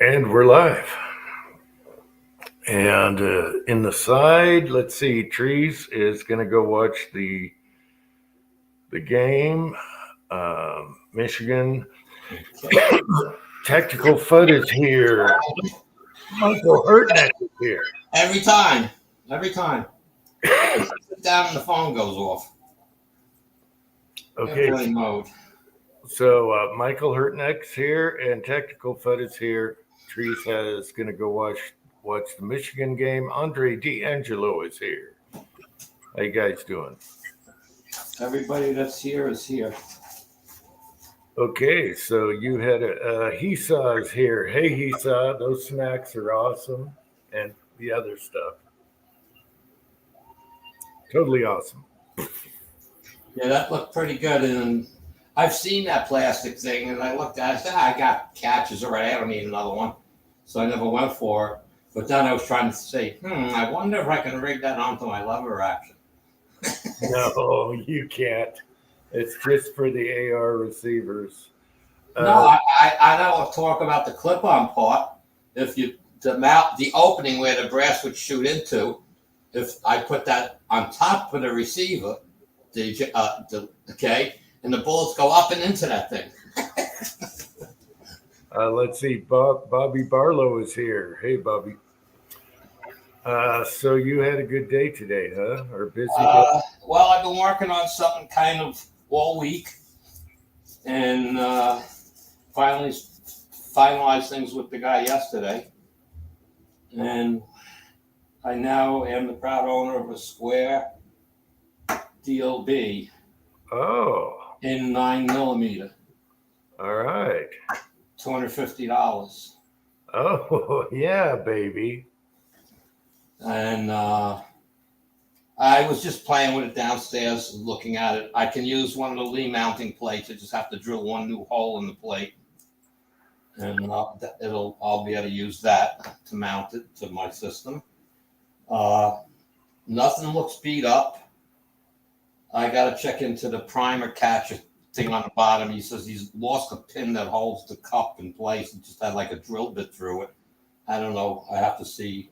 And we're live. And in the side, let's see, Trees is going to go watch the game. Michigan Okay. Tactical footage here. Michael Hurtneck is here. Every time. Every time. Sit down and the phone goes off. Okay, Airplane mode. so Michael Hurtneck's here and Tactical footage here. Trees is going to go watch the Michigan game. Andre D'Angelo is here. How you guys doing? Everybody that's here is here. Okay, so you had Heesaw's here. Hey, Heesaw, those snacks are awesome, and the other stuff, totally awesome. Yeah, that looked pretty good. And I've seen that plastic thing, and I looked at it. I said, I got catches already. I don't need another one. So I never went for it. But then I was trying to say, I wonder if I can rig that onto my lever action. No, you can't. It's just for the AR receivers. No, I don't talk about the clip-on part. If you the opening where the brass would shoot into, if I put that on top of the receiver, okay, and the bullets go up and into that thing. Let's see, Bobby Barlow is here. Hey, Bobby. So you had a good day today, huh? Or busy day? Well, I've been working on something kind of all week, and finally finalized things with the guy yesterday, and I now am the proud owner of a Square DLB Oh, in 9mm, all right. $250, Oh, yeah, baby. and I was just playing with it downstairs, looking at it. I can use one of the Lee mounting plates. I just have to drill one new hole in the plate, and I'll be able to use that to mount it to my system. Nothing looks beat up. I got to check into the primer catcher thing on the bottom. He says he's lost a pin that holds the cup in place. It just had like a drill bit through it. I don't know. I have to see.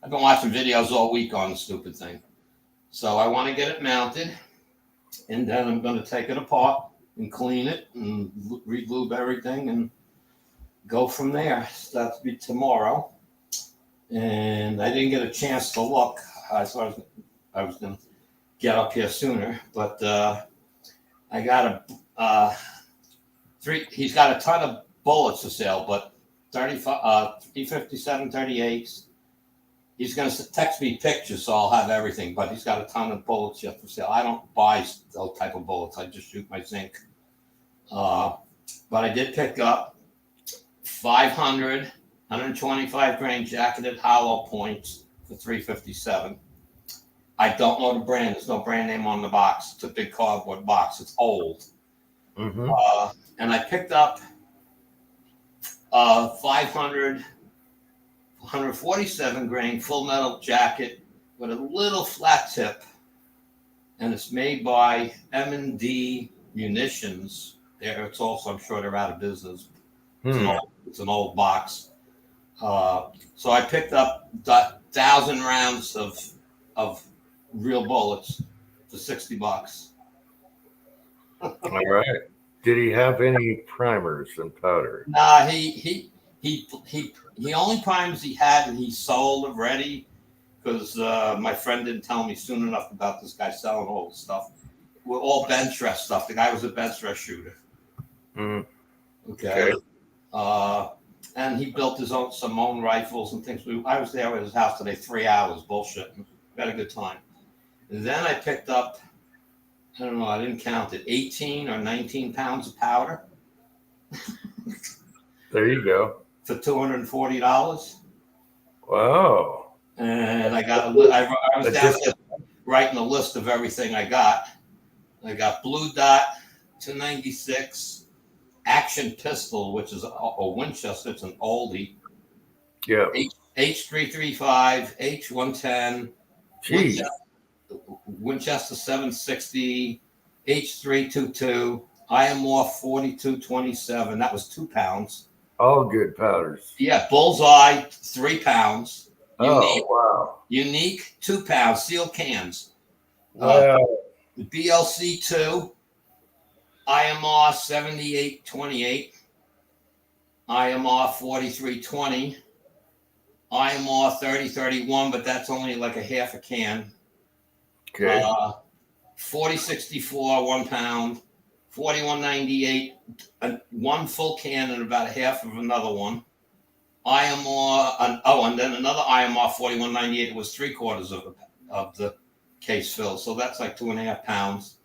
I've been watching videos all week on the stupid thing. So I want to get it mounted, and then I'm going to take it apart and clean it and re-lube everything and go from there. So that'll be tomorrow. And I didn't get a chance to look. I thought I was going to get up here sooner, but I got he's got a ton of bullets to sell, but 357 38s. He's going to text me pictures, so I'll have everything, but he's got a ton of bullets yet for sale. I don't buy those type of bullets. I just shoot my zinc. But I did pick up 500, 125 grain jacketed hollow points for 357. I don't know the brand. There's no brand name on the box. It's a big cardboard box. It's old. Mm-hmm. And I picked up 500, 147 grain full metal jacket with a little flat tip. And it's made by M&D Munitions. It's also, I'm sure they're out of business. It's an old box. So I picked up 1,000 rounds of real bullets for $60. All right. Did he have any primers and powder? Nah, he only primes he had, and he sold already because my friend didn't tell me soon enough about this guy selling all the stuff. We're all bench rest stuff. The guy was a bench rest shooter. Mm. Okay. And he built some own rifles and things. I was there at his house today, 3 hours bullshitting. We had a good time. And then I picked up, I don't know, I didn't count it, 18 or 19 pounds of powder. There you go. For $240. Wow. And I was down there writing a list of everything I got. I got Blue Dot 296, Action Pistol, which is a Winchester. It's an oldie. Yeah. H335, H110, Jeez. Winchester 760, H322, IMOR 4227. That was 2 pounds. All good powders. Yeah, Bullseye, 3 pounds. Oh, wow. Unique, 2 pounds, sealed cans. Wow. BLC 2, IMR 7828, IMR 4320, IMR 3031, but that's only like a half a can. Okay. 4064, 1 pound, 4198, one full can and about a half of another one. IMR, and then another IMR 4198 was 3/4 of the case fill, so that's like 2.5 pounds.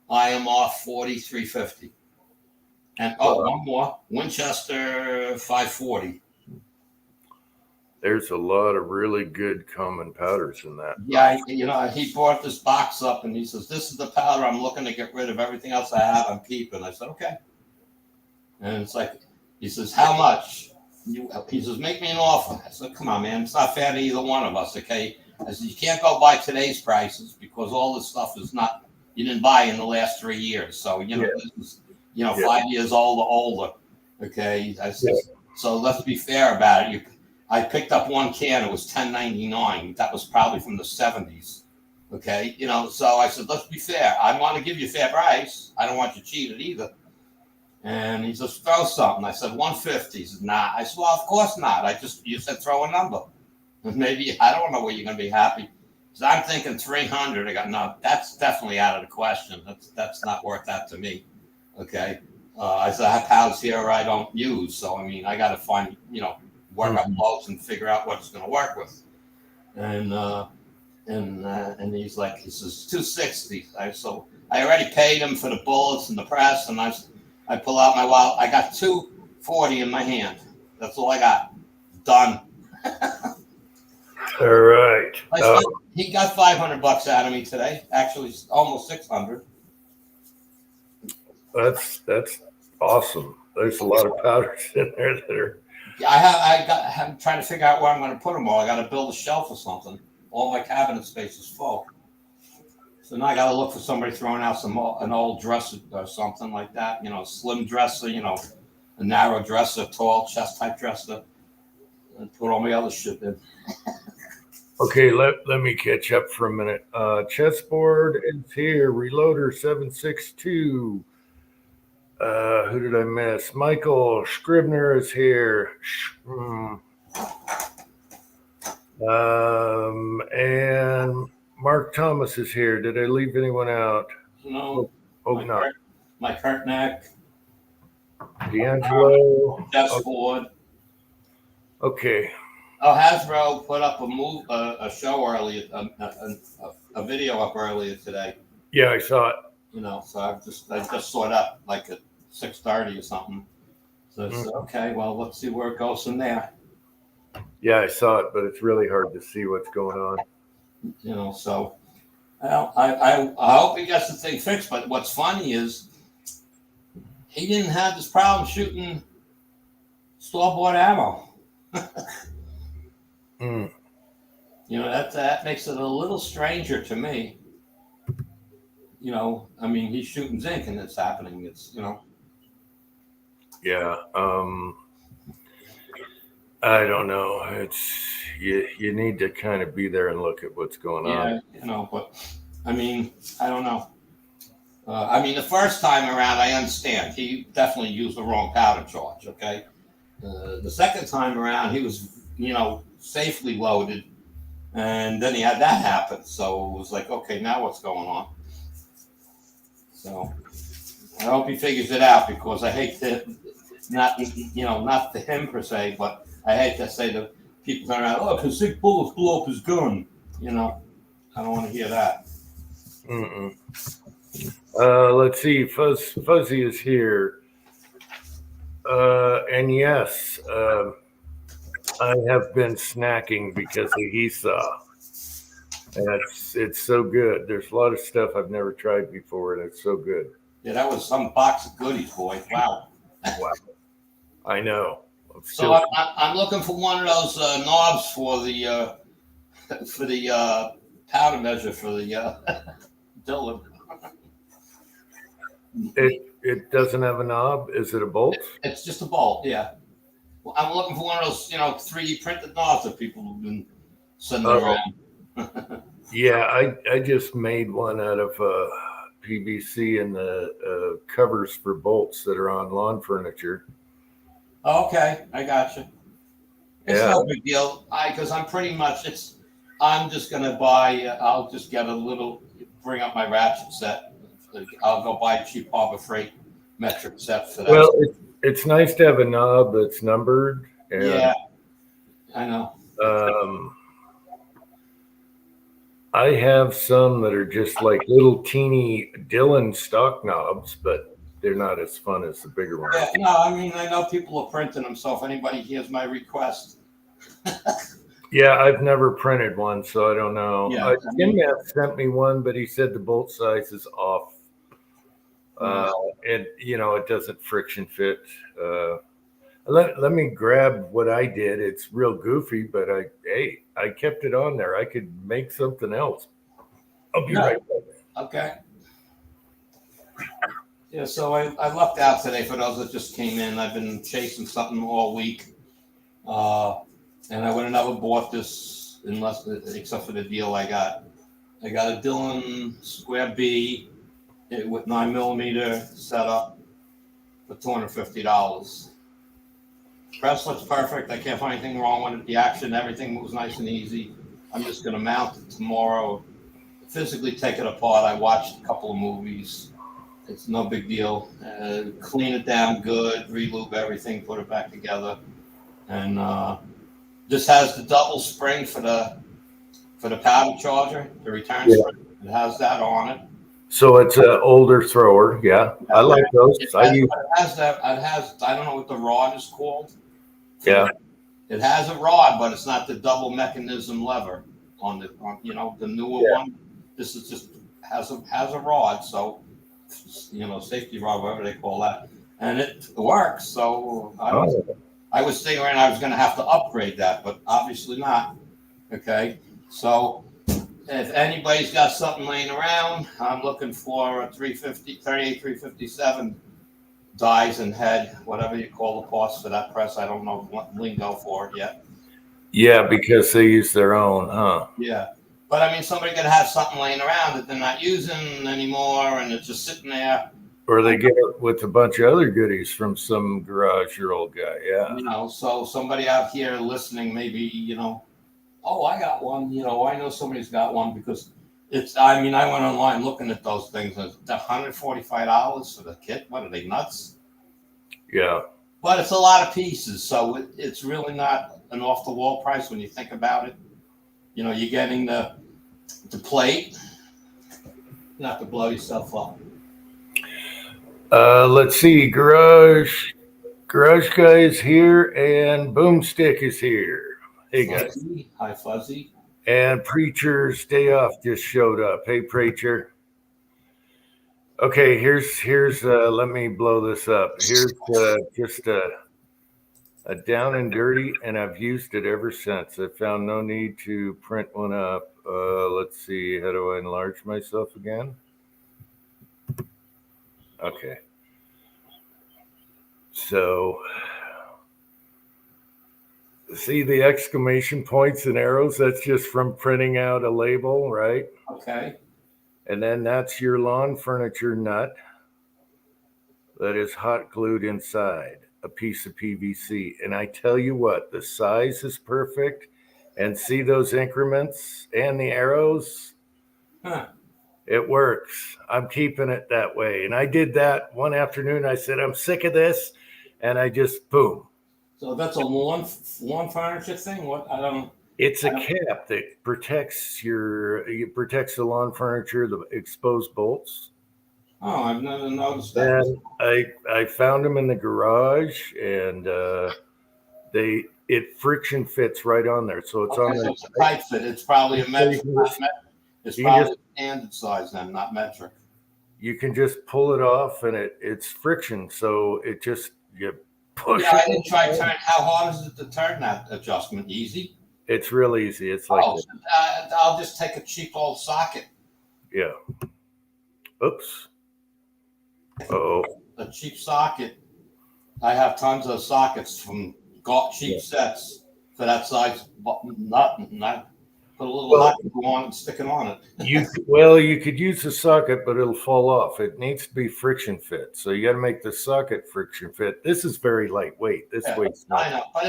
IMR 4350, and one more Winchester 540. There's a lot of really good common powders in that. Yeah, he brought this box up and he says, "This is the powder I'm looking to get rid of. Everything else I have, I'm keeping." I said, "Okay." And it's like, he says, "How much?" He says, "Make me an offer." I said, "Come on, man. It's not fair to either one of us, okay?" I said, "You can't go by today's prices because all this stuff is not, you didn't buy in the last 3 years. So, this is, 5 years old or older, okay?" I said, "So let's be fair about it. I picked up one can. It was $10.99. That was probably from the 70s. Okay. So I said, let's be fair. I want to give you a fair price. I don't want you cheated either." And he says, "Throw something." I said, 150. He said, "Nah." I said, "Well, of course not. You said throw a number. Maybe, I don't know where you're going to be happy." He said, "I'm thinking 300. I got, "No, that's definitely out of the question. That's not worth that to me." Okay. I said, "I have powders here I don't use. So, I mean, I got to find, work up close and figure out what it's going to work with." And he's like, he says 260. So I already paid him for the bullets and the press, and I pull out my wallet. I got 240 in my hand. That's all I got. Done. All right. He got $500 out of me today. Actually, almost 600. That's awesome. There's a lot of powders in there that are. I'm trying to figure out where I'm going to put them all. I got to build a shelf or something. All my cabinet space is full. So now I got to look for somebody throwing out an old dresser or something like that. Slim dresser, a narrow dresser, tall chest type dresser, and put all my other shit in. Okay, let me catch up for a minute. Chessboard is here. Reloader 762. Who did I miss? Michael Scribner is here. And Mark Thomas is here. Did I leave anyone out? No. No. Mike Hurtneck. D'Angelo. Chessboard. Okay. Oh, Hasbro put up a show earlier, a video up earlier today. Yeah, I saw it. So I just saw it up like at 6:30 or something. So I said, okay, well, let's see where it goes from there. Yeah, I saw it, but it's really hard to see what's going on. So I hope he gets the thing fixed. But what's funny is he didn't have this problem shooting store-bought ammo. That makes it a little stranger to me. I mean, he's shooting zinc and it's happening. It's, Yeah. I don't know. It's you need to kind of be there and look at what's going on. Yeah, but I mean, I don't know. I mean, the first time around, I understand. He definitely used the wrong powder charge, okay? The second time around, he was, safely loaded. And then he had that happen. So it was like, okay, now what's going on? So I hope he figures it out because I hate to, not to him per se, but I hate to say to people turn around, "Oh, because zinc bullets blew up his gun." I don't want to hear that. Let's see. Fuzzy is here. And yes, I have been snacking because of Esau. And it's so good. There's a lot of stuff I've never tried before, and it's so good. Yeah, that was some box of goodies, boy. Wow. Wow. I know. So I'm looking for one of those knobs for the powder measure for the Dillon. It doesn't have a knob. Is it a bolt? It's just a bolt, yeah. I'm looking for one of those, 3D printed knobs that people have been sending Oh. around. Yeah, I just made one out of PVC and the covers for bolts that are on lawn furniture. Okay, I got you. It's Yeah. no big deal. Because I'm pretty much I'm just gonna buy. I'll just get a little. Bring up my ratchet set. I'll go buy a cheap Harbor Freight metric set for that. Well, it's nice to have a knob that's numbered. And, yeah, I know. I have some that are just like little teeny Dillon stock knobs, but they're not as fun as the bigger ones. Yeah, no, I mean, I know people are printing them, so if anybody hears my request. Yeah, I've never printed one, so I don't know. Yeah, Tim sent me one, but he said the bolt size is off. And, it doesn't friction fit. Let me grab what I did. It's real goofy, but I kept it on there. I could make something else. I'll be right back. Okay. Yeah, so I left out today for those that just came in. I've been chasing something all week. And I would have never bought this except for the deal I got. I got a Dillon Square B with 9mm setup for $250. Press looks perfect. I can't find anything wrong with it. The action, everything was nice and easy. I'm just going to mount it tomorrow, physically take it apart. I watched a couple of movies. It's no big deal. Clean it down good, re-lube everything, put it back together. And this has the double spring for the powder charger, the return spring. It has that on it. So it's an older thrower. Yeah, I like those. It has that. It has. I don't know what the rod is called. Yeah. It has a rod, but it's not the double mechanism lever on the newer one. This is just has a rod, so safety rod, whatever they call that, and it works. So I was thinking I was going to have to upgrade that, but obviously not. Okay, so if anybody's got something laying around, I'm looking for a 357 dies and head, whatever you call the parts for that press. I don't know what lingo for it yet. Yeah, because they use their own, huh? Yeah. But I mean, somebody could have something laying around that they're not using anymore and it's just sitting there. Or they get it with a bunch of other goodies from some garage-year-old guy. Yeah. So somebody out here listening, maybe, oh, I got one. I know somebody's got one because I went online looking at those things. And it's $145 for the kit. What are they, nuts? Yeah. But it's a lot of pieces. So it's really not an off-the-wall price when you think about it. You're getting the plate, not to blow yourself up. Let's see. Garage guy is here, and Boomstick is here. Hey guys. Hi, Fuzzy. And Preacher's day off just showed up. Hey, Preacher. Okay, here's let me blow this up. Here's just a down and dirty, and I've used it ever since. I found no need to print one up. Let's see, how do I enlarge myself again? Okay. So, see the exclamation points and arrows? That's just from printing out a label, right? Okay. And then that's your lawn furniture nut that is hot glued inside a piece of PVC. And I tell you what, the size is perfect. And see those increments and the arrows? Huh. It works. I'm keeping it that way. And I did that one afternoon. I said, I'm sick of this. And I just, boom. So that's a lawn furniture thing? What? I don't. It's a cap that protects the lawn furniture, the exposed bolts. Oh, I've never noticed that. And I found them in the garage, and it friction fits right on there. So it's on there. So it's a tight fit. It's probably a metric. It's probably standard size then, not metric. You can just pull it off, and it's friction. So it just you push. Yeah, I didn't try turn. How hard is it to turn that adjustment? Easy. It's real easy. It's like I'll just take a cheap old socket. Yeah. Oops. Oh. A cheap socket. I have tons of sockets from got cheap sets for that size nut, and I put a little Well, hot glue on it and stick it on it. You could use the socket, but it'll fall off. It needs to be friction fit. So you got to make the socket friction fit. This is very lightweight. This Yeah, weighs I nothing. know, but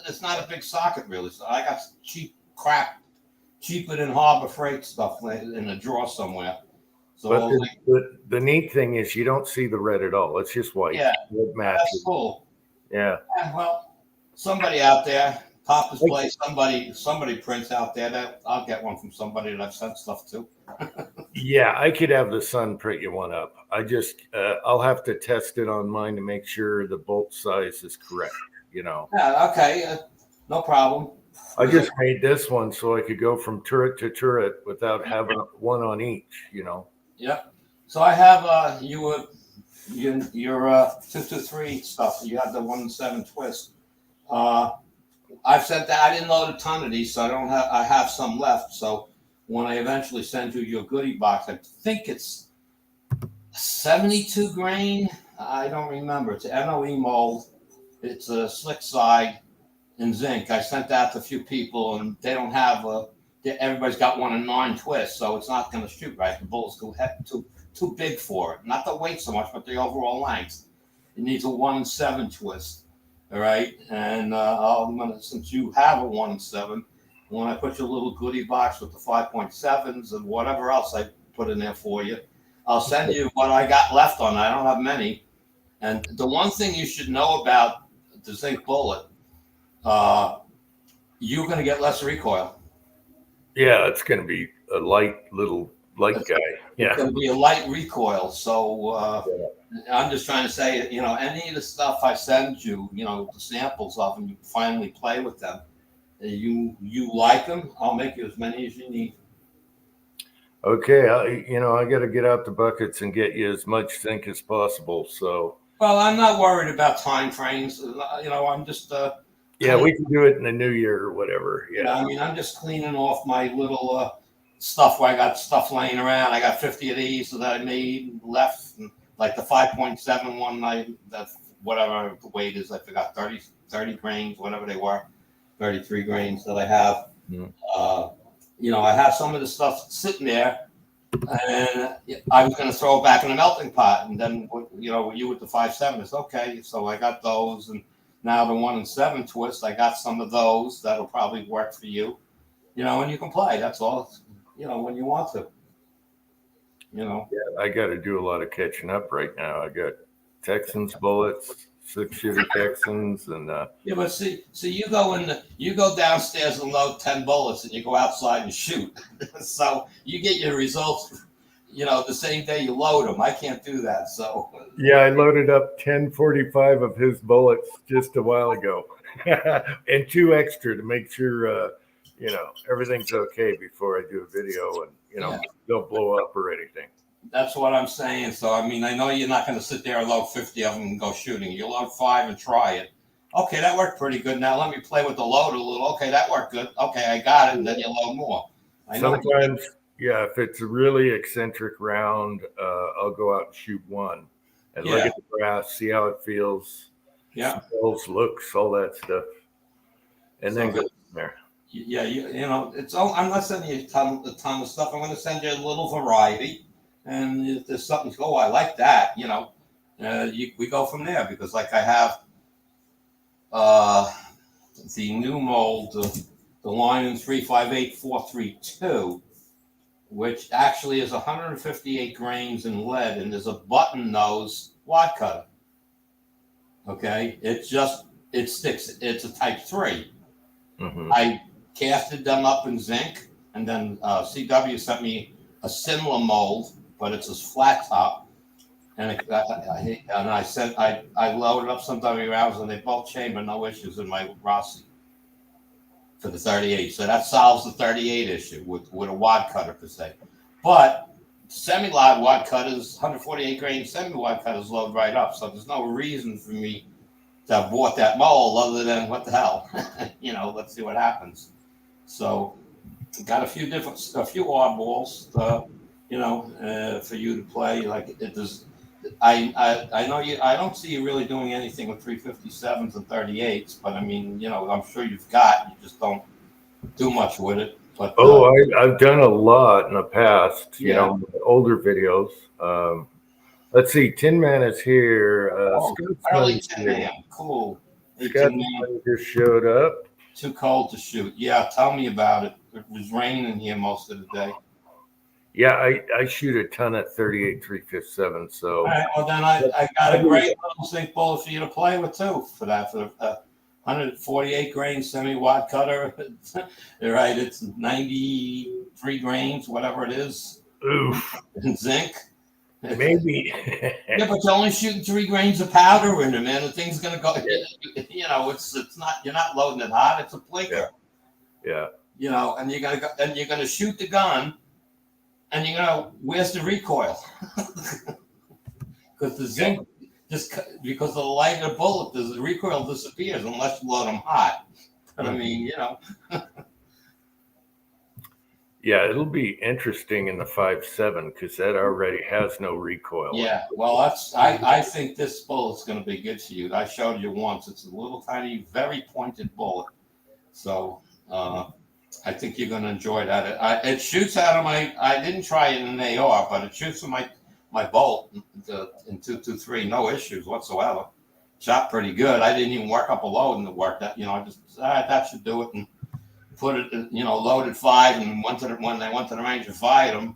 it's not a big socket really. So I got cheap crap, cheaper than Harbor Freight stuff in a drawer somewhere. So But the neat thing is you don't see the red at all. It's just white. yeah, It that's matches. cool. Yeah. Yeah, well, somebody out there, Papa's Place, somebody prints out there. That I'll get one from somebody that I've sent stuff to. Yeah, I could have the sun print you one up. I just I'll have to test it on mine to make sure the bolt size is correct. Yeah, okay, no problem. I just made this one so I could go from turret to turret without having one on each. Yeah. So I have your 223 stuff. You have the 1-7 twist. I've sent that. I didn't load a ton of these, so I have some left. So when I eventually send you your goodie box, I think it's 72 grain. I don't remember. It's an NOE mold. It's a slick side in zinc. I sent that to a few people, and they don't have everybody's got 1-9 twist, so it's not going to shoot right. The bullet's too big for it. Not the weight so much, but the overall length. It needs a 1-7 twist. All right, and since you have a 1-7, when I put your little goodie box with the 5.7s and whatever else I put in there for you, I'll send you what I got left on. I don't have many. And the one thing you should know about the zinc bullet, you're going to get less recoil. Yeah, it's going to be a light guy. Yeah, it's going to be a light recoil. So I'm just trying to say, any of the stuff I send you, the samples of, and you finally play with them. You like them? I'll make you as many as you need. Okay, I got to get out the buckets and get you as much zinc as possible. So. Well, I'm not worried about time frames. I'm just. Yeah, we can do it in the new year or whatever. Yeah. I mean, I'm just cleaning off my little stuff where I got stuff laying around. I got 50 of these that I made left, and like the 5.7 one. That's whatever the weight is. I forgot 30 grains, whatever they were, 33 grains that I have. Mm-hmm. I have some of the stuff sitting there. And I was going to throw it back in the melting pot, and then you with the 5.7, it's okay. So I got those, and now the 1-7 twist, I got some of those that'll probably work for you, and you can play. That's all, when you want to. Yeah, I got to do a lot of catching up right now. I got Texans bullets, 6-shooter Texans, and yeah, but see, you go downstairs and load 10 bullets, and you go outside and shoot. So you get your results, the same day you load them. I can't do that. So yeah, I loaded up 1045 of his bullets just a while ago, and 2 extra to make sure everything's okay before I do a video, and don't blow up or anything. That's what I'm saying. So, I mean, I know you're not going to sit there and load 50 of them and go shooting. You load 5 and try it. Okay, that worked pretty good. Now let me play with the load a little. Okay, that worked good. Okay, I got it. And then you load more. Sometimes, if it's a really eccentric round, I'll go out and shoot one and look at the grass, see how it feels, smells, looks, all that stuff. And then go from there. Yeah, I'm not sending you a ton of stuff. I'm going to send you a little variety. And if there's something, I like that, we go from there, because like I have the new mold, the Lion 358-432, which actually is 158 grains in lead, and there's a button nose wad cutter. Okay, it sticks. It's a Type 3. Mm-hmm. I casted them up in zinc, and then CW sent me a similar mold, but it's a flat top, and I loaded up some W rounds, and they both chamber, no issues in my Rossi for the 38. So that solves the 38 issue with a wad cutter per se. But semi-live wad cutters, 148 grain semi-wad cutters load right up, so there's no reason for me to have bought that mold other than what the hell, let's see what happens. So got a few oddballs. For you to play. Like I know you. I don't see you really doing anything with 357s and 38s, but I mean, I'm sure you've got. You just don't do much with it. But I've done a lot in the past. Yeah. Older videos. Let's see. Tin Man is here. Early Scotsman's 10 here. a.m. Cool. 18 Scotsman just showed up. Too cold to shoot. Yeah, tell me about it. It was raining here most of the day. Yeah, I shoot a ton at 38 357. So All right, well then I got a great little zinc bullet for you to play with too for that, for 148 grain semi-wad cutter. Right, it's 93 grains, whatever it is, oof, in zinc. maybe. Yeah, but you're only shooting 3 grains of powder in it, man. The thing's gonna go. It's not. You're not loading it hot. It's a blinker. Yeah. And you're gonna go, and you're gonna shoot the gun, and you're gonna. Where's the recoil? Because the zinc, because of the light of the bullet, the recoil disappears unless you load them hot. But I mean, Yeah, it'll be interesting in the 5.7 because that already has no recoil. Yeah, well, I think this bullet's going to be good for you. I showed you once. It's a little tiny, very pointed bullet. So I think you're going to enjoy that. It shoots out of I didn't try it in an AR, but it shoots from my bolt in 223, no issues whatsoever. Shot pretty good. I didn't even work up a load and it worked. That I just that should do it, and put it, loaded 5, and when they went to the range and fired them,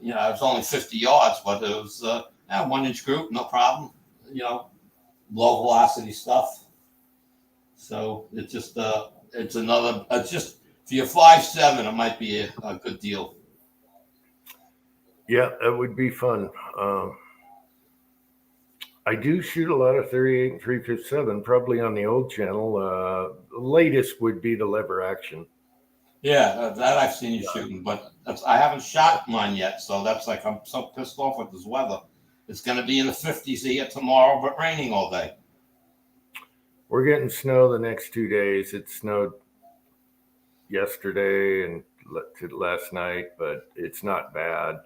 it was only 50 yards, but it was 1-inch group, no problem. Low velocity stuff. So it's just it's just for your 5.7, it might be a good deal. Yeah, that would be fun. I do shoot a lot of 38 and 357, probably on the old channel. The latest would be the lever action. Yeah, that I've seen you shooting, but I haven't shot mine yet, so that's like I'm so pissed off with this weather. It's going to be in the 50s here tomorrow, but raining all day. We're getting snow the next 2 days. It snowed yesterday and last night, but it's not bad.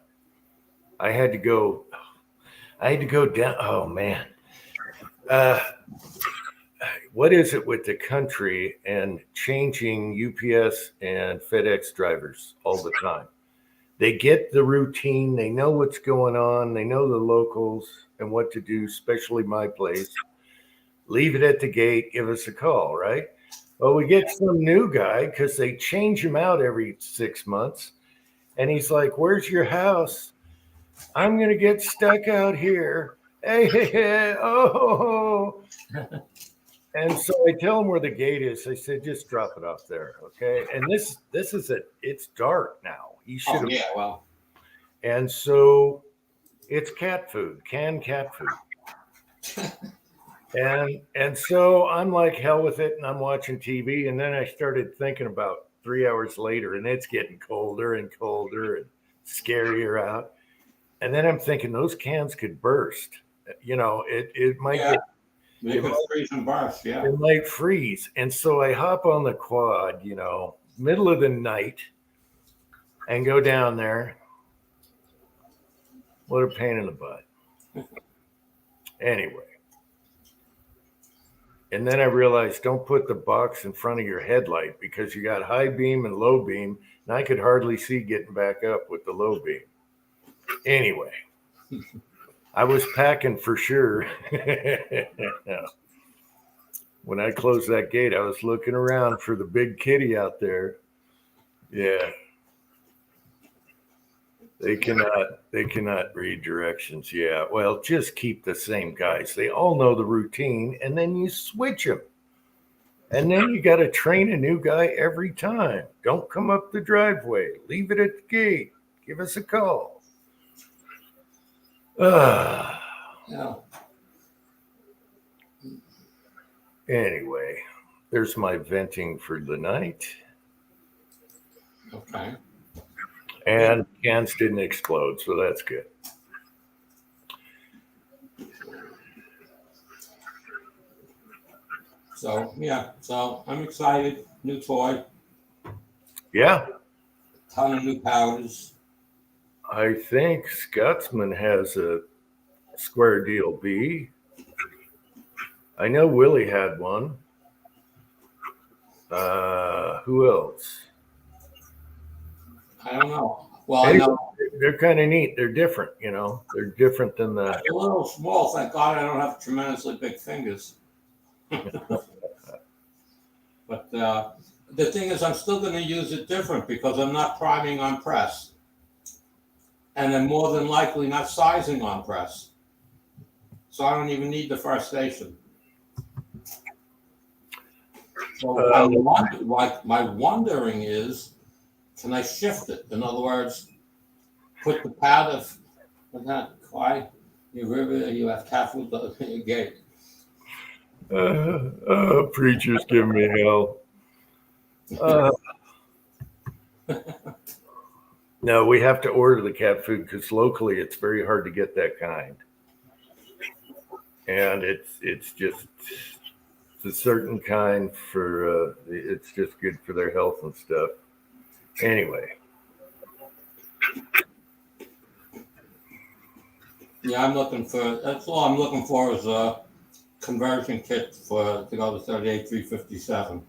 I had to go down. Oh man. What is it with the country and changing UPS and FedEx drivers all the time? They get the routine. They know what's going on. They know the locals and what to do, especially my place. Leave it at the gate. Give us a call, right? Well, we get some new guy because they change him out every 6 months. And he's like, where's your house? I'm going to get stuck out here. Hey, oh. And so I tell him where the gate is. I said, just drop it off there. Okay. And this is it. It's dark now. He should have. Yeah, well. And so it's cat food, canned cat food. And so I'm like, hell with it. And I'm watching TV. And then I started thinking about 3 hours later, and it's getting colder and colder and scarier out. And then I'm thinking those cans could burst. It might get. It could freeze and burst, yeah. It might freeze. And so I hop on the quad, middle of the night and go down there. What a pain in the butt. Anyway. And then I realized don't put the box in front of your headlight because you got high beam and low beam. And I could hardly see getting back up with the low beam. Anyway. I was packing for sure. When I closed that gate, I was looking around for the big kitty out there. Yeah. They cannot read directions. Yeah. Well, just keep the same guys. They all know the routine, and then you switch them. And then you got to train a new guy every time. Don't come up the driveway. Leave it at the gate. Give us a call. Yeah. Anyway, there's my venting for the night. Okay. And cans didn't explode, so that's good. So I'm excited. New toy. Yeah. Ton of new powders. I think Scotsman has a square deal B. I know Willie had one. Who else? I don't know. Well, I know They're kind of neat. They're different, you know. They're different than the. they're a little small. Thank God I don't have tremendously big fingers. But the thing is, I'm still going to use it different because I'm not priming on press. And I'm more than likely not sizing on press. So I don't even need the first station. So my wondering is, can I shift it? In other words, put the powder, why? You have careful the gate. Preachers give me hell. No, we have to order the cat food because locally it's very hard to get that kind, and it's just it's a certain kind for it's just good for their health and stuff. Anyway, Yeah, I'm looking for. That's all I'm looking for is a conversion kit to go to 38357.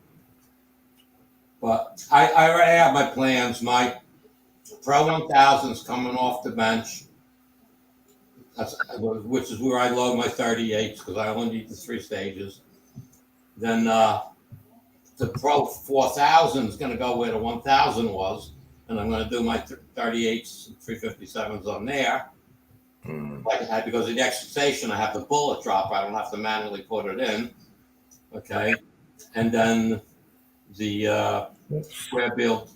But I already have my plans. My Pro 1000 is coming off the bench. Which is where I load my 38s because I only need the 3 stages. Then the Pro 4000 is going to go where the 1000 was, and I'm going to do my 38s, 357s on there. Because of the excitation, I have the bullet drop. I don't have to manually put it in. Okay, and then the square deal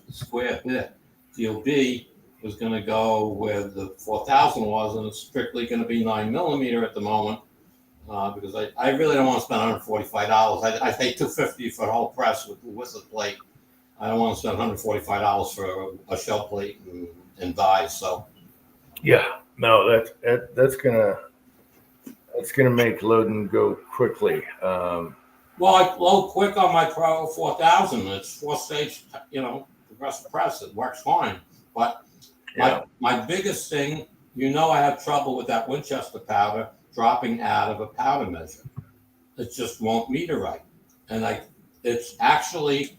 B was going to go where the 4000 was, and it's strictly going to be 9mm at the moment because I really don't want to spend $145. I paid $250 for the whole press with the plate. I don't want to spend $145 for a shell plate and dies. So yeah, no, that's gonna make loading go quickly. Well, I load quick on my Pro 4000. It's 4-stage, progressive press. It works fine. But my biggest thing, I have trouble with that Winchester powder dropping out of a powder measure. It just won't meter right. And it's actually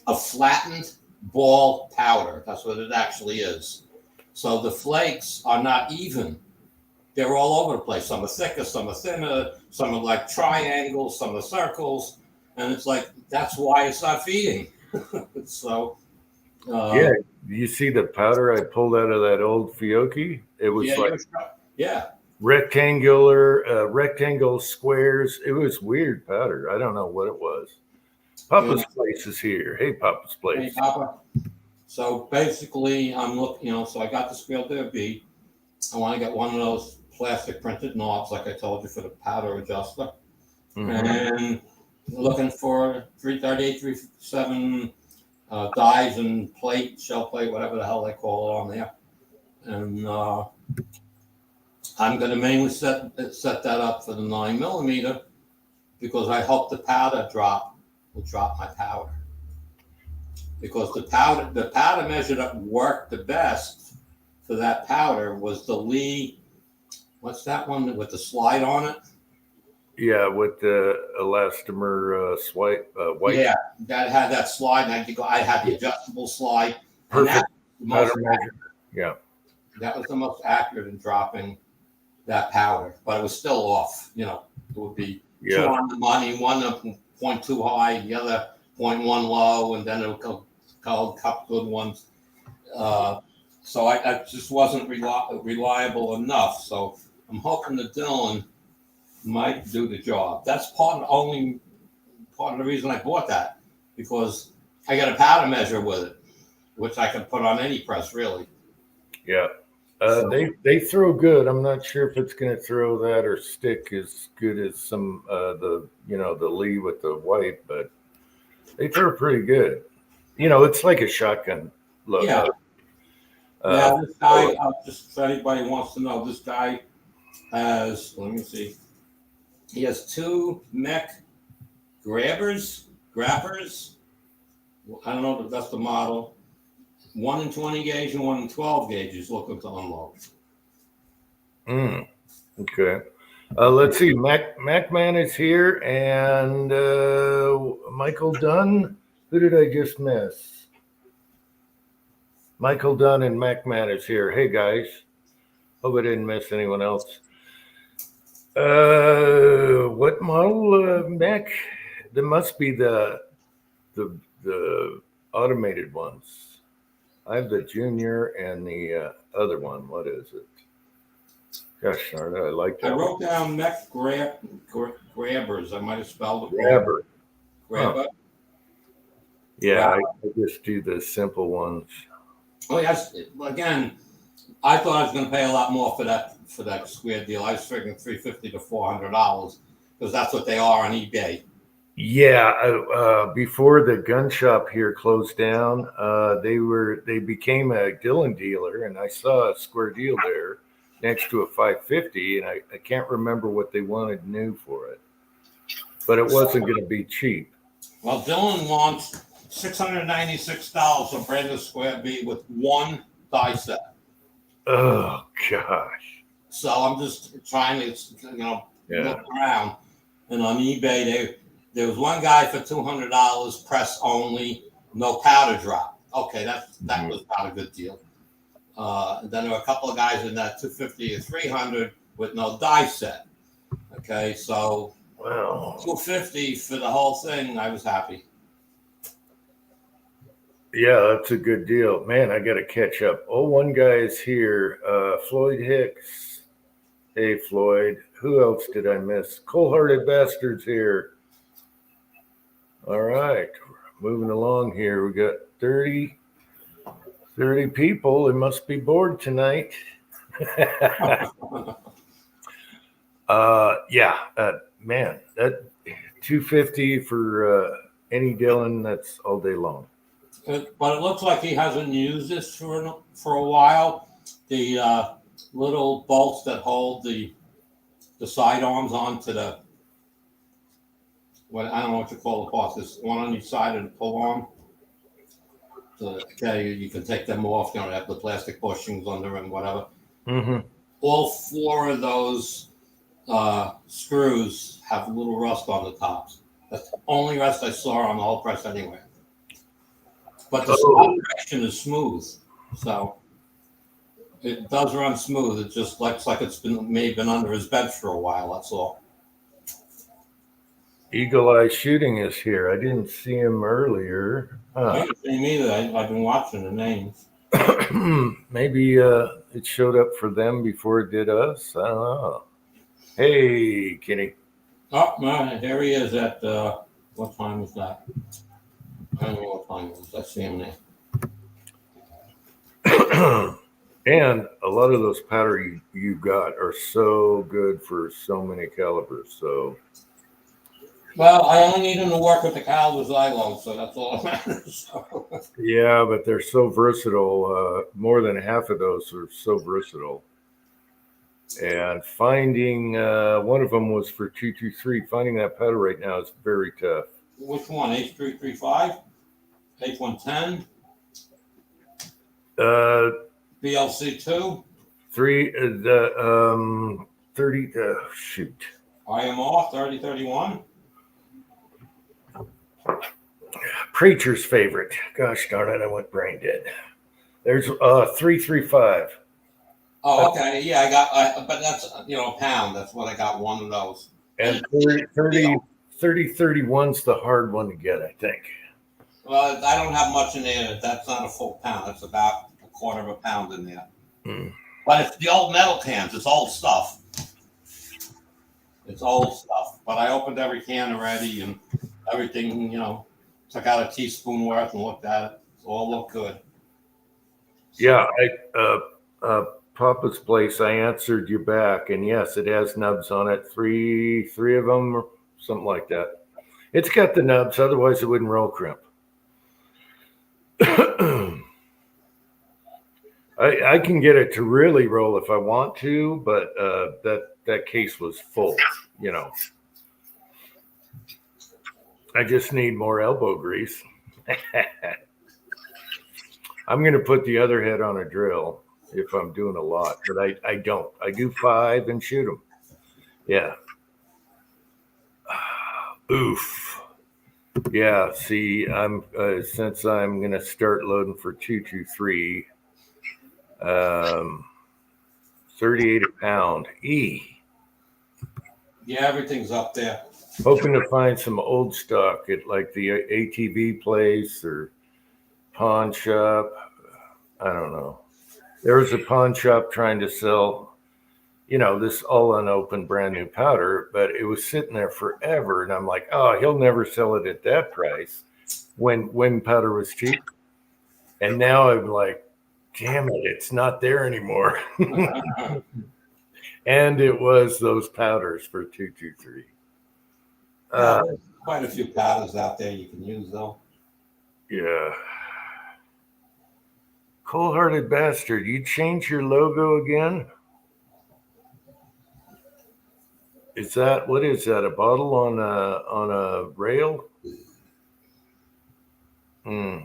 a flattened ball powder. That's what it actually is. So the flakes are not even. They're all over the place. Some are thicker, some are thinner, some are like triangles, some are circles. And it's like, that's why it's not feeding. So. You see the powder I pulled out of that old Fiocchi? It was rectangle squares. It was weird powder. I don't know what it was. Papa's Place is here. Hey, Papa's Place. Hey, Papa. So basically, I'm looking, so I got the Scale B. I want to get one of those plastic printed knobs, like I told you, for the powder adjuster. Mm-hmm. And looking for 338, 357 dies and plate, shell plate, whatever the hell they call it on there. And I'm going to mainly set that up for the 9mm because I hope the powder drop will drop my powder. Because the powder measure that worked the best for that powder was the Lee. What's that one with the slide on it? Yeah, with the elastomer swipe white. Yeah, that had that slide, and I had the adjustable slide. Perfect powder measure. Yeah, that was the most accurate in dropping that powder, but it was still off. It would be 2 on the money, 1.2 high, the other 0.1 low, and then it would go a couple good ones. So I just wasn't reliable enough. So I'm hoping that Dylan might do the job. That's part of the reason I bought that, because I got a powder measure with it, which I can put on any press really. Yeah. They throw good. I'm not sure if it's going to throw that or stick as good as some the Lee with the white, but they throw pretty good. It's like a shotgun load. Yeah. Now this guy, just for anybody who wants to know, this guy has. Let me see. He has 2 mech grabbers. I don't know if that's the model. 1 in 20 gauge and 1 in 12 gauge is looking to unload. Okay. Let's see. MacMan is here, and Michael Dunn. Who did I just miss? Michael Dunn and MacMan is here. Hey guys. Hope I didn't miss anyone else. What model, Mac? There must be the automated ones. I have the Junior and the other one. What is it? Gosh darn it, I like I that. wrote down mech grabbers. I might have spelled it wrong. Grabber. Grabber. Yeah, I just do the simple ones. Oh yes. Again, I thought I was going to pay a lot more for that square deal. I was figuring $350 to $400 because that's what they are on eBay. Yeah, before the gun shop here closed down, they became a Dillon dealer, and I saw a square deal there next to a 550, and I can't remember what they wanted new for it, but it wasn't going to be cheap. Well, Dillon wants $696 for brand new square B with one die set. Oh gosh! So I'm just trying to, look around, and on eBay there was one guy for $200, press only, no powder drop. Okay, that was not a good deal. Then there were a couple of guys in that $250 or $300 with no die set. Okay, so $250 for the whole thing. I was happy. Yeah, that's a good deal. Man, I got to catch up. Oh, one guy is here. Floyd Hicks. Hey, Floyd. Who else did I miss? Cold-Hearted Bastards here. All right. Moving along here. We got 30 people. They must be bored tonight. Man, that $250 for any Dillon, that's all day long. But it looks like he hasn't used this for a while. The little bolts that hold the sidearms onto the I don't know what you call the parts. There's one on each side and pull on. So you can take them off. They have the plastic bushings under and whatever. Mm-hmm. All four of those screws have a little rust on the tops. That's the only rust I saw on the whole press anyway. But the operation is smooth, so it does run smooth. It just looks like it's been under his bed for a while. That's all. Eagle Eye Shooting is here. I didn't see him earlier. I didn't see him either. I've been watching the names. Maybe it showed up for them before it did us. I don't know. Hey, Kenny. Oh, man, there he is at, what time was that? I don't know what time it was. I see him there. And a lot of those powder you got are so good for so many calibers. So, well, I only need him to work with the calibers I load, so that's all that matters. yeah, but they're so versatile. More than half of those are so versatile. And finding one of them was for 223. Finding that powder right now is very tough. Which one? H335? H110? BLC2? 30. Shoot. IMR 3031? Preacher's favorite. Gosh darn it, I went brain dead. There's 335. Oh, okay. Yeah, I got, but that's, a pound. That's what I got, one of those. And 3031's the hard one to get, I think. Well, I don't have much in there. That's not a full pound. That's about a quarter of a pound in there. But it's the old metal cans. It's old stuff. It's old stuff. But I opened every can already and everything, took out a teaspoon worth and looked at it. It all looked good. Yeah, Papa's Place, I answered you back, and yes, it has nubs on it. Three of them, or something like that. It's got the nubs, otherwise it wouldn't roll crimp. I can get it to really roll if I want to, but that case was full, I just need more elbow grease. I'm going to put the other head on a drill if I'm doing a lot, but I don't. I do 5 and shoot them. Yeah. Oof. Yeah. See, I'm since I'm gonna start loading for 223. 38 a pound. Yeah, everything's up there. Hoping to find some old stock at like the ATV place or pawn shop. I don't know. There was a pawn shop trying to sell, this all unopened brand new powder, but it was sitting there forever. And I'm like, oh, he'll never sell it at that price when powder was cheap. And now I'm like, damn it, it's not there anymore. And it was those powders for 223. There's quite a few powders out there you can use, though. Yeah. Cold-hearted bastard, you change your logo again? What is that? A bottle on a rail? Hmm.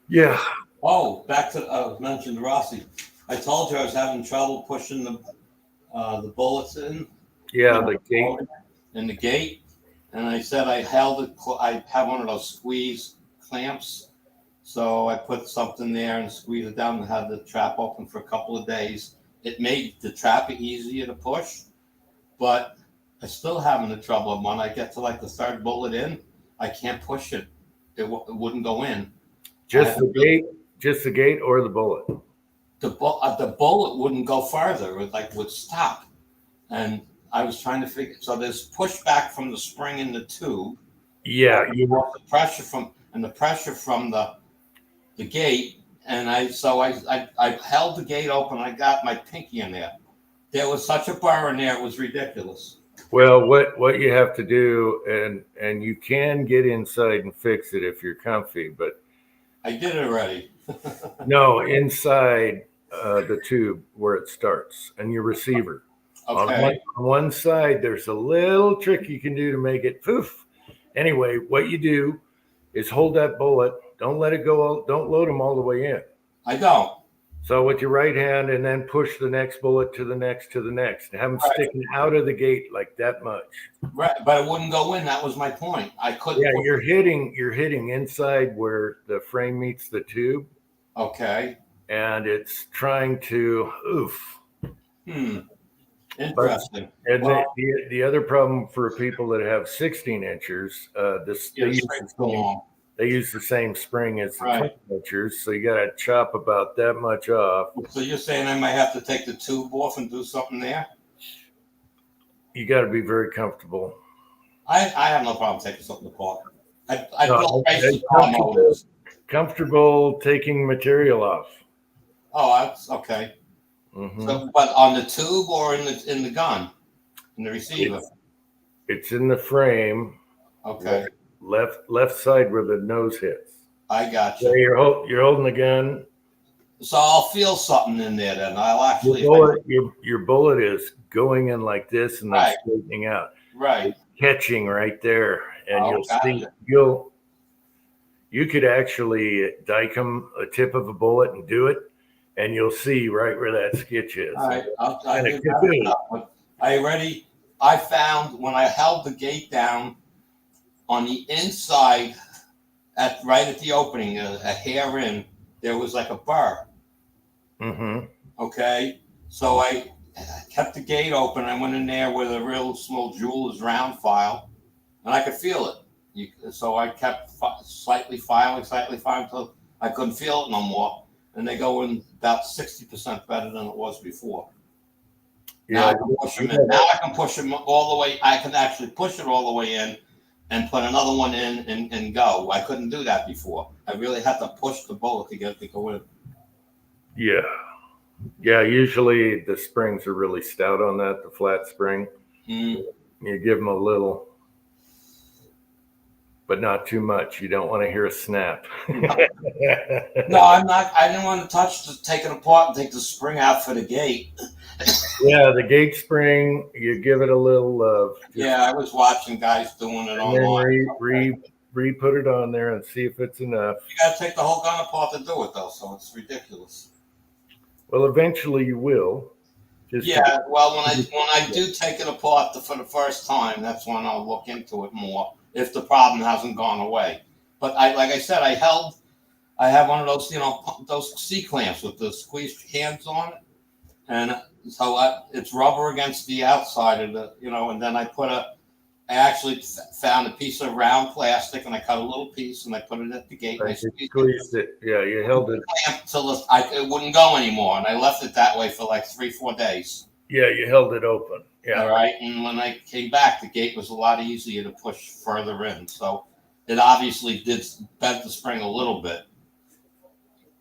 Yeah. Oh, back to mentioned Rossi. I told you I was having trouble pushing the bullets in. Yeah, the gate. In the gate, and I said I held it. I have one of those squeeze clamps, so I put something there and squeezed it down and had the trap open for a couple of days. It made the trap easier to push, but I still having the trouble. When I get to like the third bullet in, I can't push it. It wouldn't go in. Just the gate or the bullet? The bullet wouldn't go farther. It would stop, and I was trying to figure. So there's pushback from the spring in the tube. Yeah, the pressure from the gate, and I held the gate open. I got my pinky in there. There was such a bar in there; it was ridiculous. Well, what you have to do, and you can get inside and fix it if you're comfy, but I did it already. no, inside the tube where it starts and your receiver. Okay. On one side, there's a little trick you can do to make it poof. Anyway, what you do is hold that bullet. Don't let it go. Don't load them all the way in. I don't. So with your right hand, and then push the next bullet to the next to the next. Have them sticking out of the gate like that much. Right, but it wouldn't go in. That was my point. I couldn't. Yeah, you're hitting inside where the frame meets the tube. Okay. And it's trying to oof. Interesting. And the other problem for people that have 16 inchers, they use the same spring as the 20 inchers, so you got to chop about that much off. So you're saying I might have to take the tube off and do something there? You got to be very comfortable. I have no problem taking something apart. Comfortable taking material off. Oh, that's okay. Mm-hmm. So, but on the tube or in the gun, in the receiver? It's in the frame. Okay. Left side where the nose hits. I got you. So you're holding the gun. So I'll feel something in there then. I'll actually. Your bullet is going in like this and then straightening out. Right. Catching right there, and you'll see you could actually dicom a tip of a bullet and do it, and you'll see right where that skitch is. All right. I found when I held the gate down on the inside, right at the opening, a hair in, there was like a burr. Mm-hmm. Okay, so I kept the gate open. I went in there with a real small jeweler's round file, and I could feel it. So I kept slightly filing until I couldn't feel it no more. And they go in about 60% better than it was before. Yeah, now I can push them in. Now I can push them all the way. I can actually push it all the way in and put another one in and go. I couldn't do that before. I really had to push the bullet to get it to go in. Yeah. Yeah, usually the springs are really stout on that, the flat spring. You give them a little, but not too much. You don't want to hear a snap. No, I'm not. I didn't want to take it apart and take the spring out for the gate. Yeah, the gate spring, you give it a little love. Yeah, I was watching guys doing it online. Then re-put it on there and see if it's enough. You got to take the whole gun apart to do it, though, so it's ridiculous. Well, eventually you will. Yeah, well, when I do take it apart for the first time, that's when I'll look into it more if the problem hasn't gone away. But like I said, I have one of those, those C clamps with the squeezed hands on it, and so it's rubber against the outside of the, and then I actually found a piece of round plastic and I cut a little piece and I put it at the gate. And I squeezed it. Yeah, you held it. Until it wouldn't go anymore. And I left it that way for like 3-4 days. Yeah, you held it open. Yeah. All right. And when I came back, the gate was a lot easier to push further in. So it obviously did bend the spring a little bit,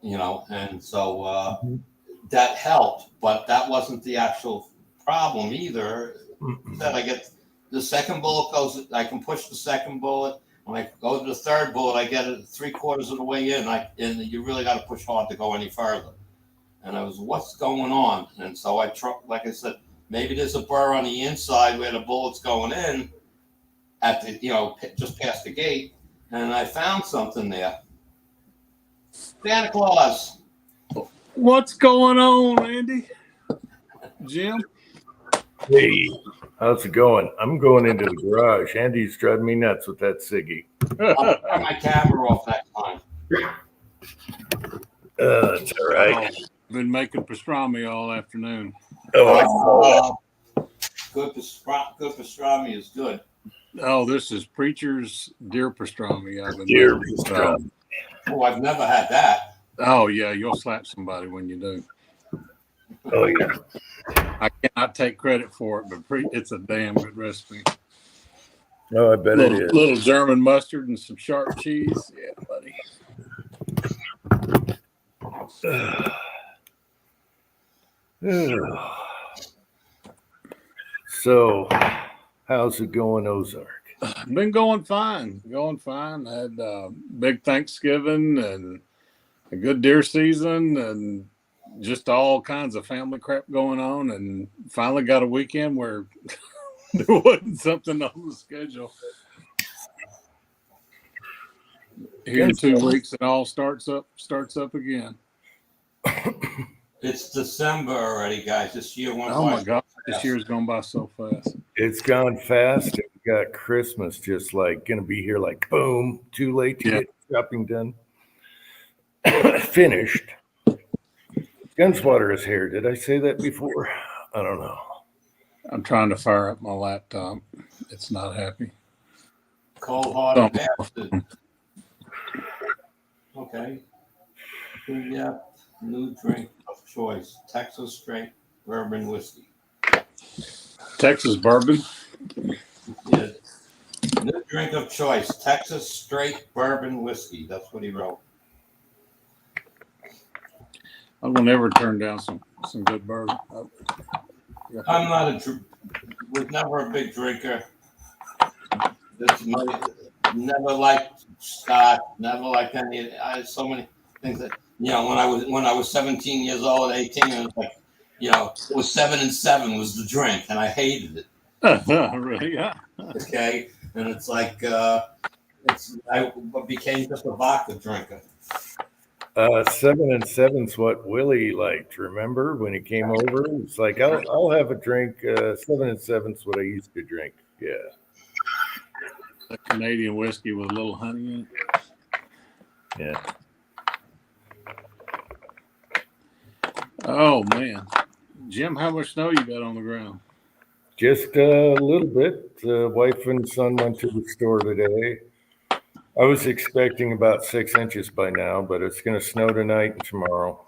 and so that helped. But that wasn't the actual problem either. That I get the second bullet goes, I can push the second bullet. When I go to the third bullet, I get it 3/4 of the way in. And you really got to push hard to go any further. And I was, what's going on? And so like I said, maybe there's a burr on the inside where the bullet's going in at the, just past the gate. And I found something there. Santa Claus. What's going on, Andy? Jim? Hey, how's it going? I'm going into the garage. Andy's driving me nuts with that ciggy. I'll turn my camera off next time. That's all right. Been making pastrami all afternoon. Good pastrami is good. Oh, this is Preacher's deer pastrami. Deer pastrami. Oh, I've never had that. Oh, yeah, you'll slap somebody when you do. Oh, yeah. I cannot take credit for it, but it's a damn good recipe. Oh, I bet it is. Little German mustard and some sharp cheese. Yeah, buddy. So, how's it going, Ozark? Been going fine. Had a big Thanksgiving and a good deer season and just all kinds of family crap going on, and finally got a weekend where there wasn't something on the schedule. Here in 2 weeks, it all starts up again. It's December already, guys. This year went by. Oh my God, this year's gone by so fast. It's gone fast. We got Christmas just like going to be here like boom, too late to get shopping done. Finished. Gunswatter is here. Did I say that before? I don't know. I'm trying to fire up my laptop. It's not happy. Cold-hearted bastard. Okay. Yeah. New drink of choice: Texas straight bourbon whiskey. Texas bourbon. Yeah. New drink of choice: Texas straight bourbon whiskey. That's what he wrote. I will never turn down some good bourbon. I'm was never a big drinker. Never liked Scott. Never liked any. I had so many things that when I was 17 years old, 18, it was like, it was 7 and 7 was the drink, and I hated it. Really? Yeah. Okay, and it's like I became just a vodka drinker. 7 and 7's what Willie liked. Remember when he came over? It's like I'll have a drink. 7 and 7's what I used to drink. Yeah. A Canadian whiskey with a little honey in it. Yeah. Oh man, Jim, how much snow you got on the ground? Just a little bit. The wife and son went to the store today. I was expecting about 6 inches by now, but it's going to snow tonight and tomorrow.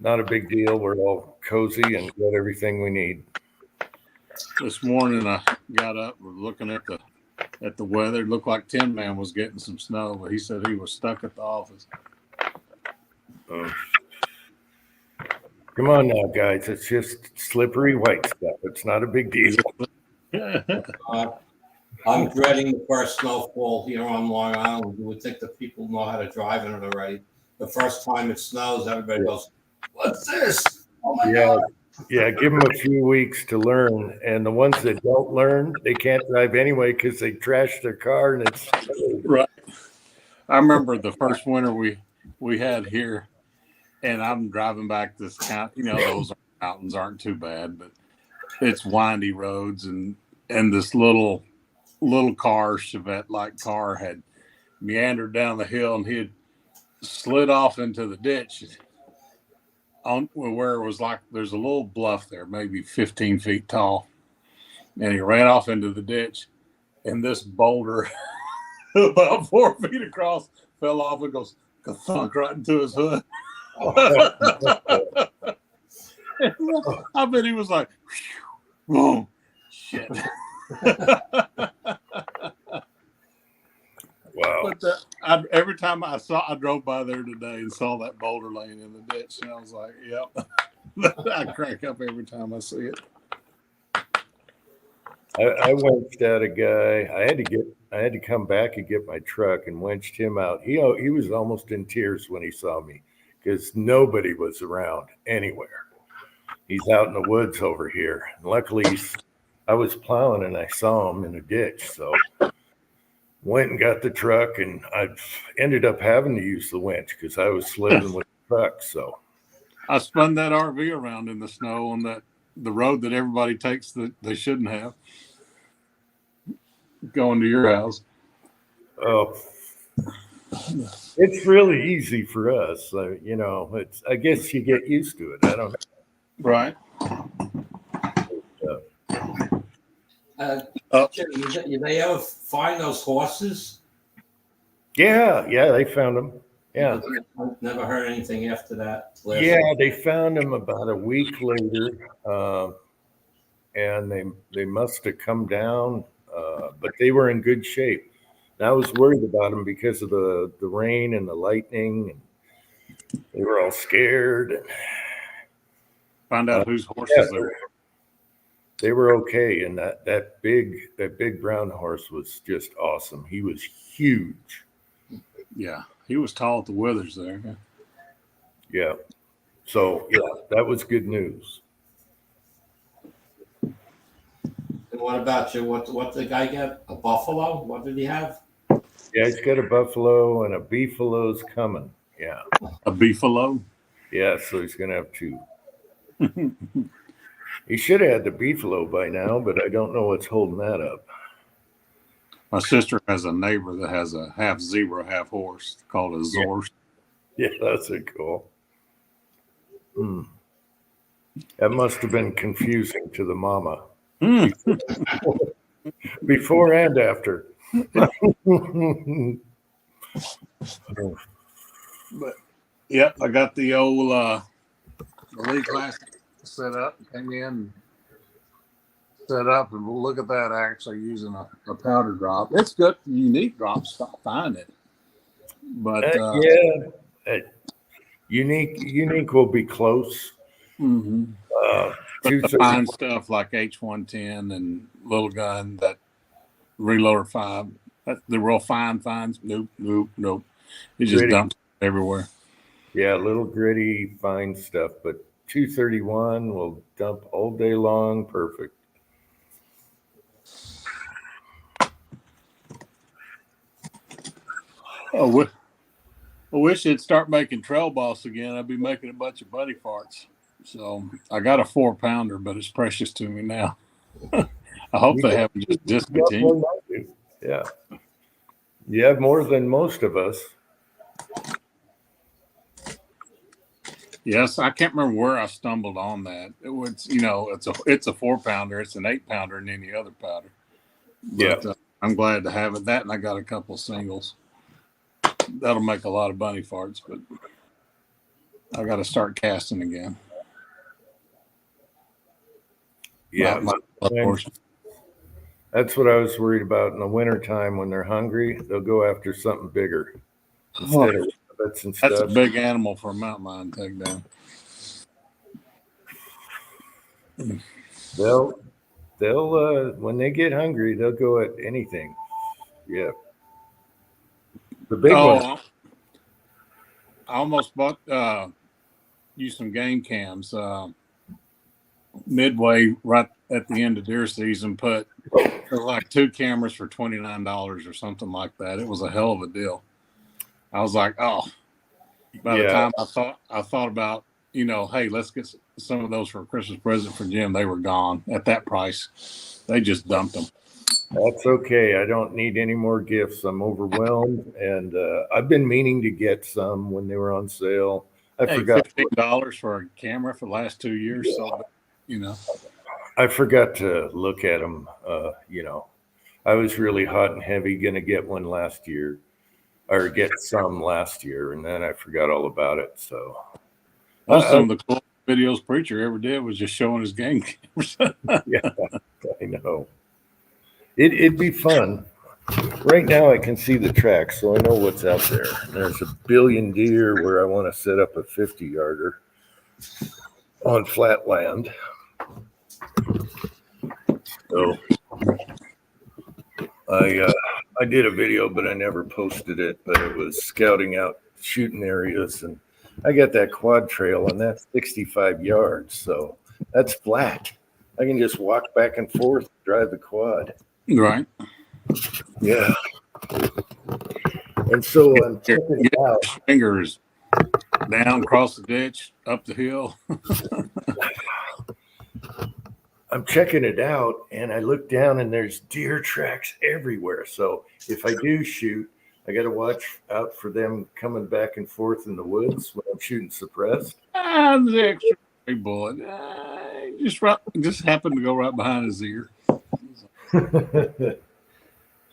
Not a big deal. We're all cozy and got everything we need. This morning I got up, was looking at the weather. It looked like Tin Man was getting some snow, but he said he was stuck at the office. Come on now, guys. It's just slippery white stuff. It's not a big deal. I'm dreading the first snowfall here on Long Island. You would think that people know how to drive in it already. The first time it snows, everybody goes, "What's this? Oh my God." Yeah, give them a few weeks to learn. And the ones that don't learn, they can't drive anyway because they trash their car and it's right. I remember the first winter we had here, and I'm driving back this those mountains aren't too bad, but it's windy roads, and this little car, Chevette like car, had meandered down the hill, and he had slid off into the ditch on where it was like there's a little bluff there, maybe 15 feet tall, and he ran off into the ditch, and this boulder about 4 feet across fell off and goes thunk right into his hood. I bet he was like, "Whoa, shit." Wow. But every time I drove by there today and saw that boulder laying in the ditch, and I was like, "Yep." I crack up every time I see it. I winched out a guy. I had to come back and get my truck and winched him out. He was almost in tears when he saw me because nobody was around anywhere. He's out in the woods over here. And luckily, I was plowing and I saw him in a ditch. So went and got the truck, and I ended up having to use the winch because I was slipping with the truck. So I spun that RV around in the snow on the road that everybody takes that they shouldn't have, going to your house. Oh, it's really easy for us. I guess you get used to it. I don't know. Right. Did they ever find those horses? Yeah, they found them. Yeah. Never heard anything after that. Yeah, they found them about a week later, and they must have come down, but they were in good shape. And I was worried about them because of the rain and the lightning, and they were all scared. Find out whose horses they were. They were okay, and that big brown horse was just awesome. He was huge. Yeah, he was tall at the withers there. Yeah. So that was good news. And what about you? What did the guy get? A buffalo? What did he have? Yeah, he's got a buffalo, and a beefalo's coming. Yeah. A beefalo? Yeah, so he's gonna have two. He should have had the beefalo by now, but I don't know what's holding that up. My sister has a neighbor that has a half zebra, half horse called a Zorse. Yeah, that's cool. That must have been confusing to the mama. Before and after. But yep, I got the old Elite Classic set up, came in, set up, and look at that, actually using a powder drop. It's good, unique drops, find it. But unique will be close. Mm-hmm. But the fine stuff like H110 and Little Gun, that Reloader 5, the real fines. Nope. It just dumps everywhere. Yeah, little gritty, fine stuff, but 231 will dump all day long. Perfect. Oh, I wish it'd start making trail boss again. I'd be making a bunch of bunny farts. So I got a 4-pounder, but it's precious to me now. I hope they haven't just discontinued. Yeah. You have more than most of us. Yes, I can't remember where I stumbled on that. It was, it's a 4-pounder, it's an 8-pounder in any other powder. But, I'm glad to have it. That, and I got a couple singles. That'll make a lot of bunny farts, but I got to start casting again. Yeah, that's what I was worried about in the wintertime. When they're hungry, they'll go after something bigger instead of rabbits and stuff. That's a big animal for a mountain lion to take down. They'll when they get hungry, they'll go at anything. Yeah. The big one. I almost bought you some game cams. Midway, right at the end of deer season, put like 2 cameras for $29 or something like that. It was a hell of a deal. I was like, oh, By the Yeah. time I thought about, hey, let's get some of those for a Christmas present for Jim, they were gone at that price. They just dumped them. That's okay. I don't need any more gifts. I'm overwhelmed, and I've been meaning to get some when they were on sale. I Hey, forgot. $15 for a camera for the last 2 years. Yeah. So, I forgot to look at them. I was really hot and heavy going to get one last year, or get some last year, and then I forgot all about it. So, some of the cool videos Preacher ever did was just showing his game cameras. yeah, I know. It'd be fun. Right now, I can see the tracks, so I know what's out there. There's a billion deer where I want to set up a 50-yarder on flat land. So I did a video, but I never posted it. But it was scouting out shooting areas, and I got that quad trail, and that's 65 yards. So that's flat. I can just walk back and forth, drive the quad. Right. Yeah. And so I'm checking it out. Fingers down, across the ditch, up the hill. I'm checking it out, and I look down, and there's deer tracks everywhere. So if I do shoot, I got to watch out for them coming back and forth in the woods when I'm shooting suppressed. The extra bullet just happened to go right behind his ear.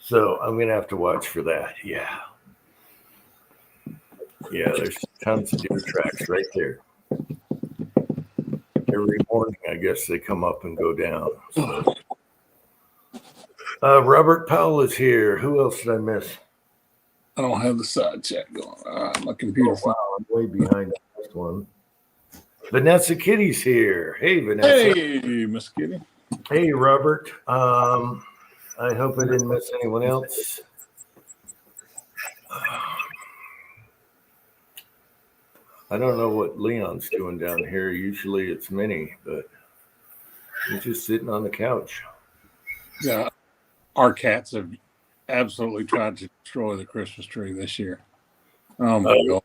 So I'm gonna have to watch for that. Yeah, there's tons of deer tracks right there. Every morning, I guess they come up and go down. So. Robert Powell is here. Who else did I miss? I don't have the side chat going. My computer. Oh, wow, I'm way behind this one. Vanessa Kitty's here. Hey, Vanessa. Hey, Miss Kitty. Hey, Robert. I hope I didn't miss anyone else. I don't know what Leon's doing down here. Usually it's Minnie, but he's just sitting on the couch. Yeah, our cats have absolutely tried to destroy the Christmas tree this year. Oh my God.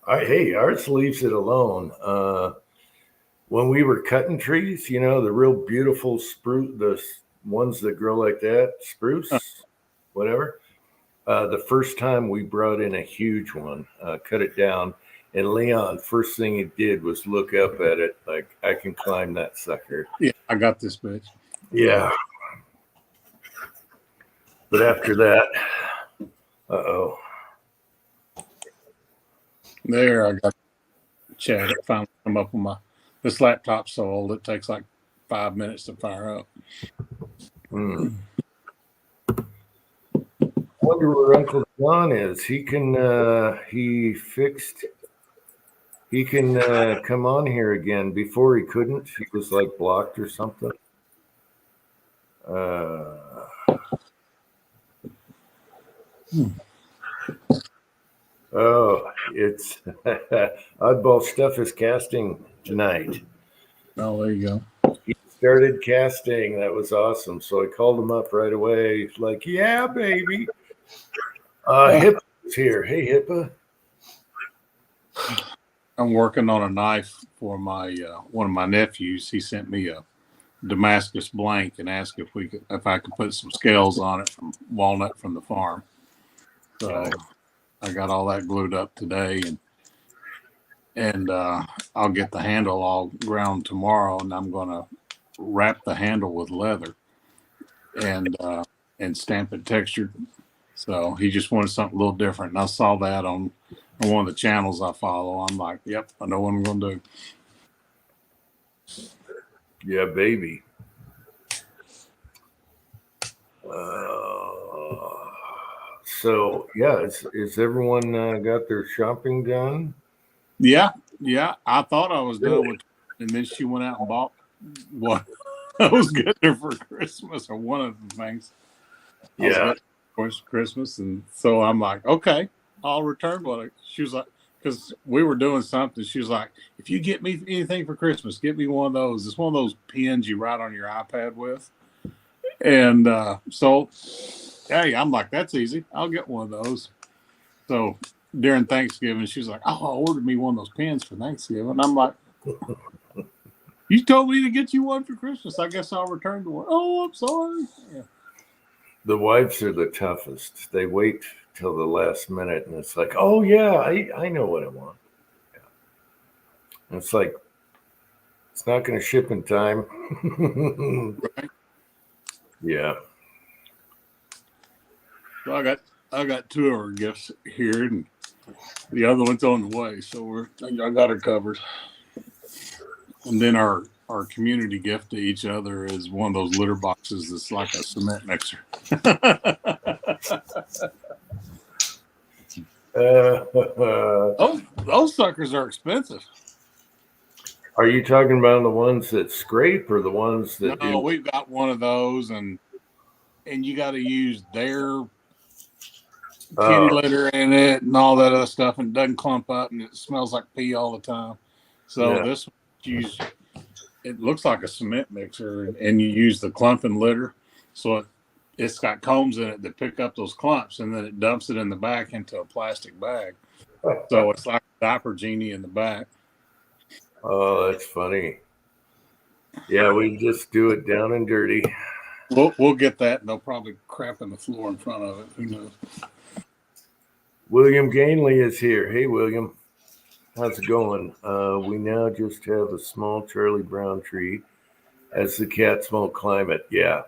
Hey, Arts leaves it alone. When we were cutting trees, the real beautiful spruce, the ones that grow like that, spruce, whatever. The first time we brought in a huge one, cut it down, and Leon, first thing he did was look up at it like, I can climb that sucker. Yeah, I got this bitch. Yeah. But after that, There, I got chat. It finally come up on this laptop's so old it takes like 5 minutes to fire up. Wonder where Uncle John is. He can come on here again. Before he couldn't. He was like blocked or something. Oh, it's Oddball Stuff is casting tonight. Oh, there you go. He started casting. That was awesome. So I called him up right away. He's like, yeah, baby. Hippa's here. Hey, Hippa. I'm working on a knife for my one of my nephews. He sent me a Damascus blank and asked if I could put some scales on it from walnut from the farm. So I got all that glued up today, and I'll get the handle all ground tomorrow, and I'm gonna wrap the handle with leather and stamp it textured. So he just wanted something a little different, and I saw that on one of the channels I follow. I'm like, yep, I know what I'm gonna do. Yeah, baby. So yeah, is everyone got their shopping done? Yeah. I thought I was done with, and then she went out and bought what I was getting her for Christmas, or one of the things. Yeah. For Christmas, and so I'm like, okay, I'll return what she was like, because we were doing something. She was like, if you get me anything for Christmas, get me one of those. It's one of those pens you write on your iPad with. And so, hey, I'm like, that's easy. I'll get one of those. So during Thanksgiving, she was like, "Oh, I ordered me one of those pins for Thanksgiving." And I'm like, "You told me to get you one for Christmas. I guess I'll return the one." Oh, I'm sorry. Yeah. The wives are the toughest. They wait till the last minute, and it's like, oh yeah, I know what I want. Yeah. And it's like it's not going to ship in time. Right. Yeah. So I got two of her gifts here, and the other one's on the way. So I got her covered. And then our community gift to each other is one of those litter boxes that's like a cement mixer. Those suckers are expensive. Are you talking about the ones that scrape or the ones that No, do? we've got one of those, and you got to use their kitty litter in it and all that other stuff, and it doesn't clump up, and it smells like pee all the time. So Yeah. this it looks like a cement mixer, and you use the clumping litter, so it's got combs in it that pick up those clumps, and then it dumps it in the back into a plastic bag. So it's like a diaper genie in the back. Oh, that's funny. Yeah, we just do it down and dirty. We'll get that, and they'll probably crap in the floor in front of it. Who knows? William Gainley is here. Hey, William. How's it going? We now just have a small Charlie Brown tree as the cats won't climb it. Yeah.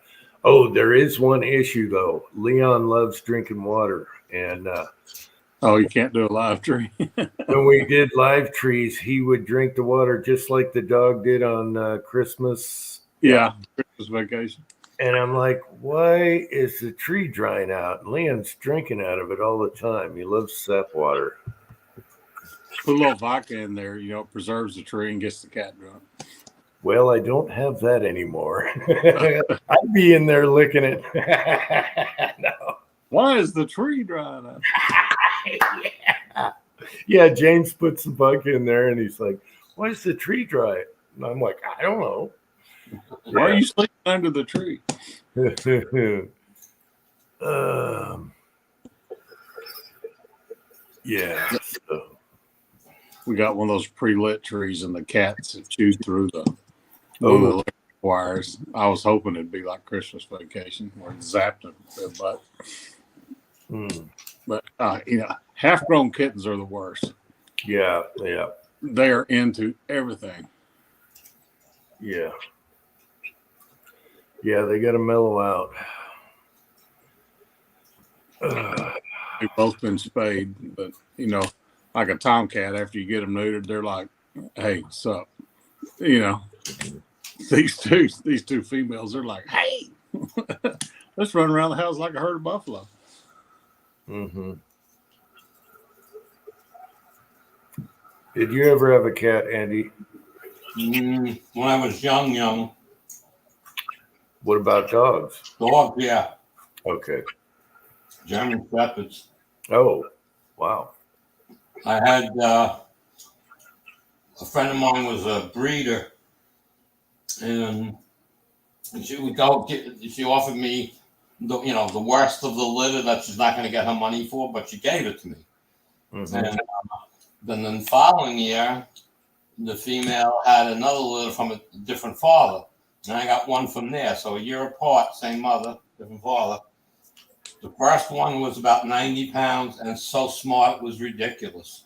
Oh, there is one issue, though. Leon loves drinking water. And Oh, you can't do a live tree. when we did live trees, he would drink the water just like the dog did on Christmas. Yeah, Christmas vacation. And I'm like, why is the tree drying out? Leon's drinking out of it all the time. He loves sap water. Put a little vodka in there, it preserves the tree and gets the cat drunk. Well, I don't have that anymore. I'd be in there licking it. No. Why is the tree drying up? Yeah, James put some vodka in there and he's like, why is the tree dry? And I'm like, I don't know. Why are you sleeping under the tree? Yeah. So. We got one of those pre-lit trees, and the cats have chewed through the electric wires. I was hoping it'd be like Christmas Vacation, where it zapped their butt. But half-grown kittens are the worst. Yeah. They are into everything. Yeah. Yeah, they got to mellow out. They've both been spayed, but like a tomcat, after you get them neutered, they're like, "Hey, sup?" These two females are like, "Hey, let's run around the house like a herd of buffalo." Mm-hmm. Did you ever have a cat, Andy? When I was young. What about dogs? Dogs, yeah. Okay. German Shepherds. Oh, wow. I had a friend of mine was a breeder, and she would go she offered me the worst of the litter that she's not going to get her money for, but she gave it to me. Mm-hmm. And then the following year, the female had another litter from a different father, and I got one from there. So a year apart, same mother, different father. The first one was about 90 pounds and so smart it was ridiculous.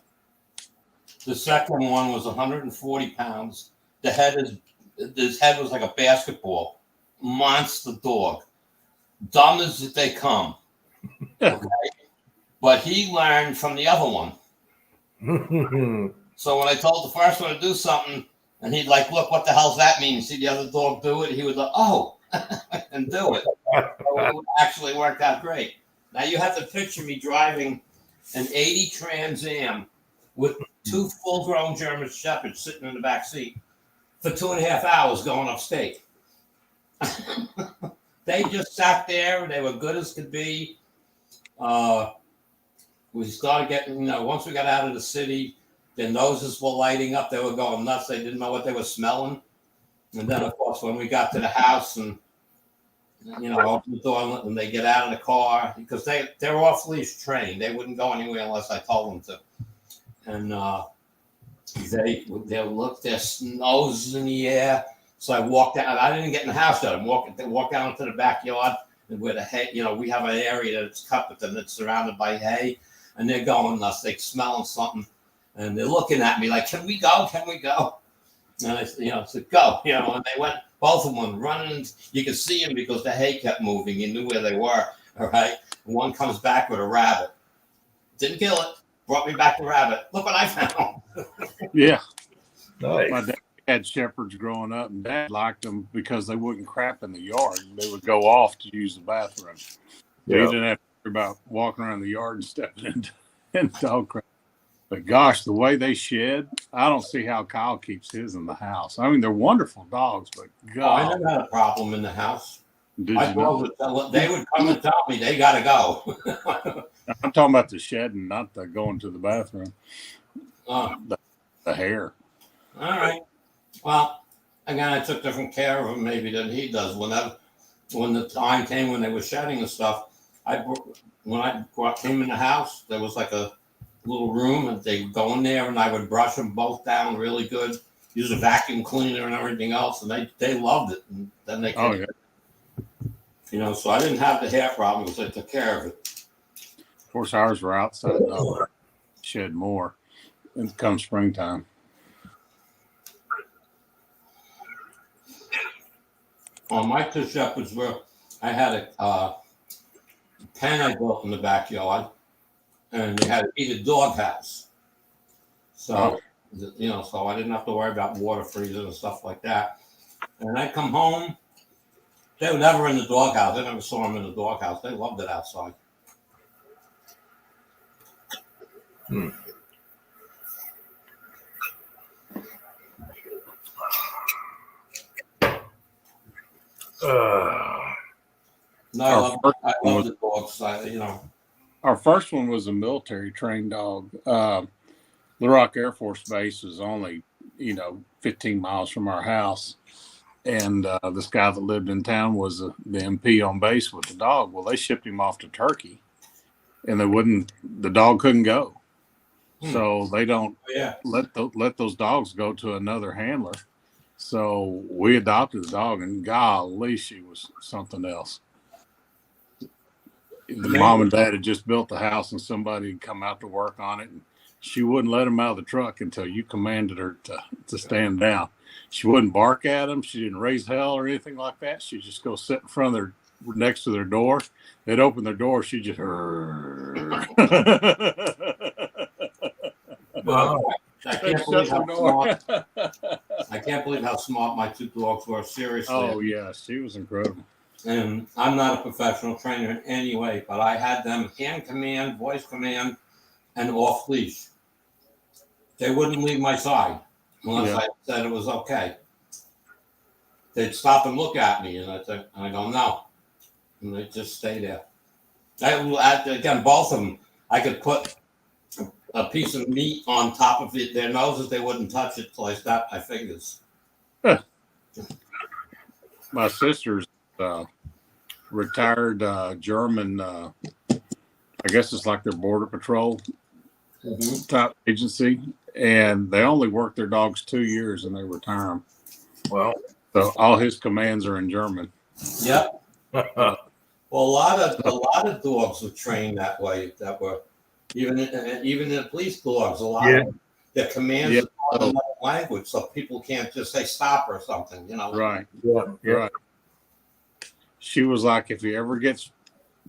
The second one was 140 pounds. His head was like a basketball. Monster dog. Dumb as they come. Okay? But he learned from the other one. So when I told the first one to do something, and he'd like, look, what the hell's that mean? See the other dog do it? He would go, oh, and do it. So it actually worked out great. Now you have to picture me driving an 80 Trans Am with two full-grown German Shepherds sitting in the back seat for 2.5 hours going upstate. They just sat there. They were good as could be. We started getting, once we got out of the city, their noses were lighting up. They were going nuts. They didn't know what they were smelling. And then, of course, when we got to the house and open the door and they get out of the car because they're off leash trained. They wouldn't go anywhere unless I told them to. And they look their noses in the air. So I walked out. I didn't get in the house yet. They walk out into the backyard where the hay. We have an area that's cut, but then it's surrounded by hay, and they're going nuts. They're smelling something, and they're looking at me like, "Can we go? Can we go?" And I said, "Go!" And they went. Both of them running. You could see them because the hay kept moving. You knew where they were. All right. One comes back with a rabbit. Didn't kill it. Brought me back the rabbit. Look what I found. Yeah. Nice. My dad had shepherds growing up, and Dad liked them because they wouldn't crap in the yard. They would go off to use the bathroom. So you didn't have to worry about walking around the yard and stepping in dog crap. But gosh, the way they shed, I don't see how Kyle keeps his in the house. I mean, they're wonderful dogs, but I God, never had a problem in the house. did you know? They would come and tell me they got to go. I'm talking about the shedding, not the going to the bathroom. Oh, The hair. all right. Well, again, I took different care of him maybe than he does. When the time came when they were shedding and stuff, when I came in the house, there was like a little room, and they would go in there, and I would brush them both down really good, use a vacuum cleaner and everything else, and they loved it. And then they could, so I didn't have the hair problem because I took care of it. Of course, ours were outside, shed more. And come springtime. My two shepherds I had a pen I built in the backyard, and they had a heated dog house. So, so I didn't have to worry about water freezing and stuff like that. And I'd come home. They were never in the doghouse. I never saw them in the doghouse. They loved it outside. No, I love the dogs. Our first one was a military trained dog. Little Rock Air Force Base is only, 15 miles from our house. And this guy that lived in town was the MP on base with the dog. Well, they shipped him off to Turkey, and the dog couldn't go. So they don't let those dogs go to another handler. So we adopted the dog, and golly, she was something else. The mom and dad had just built the house, and somebody had come out to work on it, and she wouldn't let him out of the truck until you commanded her to stand down. She wouldn't bark at him. She didn't raise hell or anything like that. She'd just go sit in front of next to their door. They'd open their door. She'd just. Wow. I can't believe how smart my two dogs were. Seriously. Oh yeah, she was incredible. And I'm not a professional trainer in any way, but I had them hand command, voice command, and off leash. They wouldn't leave my side unless I said it was okay. They'd stop and look at me, and I go, no. And they'd just stay there. Again, both of them, I could put a piece of meat on top of their noses. They wouldn't touch it till I stopped my fingers. My sister's retired German, I guess it's like their border patrol type agency, and they only work their dogs 2 years and they retire them. Well, so all his commands are in German. Yep. Well, a lot of dogs were trained that way. That were even the police dogs. A lot of their commands are in another language, so people can't just say stop or something. Right. Yeah. Right. She was like, if he ever gets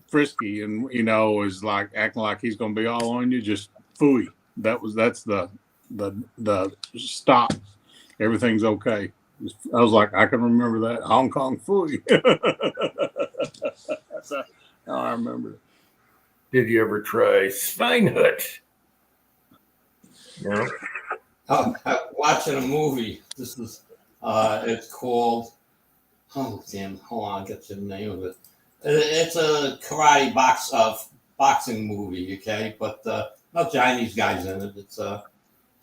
frisky and is like acting like he's going to be all on you, just phooey. That's the stop. Everything's okay. I was like, I can remember that Hong Kong phooey. That's how I remember it. Did you ever try Schweinhut? No. I'm watching a movie. This is it's called. Oh damn! Hold on, I'll get you the name of it. It's a karate boxing movie, okay? But no Chinese guys in it. It's let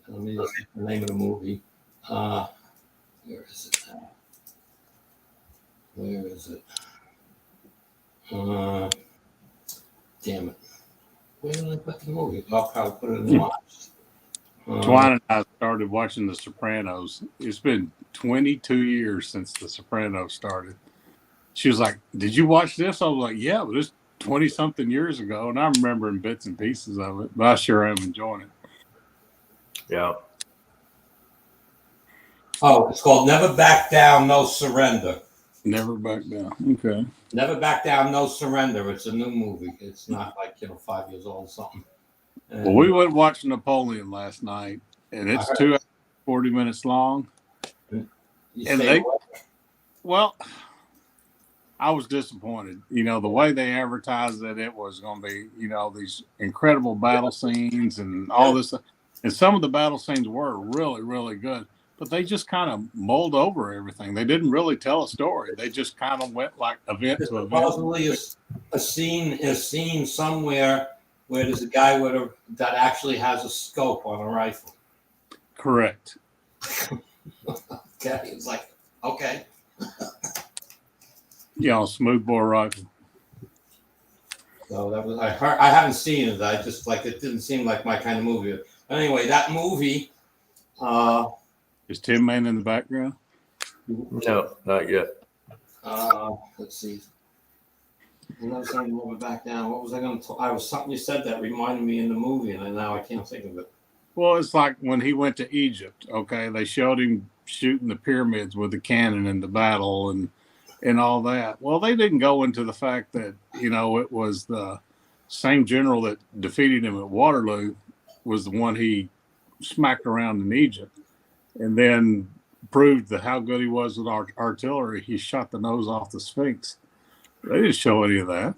me just get the name of the movie. Where is it now? Where is it? Uh, damn it. Where did I put the movie? I'll probably put it in the watch. Twine and I started watching The Sopranos. It's been 22 years since The Sopranos started. She was like, "Did you watch this?" I was like, "Yeah, but it's 20 something years ago." And I'm remembering bits and pieces of it, but I sure am enjoying it. Yeah. Oh, it's called Never Back Down, No Surrender. Never Back Down. Okay. Never Back Down, No Surrender. It's a new movie. It's not like 5 years old or something. And Well, we went watching Napoleon last night, and it's 2 hours, 40 minutes long. you And say what? Well, I was disappointed. You know, the way they advertised that it was going to be, you know, these incredible battle scenes and all this. And some of the battle scenes were really, really good, but they just kind of mulled over everything. They didn't really tell a story. They just kind of went like event to event. Supposedly a scene somewhere where there's a guy that actually has a scope on a rifle. Correct. Okay, it's like, okay. You know, smoothbore rifle. So that was I haven't seen it. I just it didn't seem like my kind of movie. But anyway, that movie. Is Tin Man in the background? No, not yet. Let's see. Another something Never Back Down. What was I going to? I was something you said that reminded me in the movie, and now I can't think of it. Well, it's like when he went to Egypt. Okay, they showed him shooting the pyramids with the cannon in the battle and all that. Well, they didn't go into the fact that, you know, it was the same general that defeated him at Waterloo was the one he smacked around in Egypt, and then proved that how good he was with artillery. He shot the nose off the Sphinx. They didn't show any of that.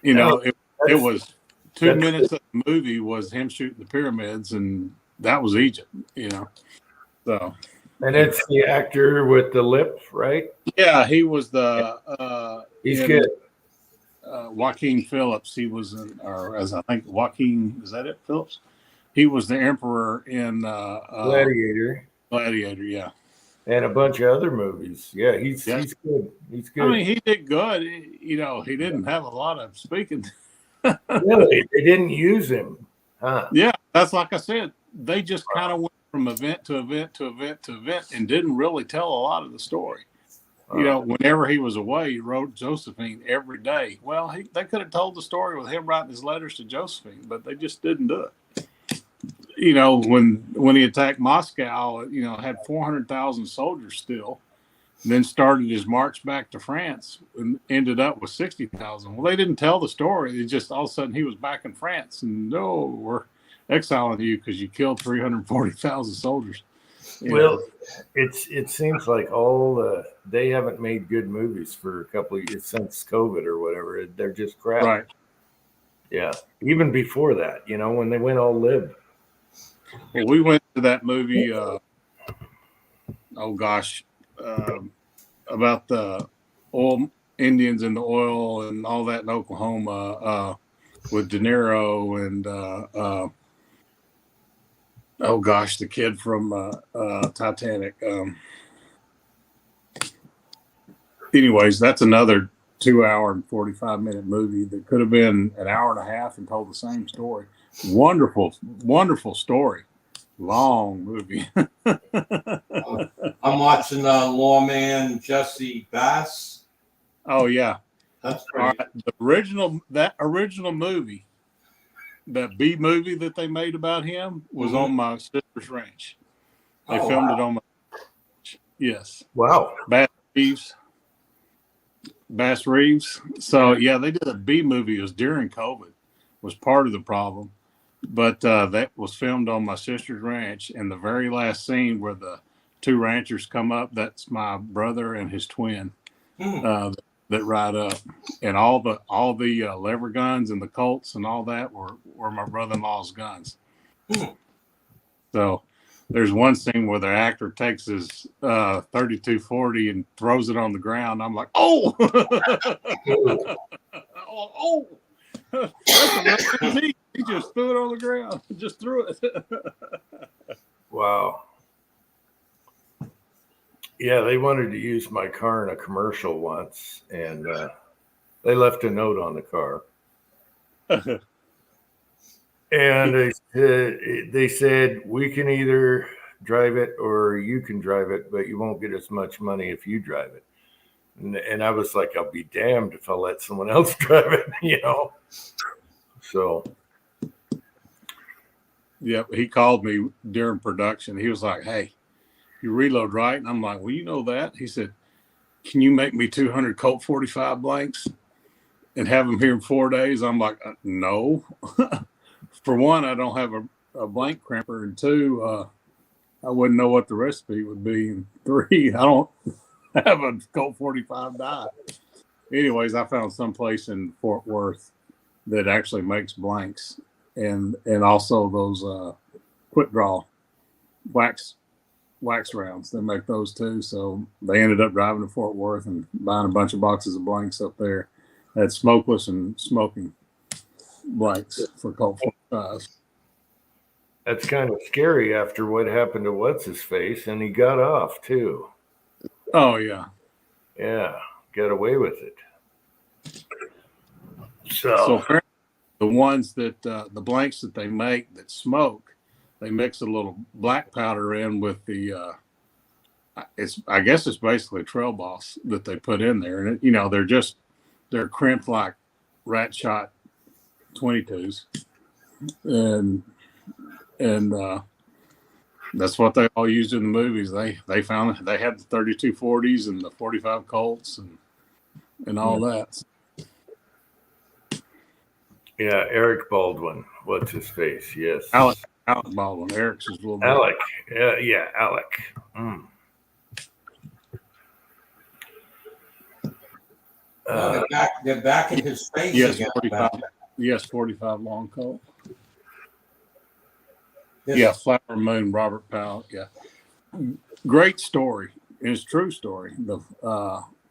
You know, it was 2 minutes of the movie was him shooting the pyramids, and that was Egypt, you know. So, And it's the actor with the lip, right? yeah, he was the He's good. Joaquin Phillips. He was in, or as I think Joaquin, is that it, Phillips? He was the emperor in Gladiator. Gladiator, yeah. And a bunch of other movies. Yeah, he's good. He's good. I mean, he did good. You know, he didn't have a lot of speaking. Really? They didn't use him. Huh. Yeah, that's like I said. They just kind of went from event to event to event to event and didn't really tell a lot of the story. You know, whenever he was away, he wrote Josephine every day. Well, they could have told the story with him writing his letters to Josephine, but they just didn't do it. You know, when he attacked Moscow, you know, had 400,000 soldiers still, then started his march back to France and ended up with 60,000. Well, they didn't tell the story. It just all of a sudden he was back in France and no, we're exiling you because you killed 340,000 soldiers. Well, it seems like they haven't made good movies for a couple of years since COVID or whatever. They're just crap. Right. Yeah. Even before that, you know, when they went all live. Well, we went to that movie. About the oil Indians and the oil and all that in Oklahoma with De Niro and the kid from Titanic. Anyways, that's another 2 hour and 45-minute movie that could have been an hour and a half and told the same story. Wonderful, wonderful story. Long movie. I'm watching Lawman Jesse Bass. Oh yeah, That's all pretty. right. That original movie, that B movie that they made about him was on my sister's ranch. They filmed it on my ranch. Yes. Wow. Bass Reeves. So yeah, they did a B movie. It was during COVID. Was part of the problem. But that was filmed on my sister's ranch, and the very last scene where the two ranchers come up, that's my brother and his twin that ride up, and all the lever guns and the Colts and all that were my brother-in-law's guns. So there's one scene where the actor takes his 32-40 and throws it on the ground. I'm like, oh, oh. That's a he just threw it on the ground. Just threw it. Wow. Yeah, they wanted to use my car in a commercial once, and They left a note on the car. And they said we can either drive it or you can drive it, but you won't get as much money if you drive it. And I was like, I'll be damned if I let someone else drive it, you know. So, Yep, he called me during production. He was like, "Hey, you reload right?" And I'm like, "Well, you know that." He said, "Can you make me 200 Colt 45 blanks and have them here in 4 days?" I'm like, "No." For one, I don't have a blank crimper, and two, I wouldn't know what the recipe would be. And three, I don't have a Colt 45 die. Anyways, I found some place in Fort Worth that actually makes blanks and also those quick draw wax rounds. They make those too. So they ended up driving to Fort Worth and buying a bunch of boxes of blanks up there. They had smokeless and smoking blanks for Colt 45. that's kind of scary after what happened to what's his face, and he got off too. Oh yeah. Yeah, got away with it. So apparently the ones that the blanks that they make that smoke, they mix a little black powder in with the I guess it's basically Trail Boss that they put in there, and you know they're crimped like rat shot 22s, and that's what they all used in the movies. They found they had the 32 40s and the 45 Colts and all that. Yeah, Eric Baldwin. What's his face? Yes. Alec Baldwin. Eric's is a little bit. Alec. Yeah, Alec. Mm. They're back in his face Yes, again. 45. Yes, 45 long Colt. This- Yeah, Flower Moon, Robert Powell. Yeah, great story. It's a true story. The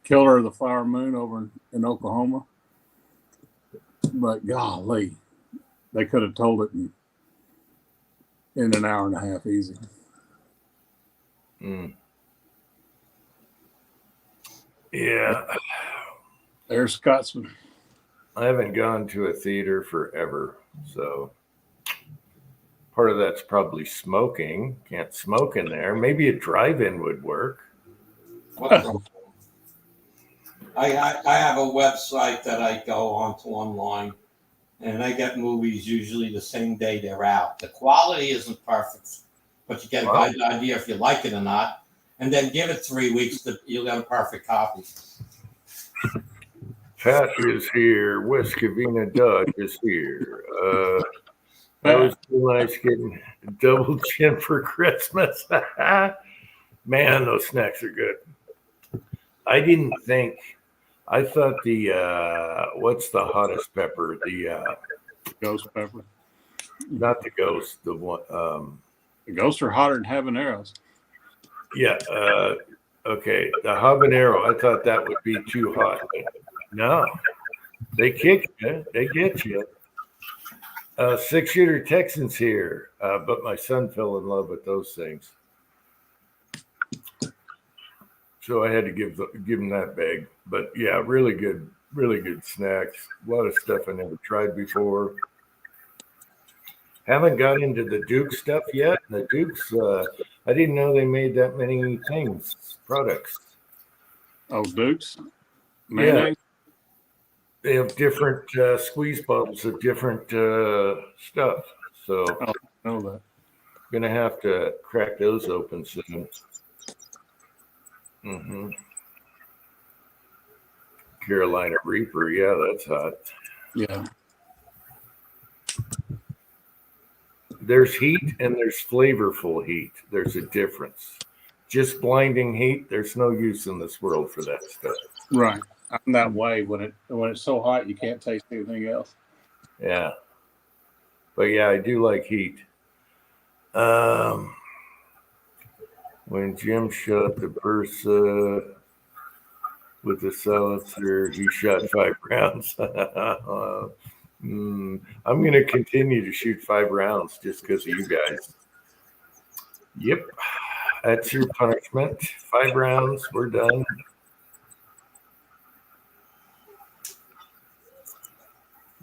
killer of the Flower Moon over in Oklahoma. But golly, they could have told it in an hour and a half easy. Mm. Yeah. There's Scotsman. I haven't gone to a theater forever, so part of that's probably smoking. Can't smoke in there. Maybe a drive-in would work. I have a website that I go onto online, and I get movies usually the same day they're out. The quality isn't perfect, but you get a good idea if you like it or not. And then give it 3 weeks, you'll get a perfect copy. Pat is here. West Covina Dodge is here. That was too nice getting double chin for Christmas. Man, those snacks are good. I didn't think. I thought the what's the hottest pepper? The Ghost pepper. not the ghost. The one. The ghosts are hotter than habaneros. Yeah. Okay. The habanero. I thought that would be too hot. But no, they kick you. They get you. 6-shooter Texans here, but my son fell in love with those things, so I had to give him that bag. But yeah, really good snacks. A lot of stuff I never tried before. Haven't got into the Duke stuff yet. The Dukes, I didn't know they made that many products. Oh, Dukes. Mayonnaise. Yeah. They have different squeeze bottles of different stuff. So I know that. gonna have to crack those open soon. Mm-hmm. Carolina Reaper, yeah, that's hot. Yeah. There's heat and there's flavorful heat. There's a difference. Just blinding heat, there's no use in this world for that stuff. Right. I'm that way when it's so hot you can't taste anything else. Yeah. But yeah, I do like heat. When Jim shot the Bursa with the silencer, he shot 5 rounds. I'm going to continue to shoot 5 rounds just because of you guys. Yep. That's your punishment. 5 rounds. We're done.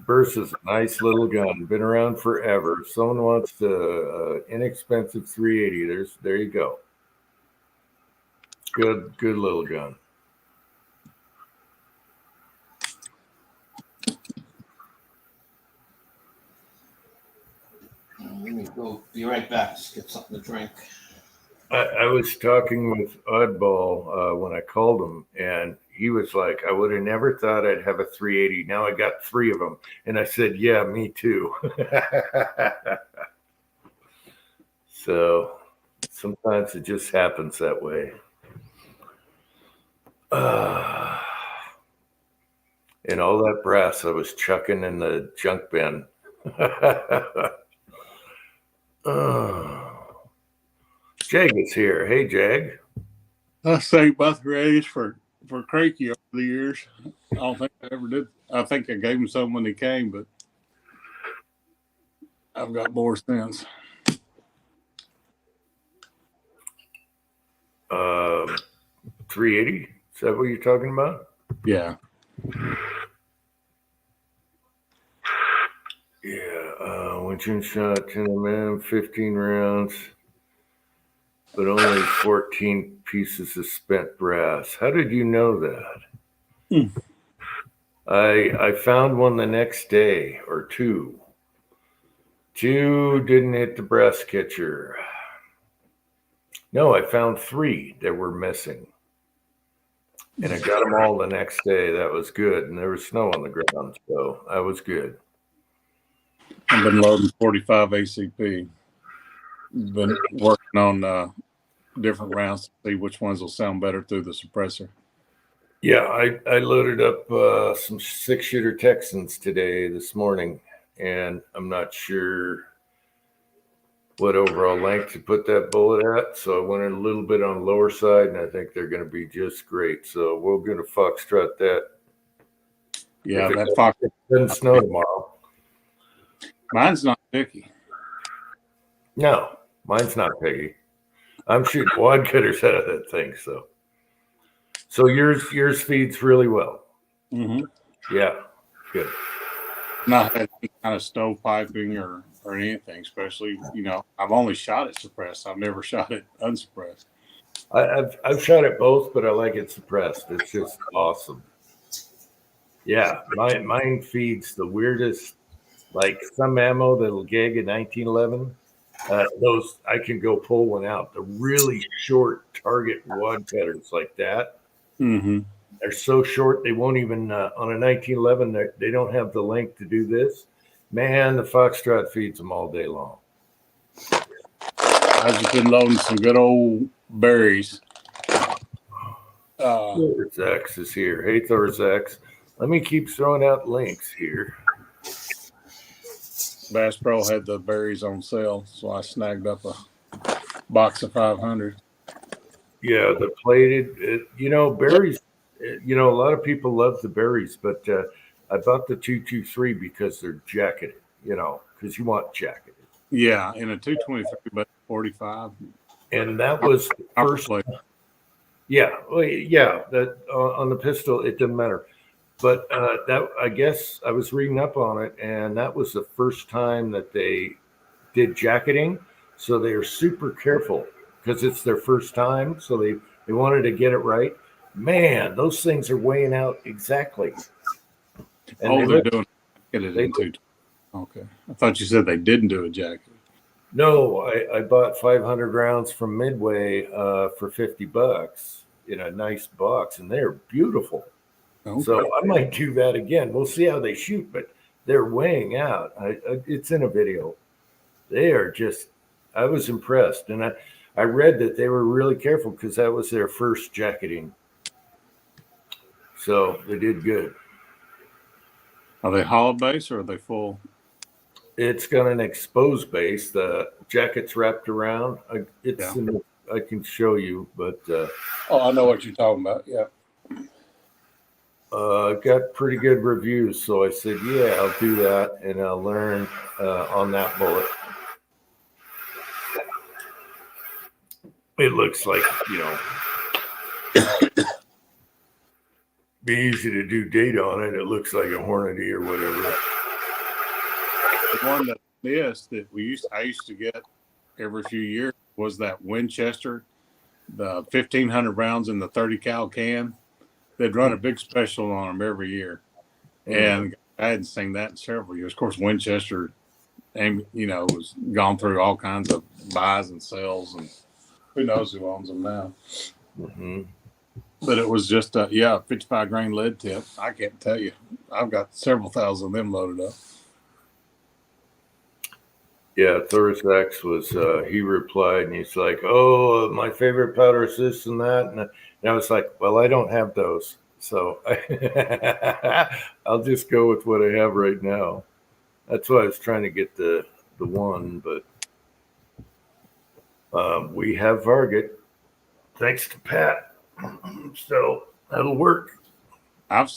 Burst is a nice little gun. Been around forever. If someone wants the inexpensive 380, there you go. Good little gun. Let me go. Be right back. Just get something to drink. I was talking with Oddball when I called him, and he was like, I would have never thought I'd have a 380. Now I got 3 of them. And I said, yeah, me too. So sometimes it just happens that way. And all that brass I was chucking in the junk bin. Jag is here. Hey, Jag. I saved both rays for Crakey over the years. I don't think I ever did. I think I gave him some when he came, but I've got more since. 380? Is that what you're talking about? Yeah. Yeah. Winching shot, 10 mm, 15 rounds, but only 14 pieces of spent brass. How did you know that? I found one the next day or two. 2 didn't hit the brass catcher. No, I found 3 that were missing. And I got them all the next day. That was good. And there was snow on the ground, so that was good. I've been loading 45 ACP. Been working on different rounds to see which ones will sound better through the suppressor. Yeah, I loaded up some 6-shooter Texans this morning, and I'm not sure what overall length to put that bullet at. So I went a little bit on the lower side, and I think they're going to be just great. So we're going to foxtrot that. Yeah, If that it fox doesn't snow tomorrow. mine's not picky. No, mine's not piggy. I'm shooting wad cutters out of that thing. So yours feeds really well. Mm-hmm. Yeah, good. Not had any kind of stovepiping or anything, especially, I've only shot it suppressed. I've never shot it unsuppressed. I've shot it both, but I like it suppressed. It's just awesome. Yeah, mine feeds the weirdest, like some ammo that'll gig in 1911. Those I can go pull one out. The really short target wad cutters like that. Mm-hmm. They're so short they won't even on a 1911. They don't have the length to do this. Man, the Foxtrot feeds them all day long. I've just been loading some good old berries. Thorzax is here. Hey, Thorzax. Let me keep throwing out links here. Bass Pro had the berries on sale, so I snagged up a box of 500. Yeah, the plated, berries, a lot of people love the berries, but I bought the 223 because they're jacketed, because you want jacketed. Yeah, in a 223, but 45. And that was the first. Yeah, that on the pistol, it doesn't matter. But that, I guess I was reading up on it, and that was the first time that they did jacketing. So they are super careful because it's their first time. So they wanted to get it right. Man, those things are weighing out exactly. And they're doing it. Okay. I thought you said they didn't do a jacket. No, I bought 500 rounds from Midway for $50 in a nice box, and they're beautiful. Okay. So I might do that again. We'll see how they shoot, but they're weighing out. It's in a video. They are just, I was impressed. And I read that they were really careful because that was their first jacketing. So they did good. Are they hollow base or are they full? It's got an exposed base. The jacket's wrapped around. I can show you, but. I know what you're talking about. Yeah. Got pretty good reviews, so I said, yeah, I'll do that, and I'll learn on that bullet. It looks like, be easy to do data on it. It looks like a Hornady or whatever. one that missed that I used to get every few years was that Winchester, the 1,500 rounds in the 30 cal can. They'd run a big special on them every year, and I hadn't seen that in several years. Of course, Winchester, and was gone through all kinds of buys and sells, and who knows who owns them now. Mm-hmm. But it was just 55 grain lead tip. I can't tell you. I've got several thousand of them loaded up. Yeah, Thorax was, he replied and he's like, oh, my favorite powder is this and that. And I was like, well, I don't have those. So I'll just go with what I have right now. That's why I was trying to get the one, but we have Varget, thanks to Pat. So that'll work. I've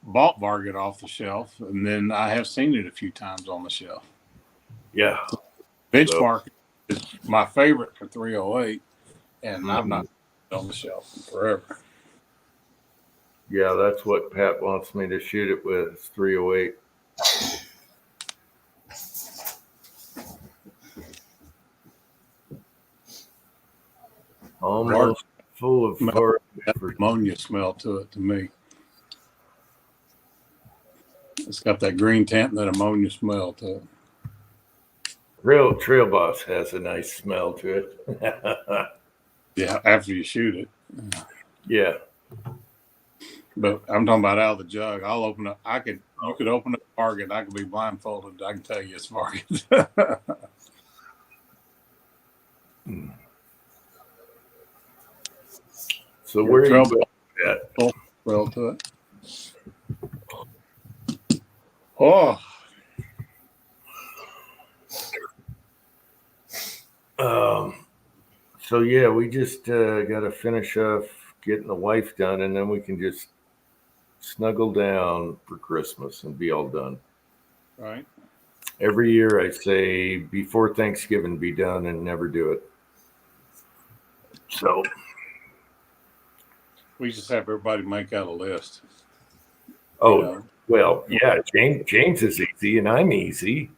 bought Varget off the shelf, and then I have seen it a few times on the shelf. Yeah. Benchmark is my favorite for 308, and I've not on the shelf in forever. Yeah, that's what Pat wants me to shoot it with. It's 308. Almost full of ammonia smell to it to me. It's got that green tint and that ammonia smell to it. Trail Boss has a nice smell to it. Yeah, after you shoot it. Yeah. But I'm talking about out of the jug. I'll open up. You could open up Varget. I could be blindfolded. I can tell you it's Varget. So where are you at? Well to it. Oh. So yeah, we just got to finish off getting the wife done, and then we can just snuggle down for Christmas and be all done. Right. Every year I say before Thanksgiving be done and never do it. So we just have everybody make out a list. Oh, well, yeah, James is easy and I'm easy,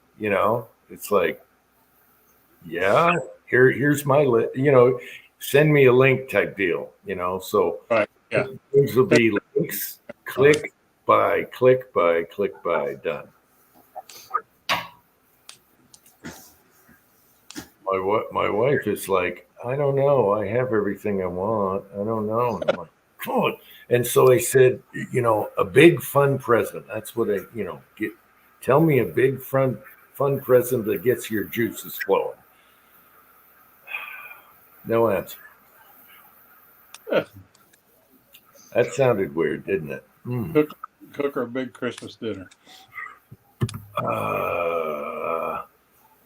It's like, yeah, here's my list, send me a link type deal, so right, yeah. Things will be links, click, buy, done. My wife is like, I don't know. I have everything I want. I don't know. And I'm like, God. And so I said, a big fun present. That's what I, get. Tell me a big fun present that gets your juices flowing. No answer. That sounded weird, didn't it? Cook her a big Christmas dinner. I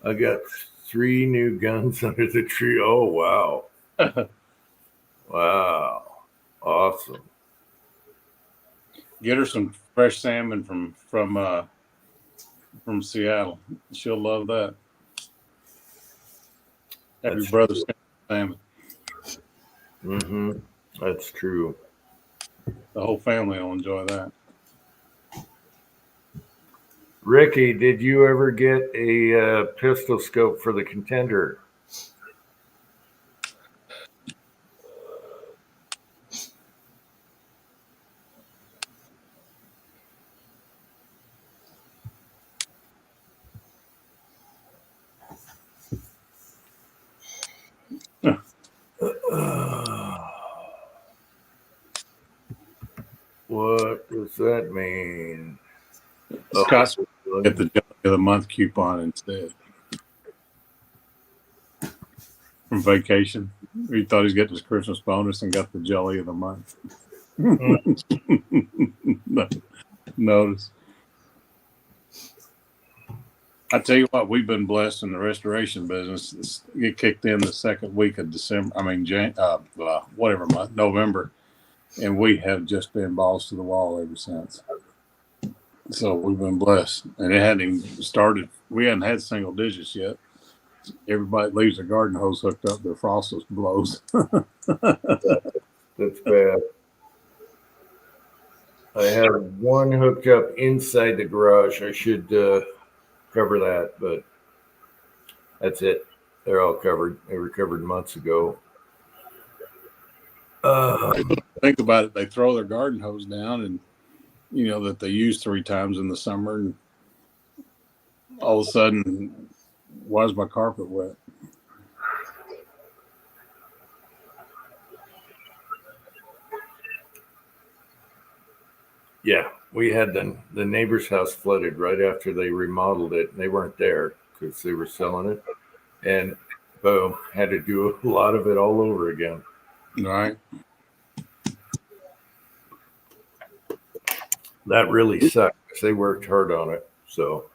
got 3 new guns under the tree. Oh, wow. Wow. Awesome. Get her some fresh salmon from Seattle. She'll love that. Happy brother's salmon. Mm-hmm. That's true. The whole family will enjoy that. Ricky, did you ever get a pistol scope for the Contender? What does that mean? Scott's get the Jelly of the Month coupon instead. From vacation. He thought he'd get his Christmas bonus and got the Jelly of the Month. Notice. I tell you what, we've been blessed in the restoration business. It kicked in the second week of December. Whatever month, November, and we have just been balls to the wall ever since. So we've been blessed, and it hadn't even started. We hadn't had single digits yet. Everybody leaves their garden hose hooked up, their frost blows. That's bad. I have one hooked up inside the garage. I should cover that, but that's it. They're all covered. They were covered months ago. Think about it. They throw their garden hose down and, that they use 3 times in the summer. And all of a sudden, why is my carpet wet? Yeah, we had the neighbor's house flooded right after they remodeled it, and they weren't there because they were selling it, and boom, had to do a lot of it all over again. Right. That really sucked. They worked hard on it, so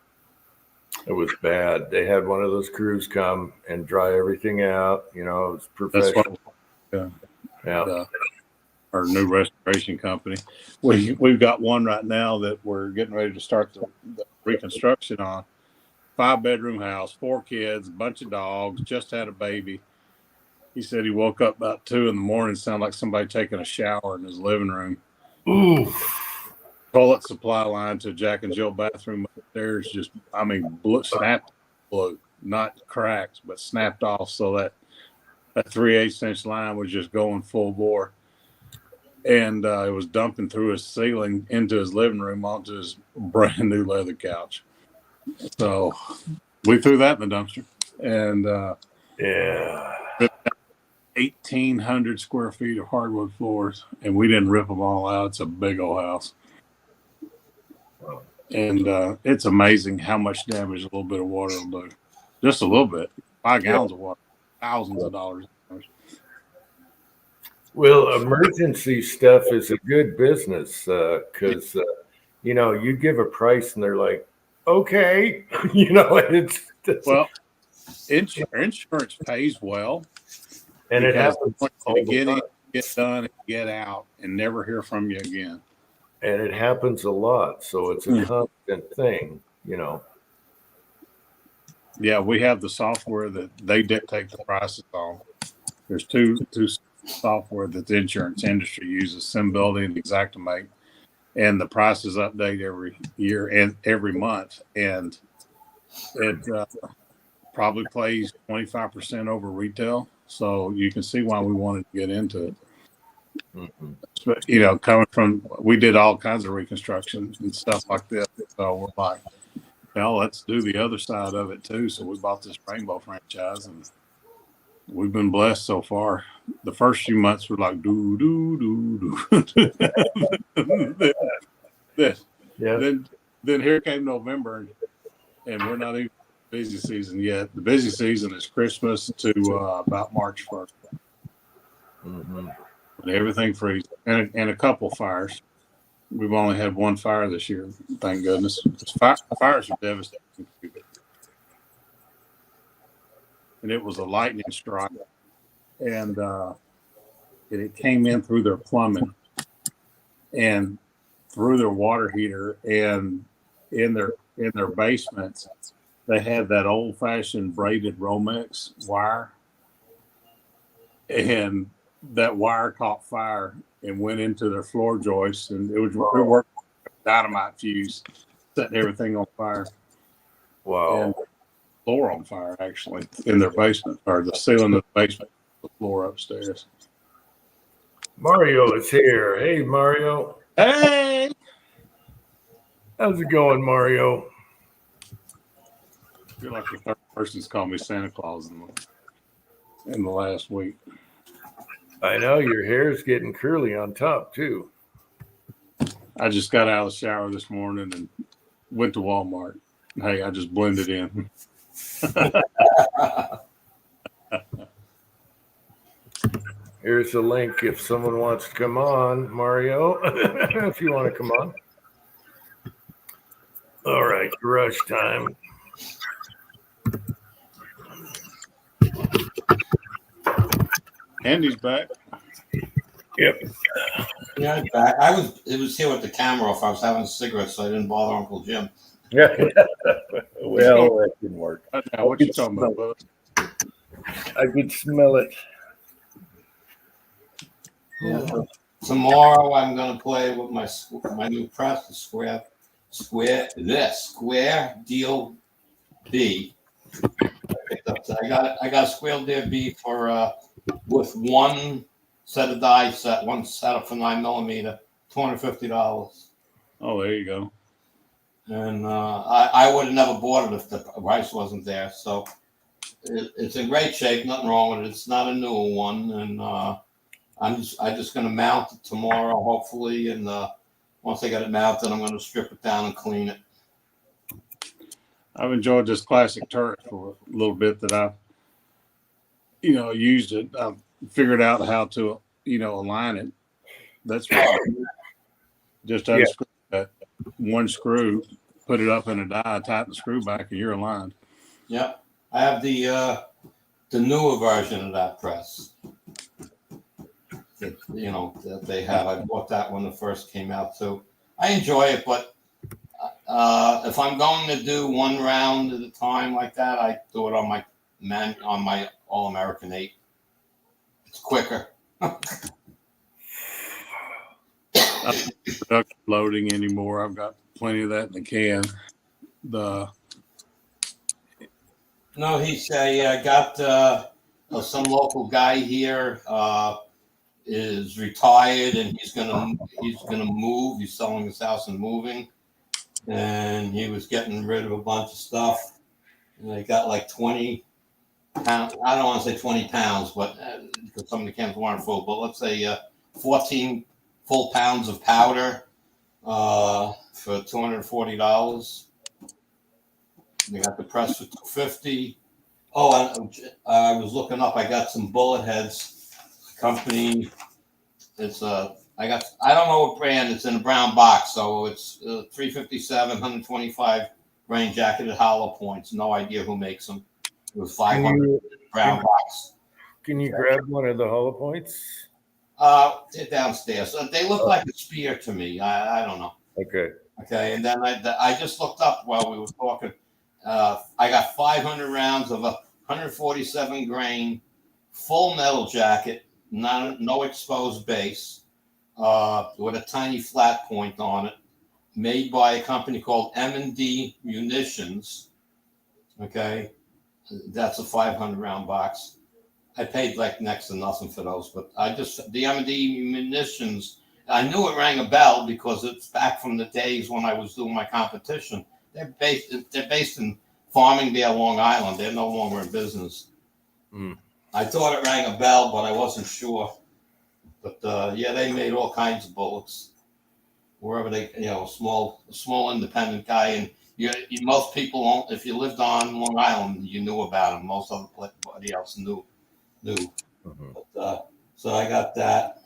it was bad. They had one of those crews come and dry everything out. It was That's professional. what Yeah. Our new restoration company. We've got one right now that we're getting ready to start the reconstruction on. 5-bedroom house, 4 kids, a bunch of dogs, just had a baby. He said he woke up about 2 in the morning, sounded like somebody taking a shower in his living room. Ooh. Toilet supply line to Jack and Jill bathroom upstairs just, snapped, blew, not cracked, but snapped off. So that 3/8 inch line was just going full bore. And it was dumping through his ceiling into his living room onto his brand new leather couch. So we threw that in the dumpster. And Yeah. 1,800 square feet of hardwood floors, and we didn't rip them all out. It's a big old house. And it's amazing how much damage a little bit of water will do. Just a little bit. 5 gallons of water, thousands of dollars. Well, emergency stuff is a good business because, you give a price and they're like, okay, it's Well, insurance pays well. and it happens all the get in, time. get done, and get out, and never hear from you again. And it happens a lot, so it's a constant thing. Yeah, we have the software that they dictate the prices on. There's two software that the insurance industry uses, SimBuildy and Xactimate, and the prices update every year and every month, and it probably plays 25% over retail. So you can see why we wanted to get into it. Mm-hmm. But, coming from, we did all kinds of reconstruction and stuff like this. So we're like, well, let's do the other side of it too. So we bought this Rainbow franchise, and we've been blessed so far. The first few months were like, Then here came November, and we're not even busy season yet. The busy season is Christmas to about March 1st. Mm-hmm. And everything freezes, and a couple fires. We've only had 1 fire this year, thank goodness. Fires are devastating. And it was a lightning strike, and it came in through their plumbing and through their water heater, and in their basements they had that old-fashioned braided Romex wire, and that wire caught fire and went into their floor joists, and it worked dynamite fuse, setting everything on fire. Wow. And floor on fire, actually, in their basement, or the ceiling of the basement, the floor upstairs. Mario is here. Hey, Mario. Hey! How's it going, Mario? I feel like the third person's called me Santa Claus in the last week. I know your hair's getting curly on top, too. I just got out of the shower this morning and went to Walmart. Hey, I just blended in. Here's the link if someone wants to come on, Mario, if you want to come on. All right, rush time. Andy's back. Yep. Yeah, it was here with the camera off. I was having a cigarette, so I didn't bother Uncle Jim. Yeah. Well, that didn't work. Now, what you talking about, bud? I could smell it. Yeah. Tomorrow I'm gonna play with my new press, the square deal B. I got a squeal deer B for with one set of die set, one setup for 9mm, $250. Oh, there you go. And I would have never bought it if the price wasn't there. So it's in great shape, nothing wrong with it. It's not a newer one, and I'm just going to mount it tomorrow, hopefully. And once I get it mounted, I'm going to strip it down and clean it. I've enjoyed this classic turret for a little bit that I've, used it. I've figured out how to, align it. That's right. Just unscrew that one screw, put it up in a die, tighten the screw back, and you're aligned. Yep. I have the newer version of that press. That they have. I bought that when it first came out too. I enjoy it, but if I'm going to do one round at a time like that, I do it on my All American 8. It's quicker. Production loading anymore. I've got plenty of that in the can. No, I got some local guy here is retired and he's gonna move. He's selling his house and moving, and he was getting rid of a bunch of stuff. And they got like 20 pounds. I don't want to say 20 pounds, but because some of the cans weren't full. But let's say 14 full pounds of powder for $240. They got the press for $250. Oh, and I was looking up. I got some bullet heads. Company. It's I don't know what brand. It's in a brown box, so it's 357, 125 grain jacketed hollow points. No idea who makes them. It was 500 brown box. Can you grab one of the hollow points? They're downstairs. They look like a spear to me. I don't know. Okay. And then I just looked up while we were talking. I got 500 rounds of a 147 grain full metal jacket, no exposed base, with a tiny flat point on it, made by a company called M&D Munitions. Okay, that's a 500 round box. I paid like next to nothing for those, but the M&D Munitions. I knew it rang a bell because it's back from the days when I was doing my competition. They're based in Farmingdale, Long Island. They're no longer in business. I thought it rang a bell, but I wasn't sure. But they made all kinds of bullets. Wherever they, small independent guy, and most people won't. If you lived on Long Island, you knew about him. Most everybody else knew. Mm-hmm. But, so I got that.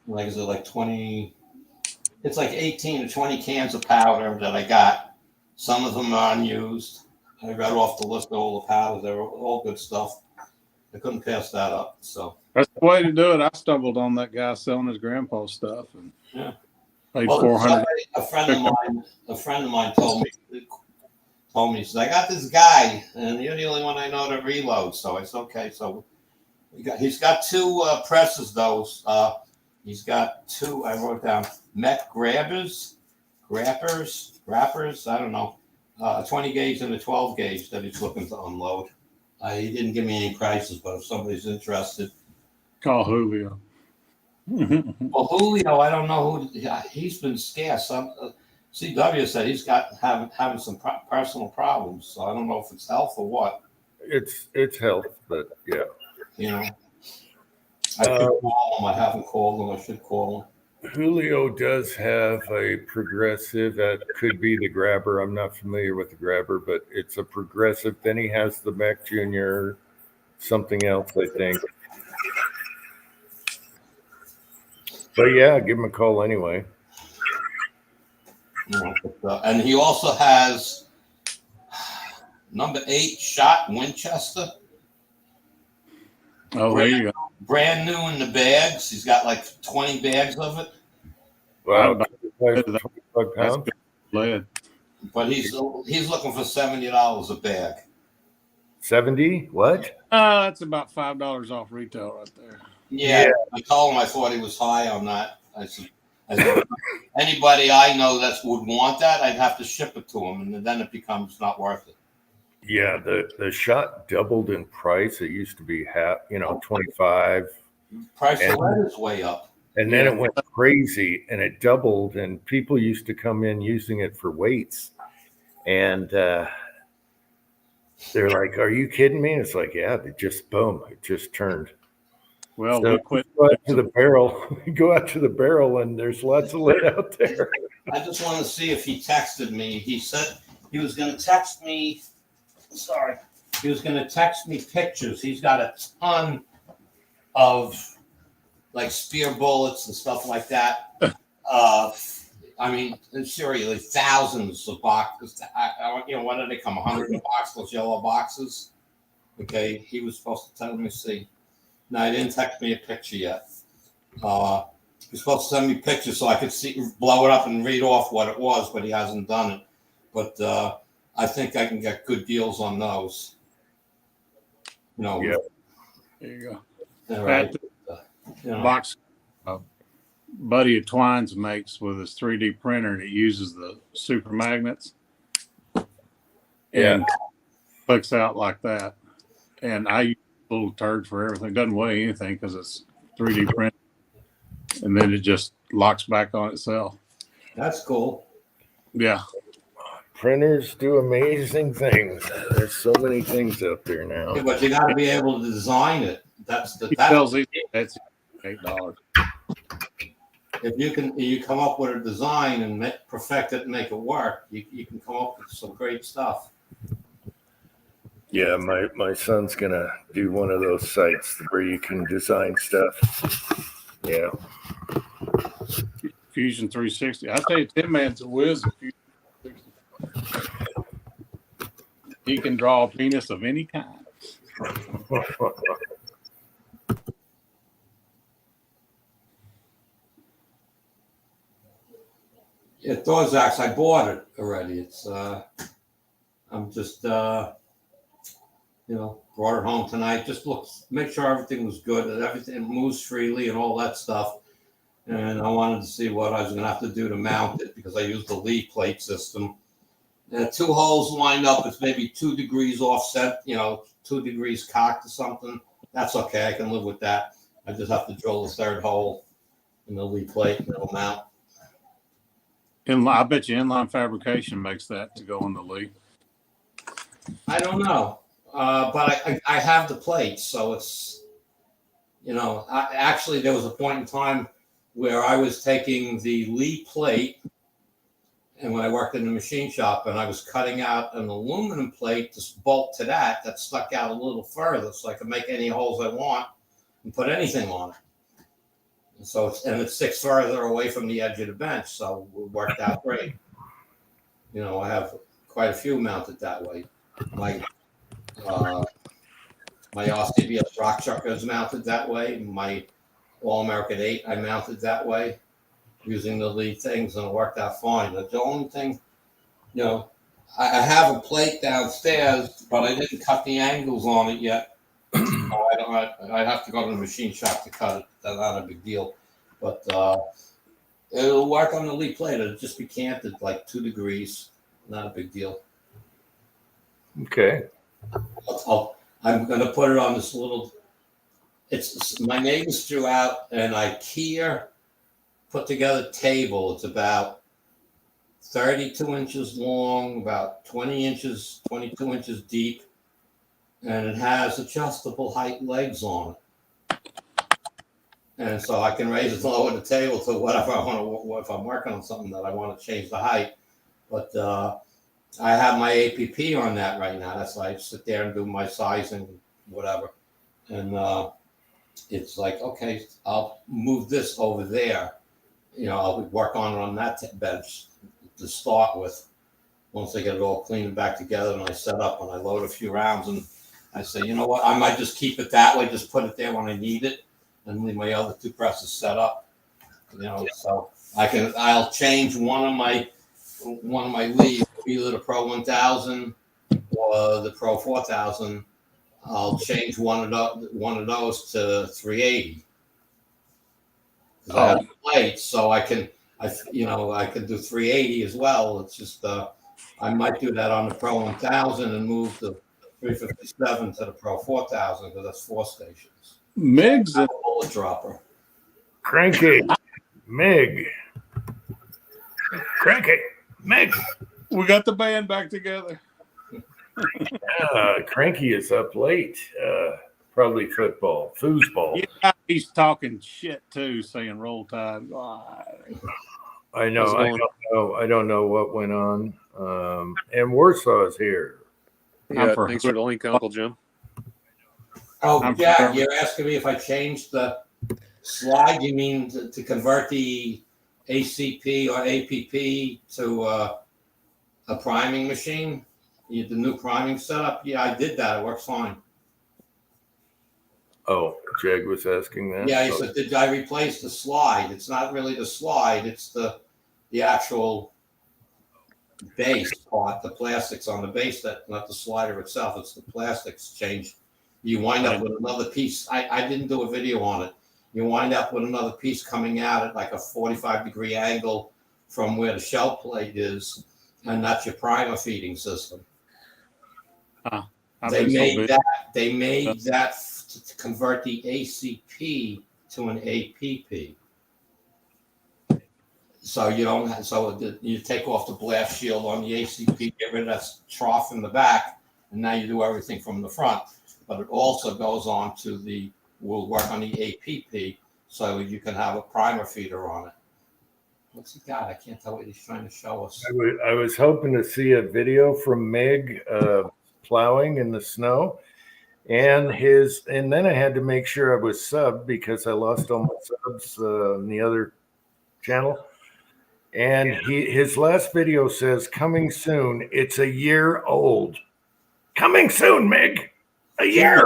Like, is it like 20? It's like 18 or 20 cans of powder that I got. Some of them are unused. I read off the list of all the powders. They were all good stuff. I couldn't pass that up. So that's the way to do it. I stumbled on that guy selling his grandpa's stuff and paid $400. A friend of mine told me, he said, I got this guy, and you're the only one I know to reload. So it's okay. So he's got two presses, though. He's got two. I wrote down Met Grappers. I don't know. A 20 gauge and a 12 gauge that he's looking to unload. He didn't give me any prices, but if somebody's interested, call Julio. Well, Julio, I don't know who. He's been scarce. CW said he's got having some personal problems. So I don't know if it's health or what. It's health, but yeah. I could call him. I haven't called him. I should call him. Julio does have a progressive that could be the grabber. I'm not familiar with the grabber, but it's a progressive. Then he has the Mac Jr. something else, I think. But yeah, give him a call anyway. And he also has number 8 shot Winchester. Oh, there you go. Brand new in the bags. He's got like 20 bags of it. Wow, 25 pounds. But he's looking for $70 a bag. 70? What? That's about $5 off retail right there. Yeah, I told him I thought he was high on that. I said, And anybody I know that would want that, I'd have to ship it to them, and then it becomes not worth it. Yeah, the shot doubled in price. It used to be 25, Price of lead is way up. and then it went crazy and it doubled, and people used to come in using it for weights, and they're like, "Are you kidding me?" And it's like, yeah, it just turned. Well, So we quit. go out to the barrel. Go out to the barrel, and there's lots of lead out there. I just want to see if he texted me. He said he was going to text me. Sorry, he was going to text me pictures. He's got a ton of like spear bullets and stuff like that. I mean, seriously, thousands of boxes. What do they come? 100 a box, those yellow boxes. Okay, he was supposed to tell me. See, no, he didn't text me a picture yet. He's supposed to send me pictures so I could blow it up and read off what it was, but he hasn't done it. But I think I can get good deals on those. Yeah. There you go. Right. Box buddy of Twine's makes with his 3D printer, and it uses the super magnets. And clicks out like that. And I use a little turd for everything. It doesn't weigh anything because it's 3D printed. And then it just locks back on itself. That's cool. Yeah. Printers do amazing things. There's so many things out there now. Yeah, but you got to be able to design it. That's That's $8. if you come up with a design and perfect it and make it work, you can come up with some great stuff. Yeah, my son's gonna do one of those sites where you can design stuff. Yeah. Fusion 360. I tell you, Tim Man's a whiz at Fusion 360. He can draw a penis of any kind. Yeah, Thorax, I bought it already. It's I'm just brought it home tonight. Just make sure everything was good, that everything moves freely and all that stuff. And I wanted to see what I was going to have to do to mount it because I used the lead plate system. And 2 holes lined up. It's maybe 2 degrees offset, 2 degrees cocked or something. That's okay. I can live with that. I just have to drill the 3rd hole in the lead plate and it'll mount. I bet you inline fabrication makes that to go on the lead. I don't know. But I have the plates, so it's, actually there was a point in time where I was taking the Lee plate, and when I worked in the machine shop, and I was cutting out an aluminum plate to bolt to that stuck out a little further, so I could make any holes I want and put anything on it. And so it sticks further away from the edge of the bench, so it worked out great. I have quite a few mounted that way. My RCBS rock chucker is mounted that way. My All-American 8 I mounted that way using the lead things, and it worked out fine. But the only thing, I have a plate downstairs, but I didn't cut the angles on it yet. I'd have to go to the machine shop to cut it. That's not a big deal. But it'll work on the lead plate. It'll just be canted like 2 degrees. Not a big deal. Okay. I'm going to put it on this little. My neighbors threw out an IKEA put together table. It's about 32 inches long, about 22 inches deep, and it has adjustable height legs on it. And so I can raise it lower the table to whatever I want to, if I'm working on something that I want to change the height. But I have my APP on that right now. That's why I sit there and do my sizing, whatever. And it's like, okay, I'll move this over there. I'll work on it on that bench to start with. Once I get it all cleaned and back together and I set up and I load a few rounds and I say, you know what, I might just keep it that way, just put it there when I need it and leave my other 2 presses set up. So I'll change one of my leads, either the Pro 1000 or the Pro 4000. I'll change one of those to 380. I have plates, so I can I could do 380 as well. It's just I might do that on the Pro 1000 and move the 357 to the Pro 4000 because that's 4 stations. Migs, A bullet dropper. Cranky, Mig. Cranky, Mig. we got the band back together. Cranky is up late. Probably foosball. Yeah, he's talking shit too, saying roll tide. I know. I don't know what went on. And Warsaw is here. Yeah, for- thanks for the link, Uncle Jim. Oh, I'm Jack, sure. you're asking me if I changed the slide. You mean to convert the ACP or APP to a priming machine? The new priming setup? Yeah, I did that. It works fine. Oh, Jag was asking that. Yeah, he said, did I replace the slide? It's not really the slide. It's the actual base part, the plastics on the base, that not the slider itself. It's the plastics changed. You wind up with another piece. I didn't do a video on it. You wind up with another piece coming out at like a 45-degree angle from where the shell plate is, and that's your primer feeding system. They made that to convert the ACP to an APP. So you take off the blast shield on the ACP, get rid of that trough in the back, and now you do everything from the front. But it also goes on to will work on the APP, so you can have a primer feeder on it. What's he got? I can't tell what he's trying to show us. I was hoping to see a video from Mig plowing in the snow, and then I had to make sure I was subbed because I lost all my subs on the other channel. And his last video says, "Coming soon. It's a year old. Coming soon, Mig. A year."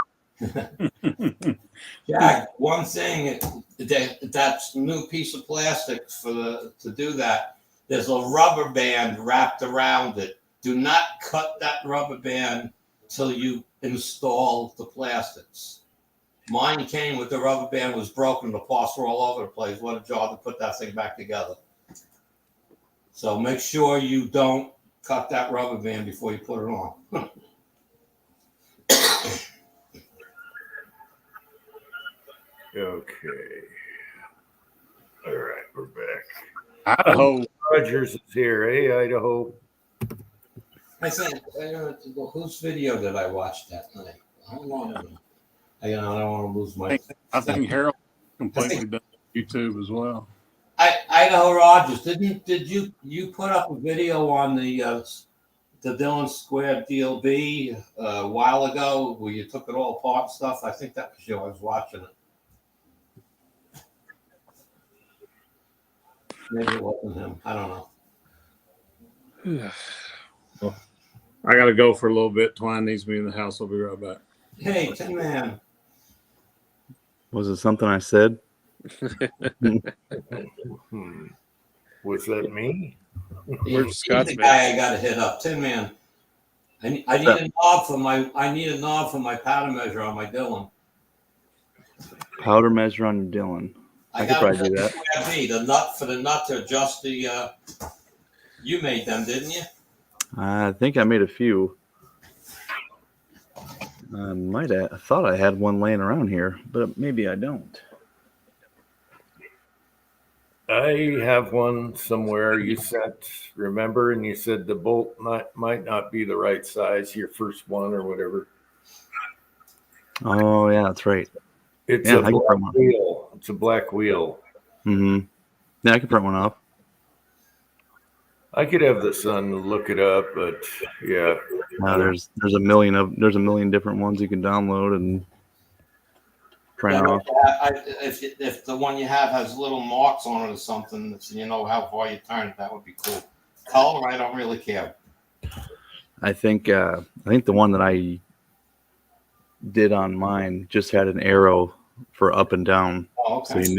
Yeah, one thing that's new piece of plastic to do that. There's a rubber band wrapped around it. Do not cut that rubber band till you install the plastics. Mine came with the rubber band was broken. The parts were all over the place. What a job to put that thing back together. So make sure you don't cut that rubber band before you put it on. Okay. All right, we're back. Idaho. Rogers is here. Hey, Idaho. I think, whose video did I watch that night? Hold on a minute. I don't want to lose my. I think Harold completely done YouTube as well. Idaho Rogers, did you put up a video on the Dillon Square DLB a while ago where you took it all apart and stuff? I think that was you. I was watching it. Maybe it wasn't him. I don't know. I got to go for a little bit. Twine needs me in the house. I'll be right back. Hey, Tin Man. Was it something I said? Was that me? Where's Scott's He's the guy I got to hit up. Tin Man. I need a knob for my powder measure on my Dillon. Powder measure on your Dillon. I could probably do that. The nut to adjust the. You made them, didn't you? I think I made a few. I thought I had one laying around here, but maybe I don't. I have one somewhere you sent, remember, and you said the bolt might not be the right size, your first one or whatever. Oh, yeah, that's right. It's Yeah, a I can black print one. wheel. It's a black wheel. Mm-hmm. Yeah, I can print one off. I could have the son look it up, but yeah. There's a million different ones you can download and print off. If the one you have has little marks on it or something, so you know how far you turn it, that would be cool. Color, I don't really care. I think the one that I did on mine just had an arrow for up and down, Oh, okay.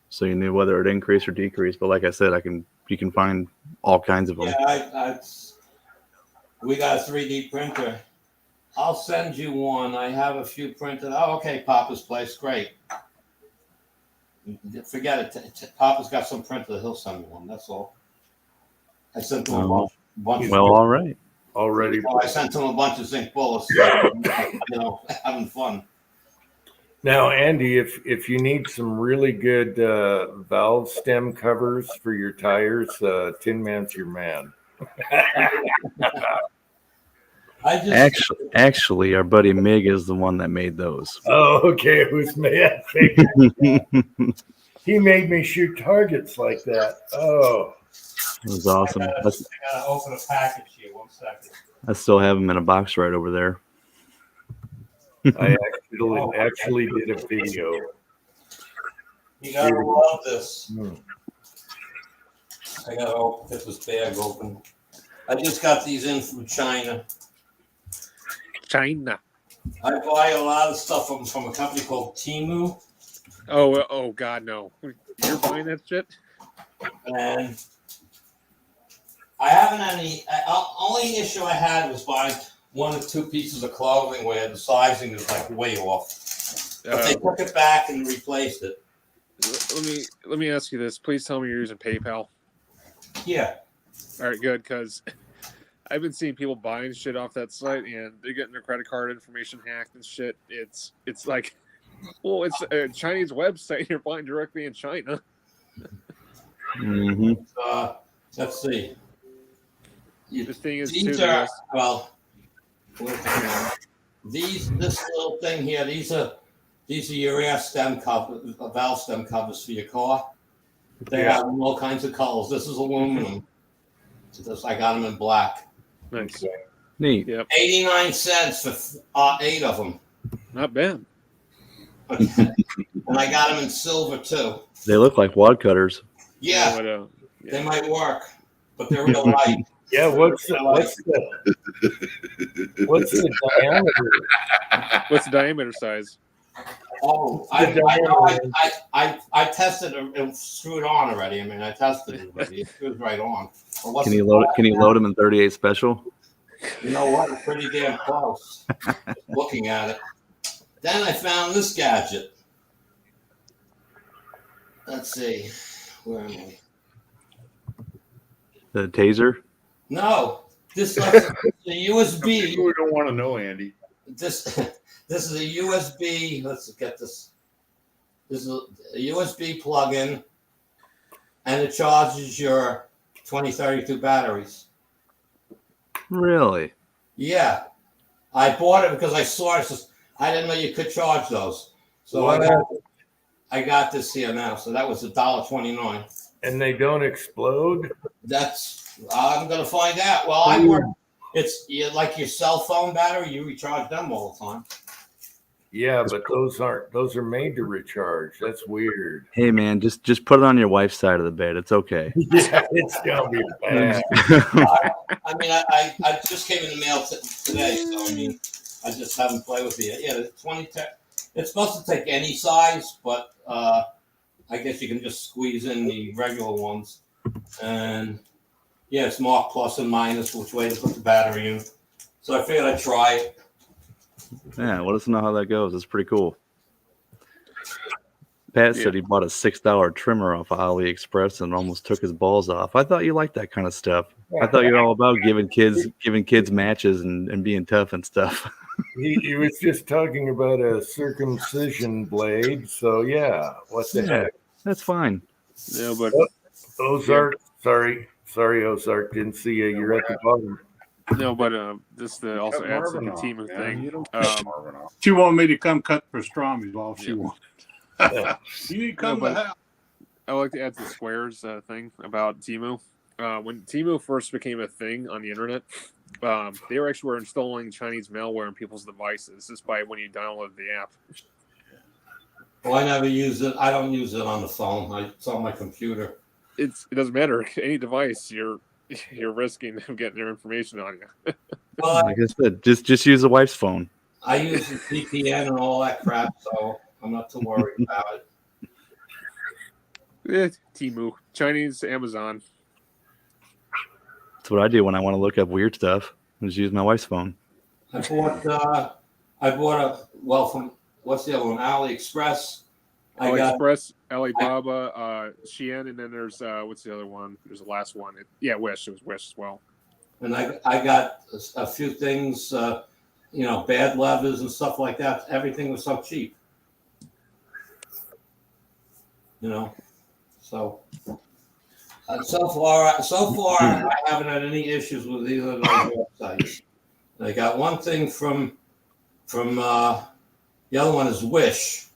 so you knew whether it increased or decreased. But like I said, you can find all kinds of them. Yeah, we got a 3D printer. I'll send you one. I have a few printed. Oh, okay, Papa's Place, great. Forget it. Papa's got some printer. He'll send me one. That's all. I sent him a Oh. bunch. Well, all right. Already. I sent him a bunch of zinc bullets. Having fun. Now, Andy, if you need some really good valve stem covers for your tires, Tin Man's your man. I just Actually, our buddy Mig is the one that made those. Oh, okay. It was me. I figured. He made me shoot targets like that. Oh, It was awesome. I gotta open a package here. 1 second. I still have them in a box right over there. I actually did a video. You gotta love this. Hmm. I gotta get this bag open. I just got these in from China. China. I buy a lot of stuff from a company called Temu, Oh God, no! You're buying that shit? and I haven't any. Only issue I had was buying 1 or 2 pieces of clothing where the sizing is like way off. But they took it back and replaced it. Let me ask you this. Please tell me you're using PayPal. Yeah. All right, good, because I've been seeing people buying shit off that site, and they're getting their credit card information hacked and shit. It's like, well, it's a Chinese website. You're buying directly in China. Hmm. Let's see. The thing is, These too, are well. This little thing here. These are your air stem cover, valve stem covers for your car. They have all kinds of colors. This is aluminum. I got them in black. nice. Neat. Yep, 89 cents for 8 of them. not bad. And I got them in silver too. They look like wad cutters. Yeah, But, they might work, but they're real light. Yeah, what's the diameter? what's the diameter size? Oh, I tested it and screwed on already. I mean, I tested it, but it screws right on. But what's Can you the load? Can you load them in 38 special? You know what? It's pretty damn close. Looking at it. Then I found this gadget. Let's see. Where am I? The taser. No. This is a USB. We don't want to know, Andy. This is a USB. Let's get this. This is a USB plug-in, and it charges your 2032 batteries. Really? Yeah, I bought it because I saw it. I didn't know you could charge those, so I got this here now. So that was $1.29. And they don't explode? I'm gonna find out. Well, I work. It's like your cell phone battery. You recharge them all the time. Yeah, but those are made to recharge. That's weird. Hey man, just put it on your wife's side of the bed. It's okay. Yeah, it's gonna be bad. I mean, I just came in the mail today, so I mean, I just haven't played with it yet. Yeah, it's supposed to take any size, but I guess you can just squeeze in the regular ones. And yeah, it's marked plus and minus which way to put the battery in. So I figured I'd try it. Yeah, let us know how that goes. It's pretty cool. Pat said he bought a $6 trimmer off of AliExpress and almost took his balls off. I thought you liked that kind of stuff. I thought you're all about giving kids matches and being tough and stuff. He was just talking about a circumcision blade. So yeah, what the heck? That's fine. Yeah, but Ozark, sorry, Ozark, didn't see you. You're at the bottom. no, but just to also Cut add to the Marvin off, Temu man. thing. You don't cut Marvin off. She wanted me to come cut pastrami while she Yeah. wanted. Yeah. You need to come No, to but- the house. I would like to add to Square's thing about Temu. When Temu first became a thing on the internet, they were installing Chinese malware in people's devices just by when you download the app. Well, I never use it. I don't use it on the phone. It's on my computer. It doesn't matter. Any device, you're risking them getting their information on you. Well, Like I said, just use the wife's phone. I use the VPN and all that crap, so I'm not too worried about it. Temu, Chinese Amazon. That's what I do when I want to look up weird stuff. I just use my wife's phone. I bought from what's the other one? AliExpress. I got AliExpress. Alibaba, Shein, and then there's what's the other one? There's the last one. Wish. It was Wish as well. And I got a few things, bad levers and stuff like that. Everything was so cheap. So so far I haven't had any issues with either of those websites. I got one thing from the other one is Wish.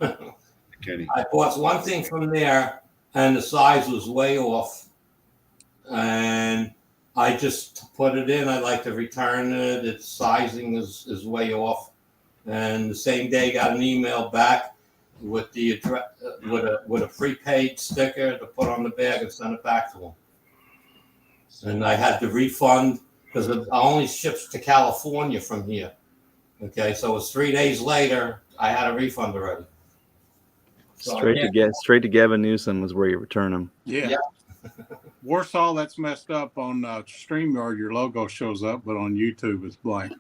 Kenny. I bought one thing from there, and the size was way off, and I just put it in. I like to return it. Its sizing is way off, and the same day got an email back with the address, with a prepaid sticker to put on the bag and send it back to them. And I had to refund because it only ships to California from here. Okay, so it's 3 days later. I had a refund already. So Straight to Gavin Newsom is where you return them. Yeah. Warsaw, that's messed up. On StreamYard, your logo shows up, but on YouTube, it's blank.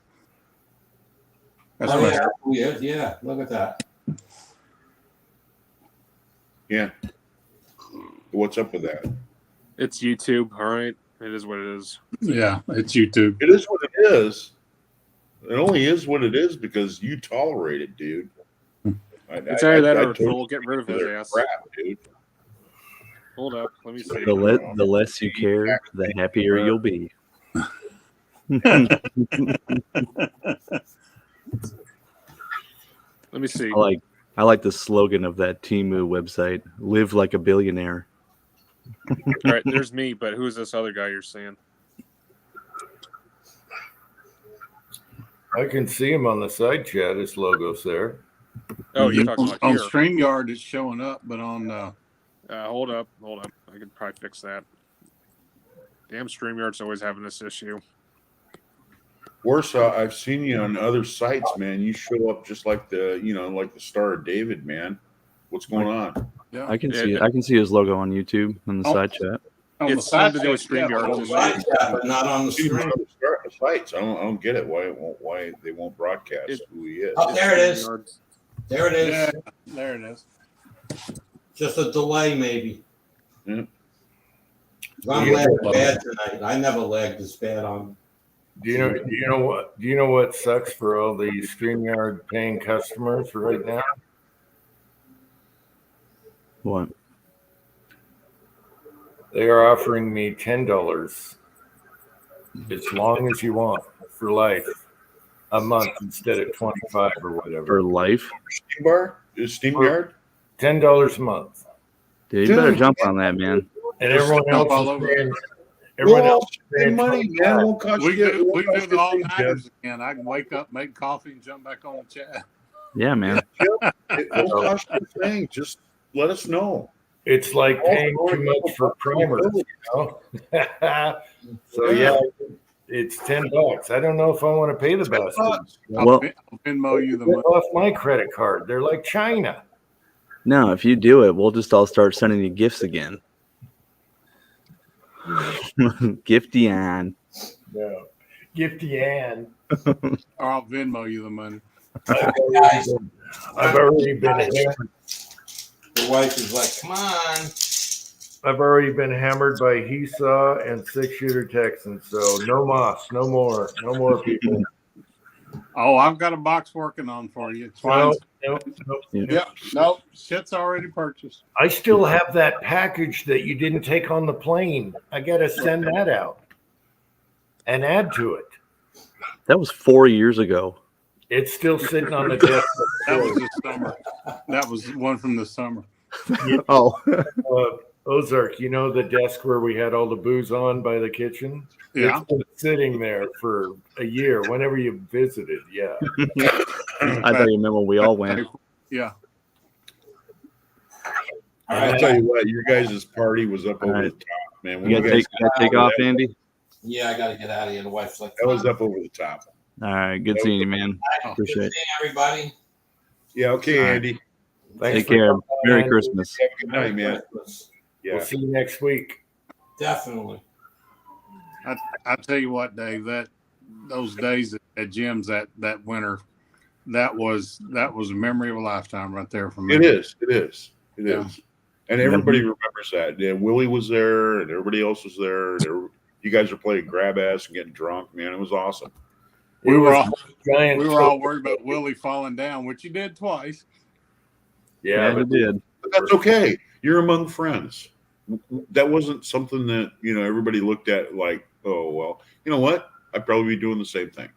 That's Oh, messed yeah, up. weird. Yeah, look at that. Yeah. What's up with that? It's YouTube. All right, it is what it is. Yeah, it's YouTube. It is what it is. It only is what it is because you tolerate it, dude. It's either that or told we'll get rid of his you ass. crap, dude. Hold up, let me see. The less you care, the happier you'll be. Let me see. I like the slogan of that Temu website: "Live like a billionaire." All right, there's me, but who is this other guy you're saying? I can see him on the side chat. His logo's there. Oh, you're talking about on here. StreamYard, it's showing up, but on Hold up. I could probably fix that. Damn, StreamYard's always having this issue. Warsaw, I've seen you on other sites, man. You show up just like the Star of David, man. What's going on? yeah, I can see his logo on YouTube on the Oh. side chat. on the It's side something to do with chat, yeah, StreamYard. but on On the the side chat, but not on the Seen him screen. on other sites. I don't get it. Why they won't broadcast who he is? Oh, there it is. StreamYard. There it is. Yeah, there it is. Just a delay, maybe. Yeah. I'm Yeah. lagging bad tonight. I never lagged this bad on. Do you know what sucks for all the StreamYard paying customers right now? What? They are offering me $10 as long as you want for life, a month instead of 25 or whatever. For life? Steam Bar? Is SteamYard? $10 a month, Dude, you better jump on that, man. and everyone Jump else all is over paying. Everyone Well, else is paying spend money, man. It won't cost We you. can do the all anything, nighters again. I can wake up, make coffee, and jump back on the chat. Yeah, man. It won't cost you a thing. Just let us know. It's like paying too much for primers, you know? So yeah, it's $10. I don't know if I want to pay the best. Well, I'll Venmo you the Get money. off my credit card. They're like China. no, if you do it, we'll just all start sending you gifts again. Gifty on. No. Gifty Ann. Or I'll Venmo you the money. I've already been hammered. The wife is like, "Come on." I've already been hammered by Hesaw and 6-shooter Texans. So no moss, no more people. Oh, I've got a box working on for you. It's fine. No. Yep. Nope. Shit's already purchased. I still have that package that you didn't take on the plane. I got to send that out and add to it. That was 4 years ago. It's still sitting on the desk. That was this summer. That was one from the summer. Oh, Ozark, you know the desk where we had all the booze on by the kitchen? Yeah. It's been sitting there for a year whenever you visited. Yeah. I thought you meant when we all went. Yeah. I'll tell you what, your guys' party was up over All the right. top, man. When You you gotta guys take off, Andy. Yeah, I got to get out of here. The wife's like, that was up over the top. All right, good seeing you, man. Appreciate Good it. seeing everybody. Yeah, okay, All right. Andy. Thanks Take for care. coming, Merry man. Christmas. Have a good night, man. We'll Yeah. see you next week. Definitely. I tell you what, Dave, those days at Jim's that winter, that was a memory of a lifetime right there for me. It is. Yeah. And everybody remembers that. Yeah, Willie was there, and everybody else was there. You guys were playing grab ass and getting drunk, man. It was awesome. We were all giant. we were all worried about Willie falling down, which he did twice. Yeah, he but did. But that's okay. You're among friends. That wasn't something that, everybody looked at like, oh, well, you know what? I'd probably be doing the same thing.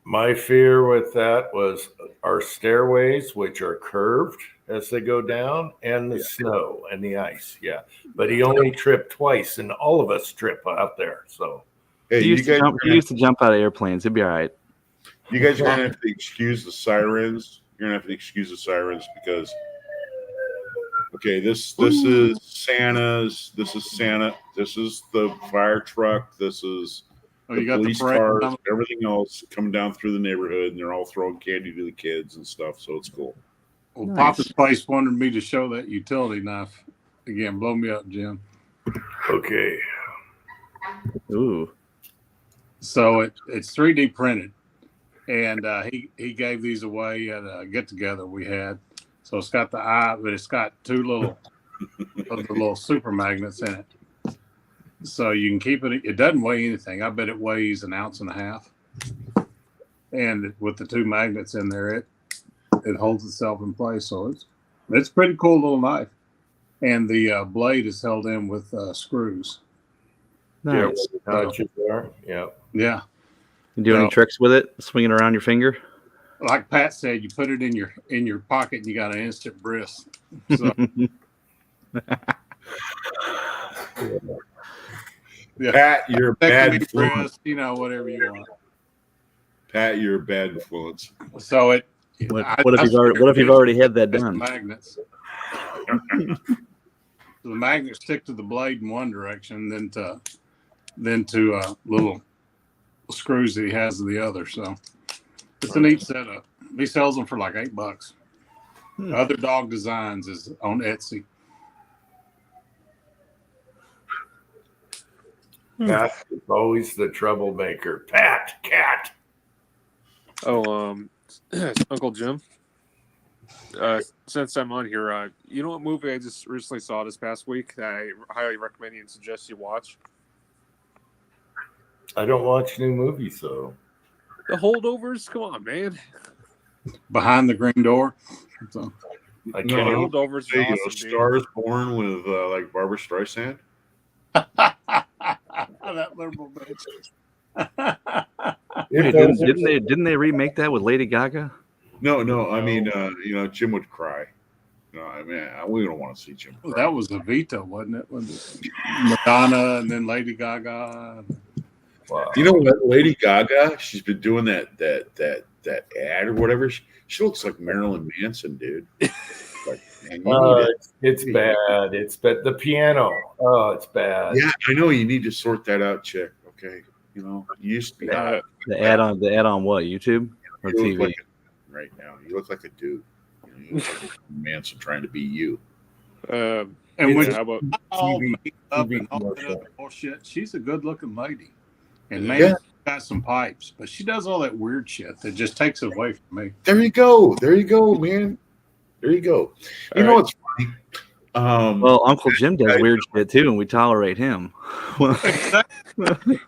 my fear with that was our stairways, which are curved as they go down, and the snow and the ice. Yeah, but he only tripped twice, and all of us trip out there. So Hey, He used, to jump, he used to jump out of airplanes. He'd be all right. you guys are gonna have to excuse the sirens. You're gonna have to excuse the sirens because this is Santa's. This is Santa. This is the fire truck. This is Oh, the you got the police parade cars. coming. Everything else coming down through the neighborhood, and they're all throwing candy to the kids and stuff. So it's cool. Well, Nice. Papa's Place wanted me to show that utility knife again. Blow me up, Jim. okay, Ooh. So it's 3D printed, and he gave these away at a get together we had. So it's got the eye, but it's got two little of the little super magnets in it. So you can keep it. It doesn't weigh anything. I bet it weighs 1.5 ounces. And with the two magnets in there, it holds itself in place. So it's a pretty cool little knife. And the blade is held in with screws. Nice. touches there. Yeah, Yeah. You do any No. tricks with it? Swing it around your finger? Like Pat said, you put it in your pocket and you got an instant bris. So yeah. Pat, you're a bad Second influence. bris, whatever you want. Pat, you're a bad influence. So What if you've already had that it's done? magnets. So the magnets stick to the blade in one direction, then to little screws that he has in the other. So it's a neat setup. He sells them for like $8. Other Dog Designs is on Etsy. Pat is always the troublemaker. Pat, cat. Oh, Uncle Jim. Since I'm on here, you know what movie I just recently saw this past week that I highly recommend and suggest you watch? I don't watch new movies, so The Holdovers. Come on, man. Behind the Green Door. So, I The can't. No. Holdovers is Hey, awesome, dude. Stars Born with like Barbara Streisand. that liberal bitch. It Hey, does- didn't they remake that with Lady Gaga? No. I mean, Jim would cry. No, I mean, we don't want to see Jim cry. That was a veto, wasn't it? Madonna and then Lady Gaga. wow. You know what, Lady Gaga? She's been doing that ad or whatever. She looks like Marilyn Manson, dude. Like, man, you need It's bad. It's bad. The piano. Oh, it's bad. yeah, I know you need to sort that out, chick. Okay, you used to be hot. The ad on what? YouTube or You look TV? like right now. You look like a dude. You look like Manson trying to be you. And It's- when How about all TV made up TV and all that commercial. other bullshit, she's a good looking lady. And man, Yeah. she's got some pipes, but she does all that weird shit that just takes it away from me. There you go, man. There you go. You All know right. what's funny? Well, Uncle Jim does weird shit too, and we tolerate him.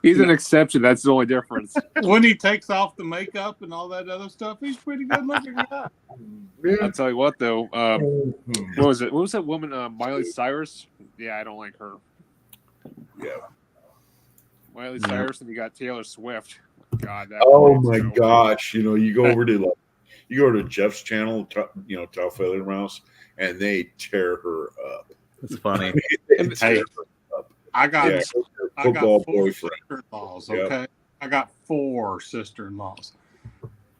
he's an exception? That's the only difference. When he takes off the makeup and all that other stuff, he's pretty good looking guy. Yeah. I'll tell you what, though. Mhm. What was it? What was that woman? Miley Cyrus. Yeah, I don't like her. Yeah. Miley Yeah. Cyrus, and you got Taylor Swift. God. That Oh woman's my so- gosh! You go over to Jeff's channel, Tall Feather Mouse, and they tear her up. It's funny. They tear Hey, her up. I got Yeah, I football got 4 boyfriend. sister-in-laws, Yep. okay? I got 4 sister-in-laws.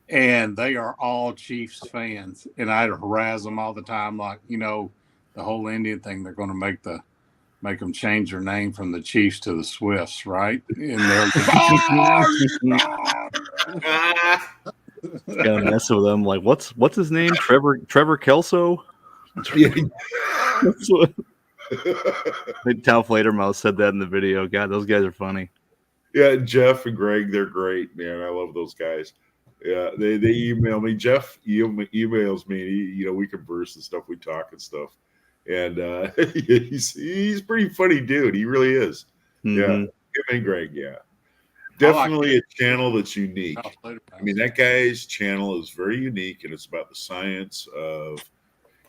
And they are all Chiefs fans. And I'd harass them all the time, like, the whole Indian thing, they're gonna make them change their name from the Chiefs to the Swifts, right? And they're Gotta mess with him. Like, what's his name? Trevor Kelso. Yeah. That's what I think Tal Flatermouse said that in the video. God, those guys are funny. Yeah, Jeff and Greg, they're great, man. I love those guys. Yeah, they email me. Jeff emails me. We converse and stuff. We talk and stuff. and he's pretty funny dude. He really is. Yeah, Mhm. him and Greg. Yeah, definitely a channel that's unique. I mean, that guy's channel is very unique, and it's about the science of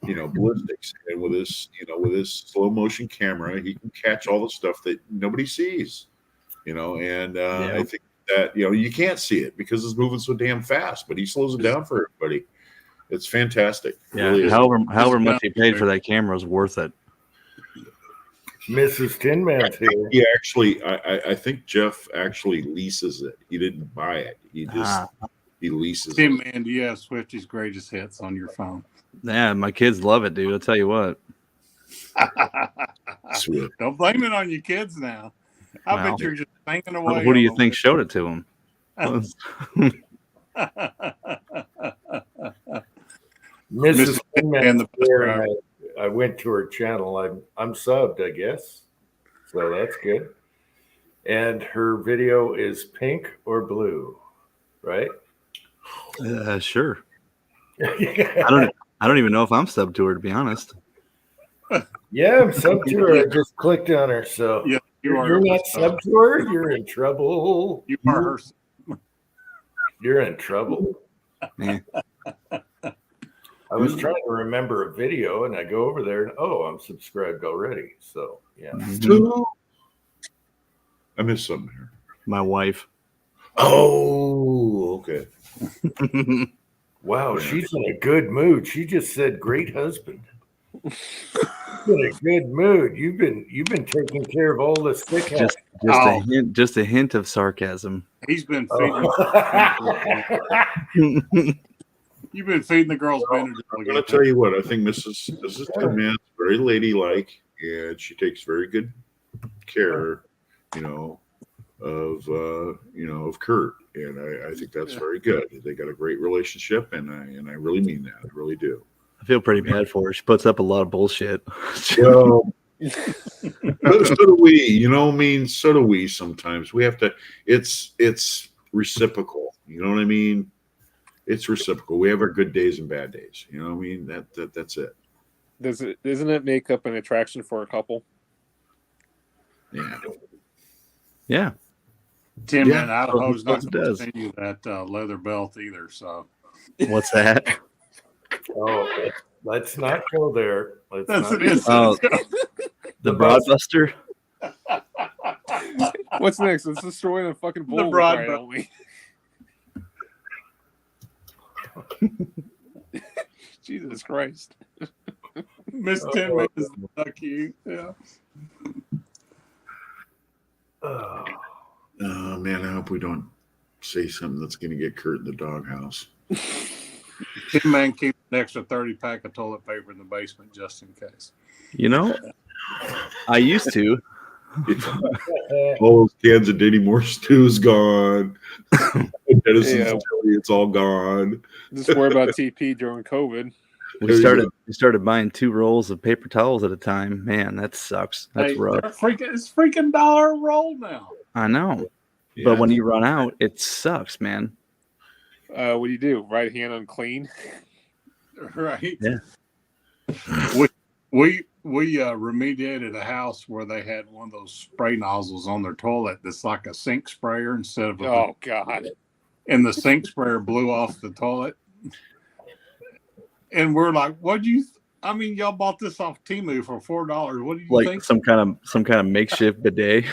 ballistics. And with his slow motion camera, he can catch all the stuff that nobody sees. And Yeah. I think that you can't see it because it's moving so damn fast, but he slows it down for everybody. It's fantastic. It Yeah. really is. However much he paid for that camera is worth it. Mrs. Tin Man's here. He actually, I think Jeff actually leases it. He didn't buy it. He just he leases Tim, it. man, do you have Swifty's greatest hits on your phone? Yeah, my kids love it, dude. I'll tell you what. Swift. Don't blame it on your kids now. I Wow. bet you're just thinking away. Who do you on think showed it to him? them. Mrs. Tin and Man's the here, and I went to her channel. I'm subbed, I guess. So that's good. And her video is pink or blue, right? Sure. I don't even know if I'm subbed to her, to be honest. Yeah, I'm subbed to her. I just clicked on her. So Yeah, you're not subbed to her? You're in trouble. You are her. You're in trouble. Yeah. I was trying to remember a video, and I go over there, and I'm subscribed already. So yeah. Mhm. I missed something here. My wife. Oh, okay. Wow, she's in a good mood. She just said, "Great husband." In a good mood. You've been taking care of all the sick. Just a hint of sarcasm. He's been feeding. You've been feeding the girls Benadryl. I'm going to tell you what. I think Mrs. Tin Man's very ladylike, and she takes very good care, of Kurt, and I think that's very good. They got a great relationship, and I really mean that. I really do. I feel pretty bad for her. She puts up a lot of bullshit. Well, so do we. So do we sometimes. We have to. It's reciprocal. You know what I mean? It's reciprocal. We have our good days and bad days. You know what I mean? That's it. Isn't it make up an attraction for a couple? Yeah. Yeah. Tim, Yeah. man, Idaho's not It going does. to send you that leather belt either. So What's that? Oh, let's not go there. Let's that's not. it. Is. Oh. The Broadbuster? What's next? Let's destroy the fucking bull. broad Right, belt. don't we? Jesus Christ. Miss Tim Man is not cute. Yeah. Oh, Oh man, I hope we don't say something that's going to get Kurt in the doghouse. Tim Man keeps an extra 30 pack of toilet paper in the basement just in case. I used to. All those cans of Denny Moore stew's gone. Edison's Yeah. chili, it's all gone. Just worry about TP during COVID. We started buying 2 rolls of paper towels at a time. Man, that sucks. That's Hey, rough. it's freaking $1 a roll now. I know. Yeah. But when you run out, it sucks, man. What do you do? Right hand unclean? Right. Yeah. We remediated a house where they had one of those spray nozzles on their toilet that's like a sink sprayer instead of Oh God. and the sink sprayer blew off the toilet. And we're like, y'all bought this off Temu for $4. What do you Like think? some kind of makeshift bidet.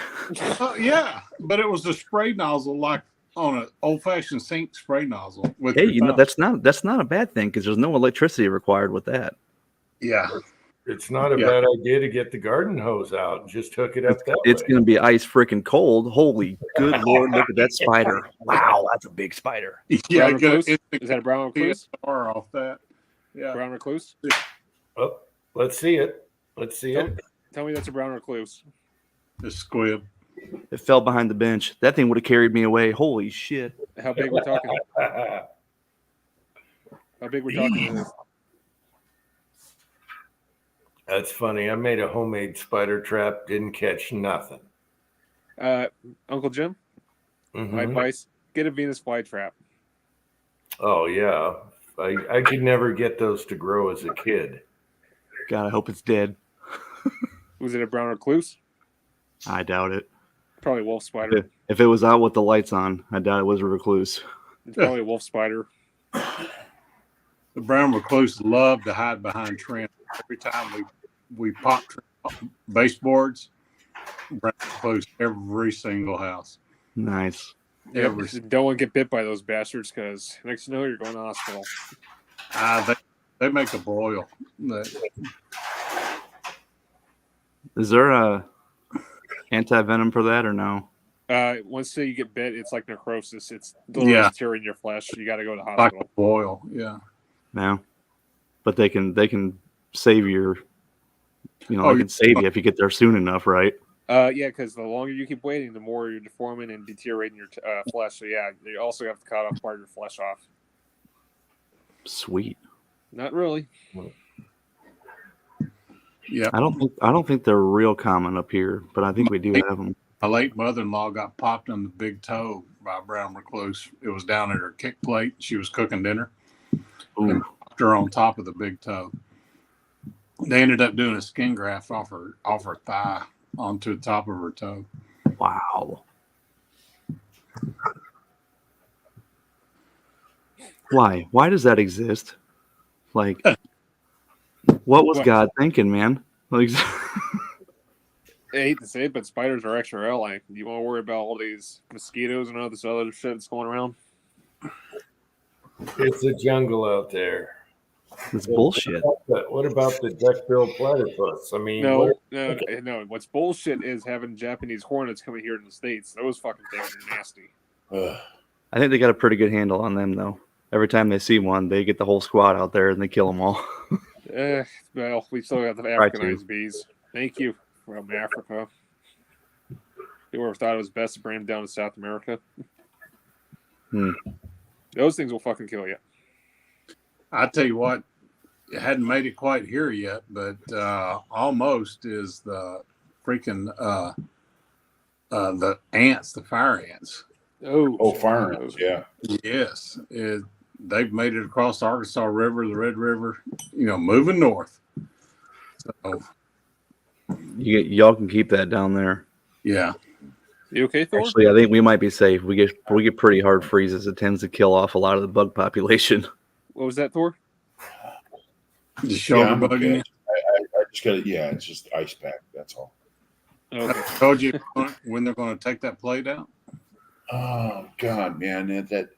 Yeah, but it was a spray nozzle like on an old-fashioned sink spray nozzle. With Hey, your thumb. that's not a bad thing because there's no electricity required with that. Yeah. it's not a Yeah. bad idea to get the garden hose out and just hook it up that It's way. gonna be ice freaking cold. Holy good lord, look at that spider. Wow, that's a big spider. Yeah, Brown recluse? it's Is that a brown recluse? PSR off that. Yeah. Brown recluse? Oh, let's see it. Let's see it. Tell me that's a brown recluse. The squib. It fell behind the bench. That thing would have carried me away. Holy shit. How big we're talking? How big we're talking? That's funny. I made a homemade spider trap. Didn't catch nothing. Uncle Jim, Mhm. my advice: get a Venus flytrap. Oh yeah, I could never get those to grow as a kid. God, I hope it's dead. Was it a brown recluse? I doubt it. Probably wolf spider. If it was out with the lights on, I doubt it was a recluse. It's probably a wolf spider. The brown recluse love to hide behind trim. Every time we pop baseboards, brown recluse every single house. Nice. Every Don't want to get bit by those bastards because next you know you're going to the hospital. They make a boil. Is there a anti-venom for that or no? Once you get bit, it's like necrosis. It's literally tearing your flesh. You got to go to the Like hospital. a boil, yeah. No. But they can save your, they can save you if you get there soon enough, right? Yeah, because the longer you keep waiting, the more you're deforming and deteriorating your flesh. So yeah, you also have to cut off part of your flesh off. Sweet. Not really. Yeah. I don't think they're real common up here, but I think we do have them. My late mother-in-law got popped on the big toe by a brown recluse. It was down at her kick plate. She was cooking dinner. And popped her on top of the big toe. They ended up doing a skin graft off her thigh onto the top of her toe. Wow. Why? Why does that exist? Like, what was God thinking, man? Like, I hate to say it, but spiders are extra real. Like, you want to worry about all these mosquitoes and all this other shit that's going around? It's a jungle out there. it's bullshit. What about the duck-billed platypus? I mean, No. What's bullshit is having Japanese hornets coming here in the States. Those fucking things are nasty. I think they got a pretty good handle on them, though. Every time they see one, they get the whole squad out there and they kill them all. Well, we still got the Africanized bees. Thank you from Africa. Whoever thought it was best to bring them down to South America. Those things will fucking kill you. I tell you what, it hadn't made it quite here yet, but almost is the freaking the ants, the fire ants. Oh, fire ants, yeah. Yes, they've made it across the Arkansas River, the Red River, moving north. So Y'all can keep that down there. yeah. You okay, Thor? Actually, I think we might be safe. We get pretty hard freezes. It tends to kill off a lot of the bug population. What was that, Thor? The shoulder I'm bug. okay. I just got it. Yeah, it's just ice pack. That's all. Okay. I told you when they're going to take that plate out. Oh God, man, that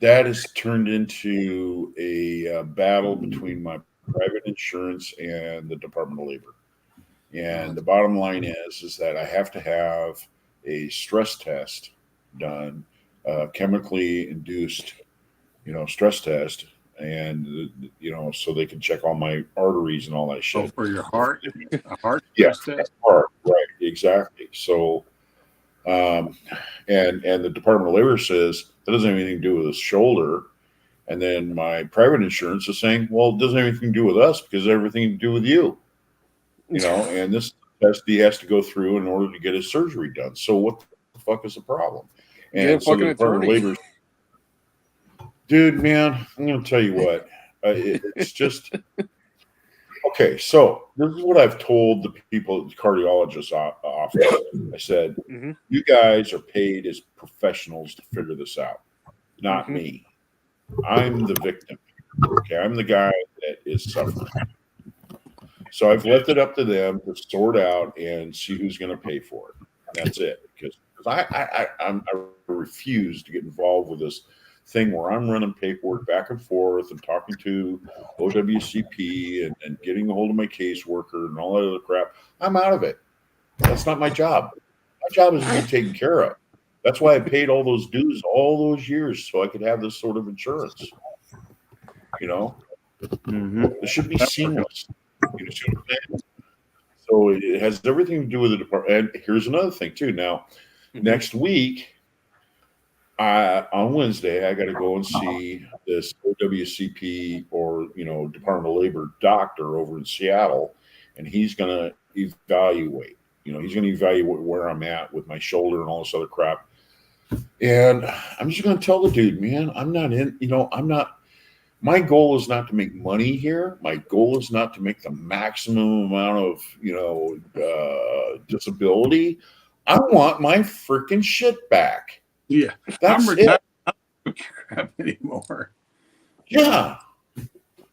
has turned into a battle between my private insurance and the Department of Labor. And the bottom line is that I have to have a stress test done, chemically induced, stress test, and so they can check all my arteries and all that shit. Oh, for your heart, a heart Yeah, test. heart, right, exactly. So, and the Department of Labor says that doesn't have anything to do with his shoulder. And then my private insurance is saying, well, it doesn't have anything to do with us because it has everything to do with you. And this test he has to go through in order to get his surgery done. So what the fuck is the problem? And so the Department of Labor, dude, man, I'm going to tell you what, it's just okay. So this is what I've told the people at the cardiologist's office. I said, you guys are paid as professionals to figure this out, not me. I'm the victim. Okay, I'm the guy that is suffering. So I've left it up to them to sort out and see who's going to pay for it. That's it. Because I refuse to get involved with this thing where I'm running paperwork back and forth and talking to OWCP and getting a hold of my caseworker and all that other crap. I'm out of it. That's not my job. My job is to be taken care of. That's why I paid all those dues all those years so I could have this sort of insurance. It should be seamless. You see what I'm saying? So it has everything to do with the department. And here's another thing too. Now, next week, on Wednesday, I got to go and see this OWCP or Department of Labor doctor over in Seattle, and he's going to evaluate. He's going to evaluate where I'm at with my shoulder and all this other crap. And I'm just going to tell the dude, man, I'm not in. I'm not. my goal is not to make money here. My goal is not to make the maximum amount of disability. I want my freaking shit back. Yeah, That's I'm it. retired. I don't give a crap anymore. Yeah.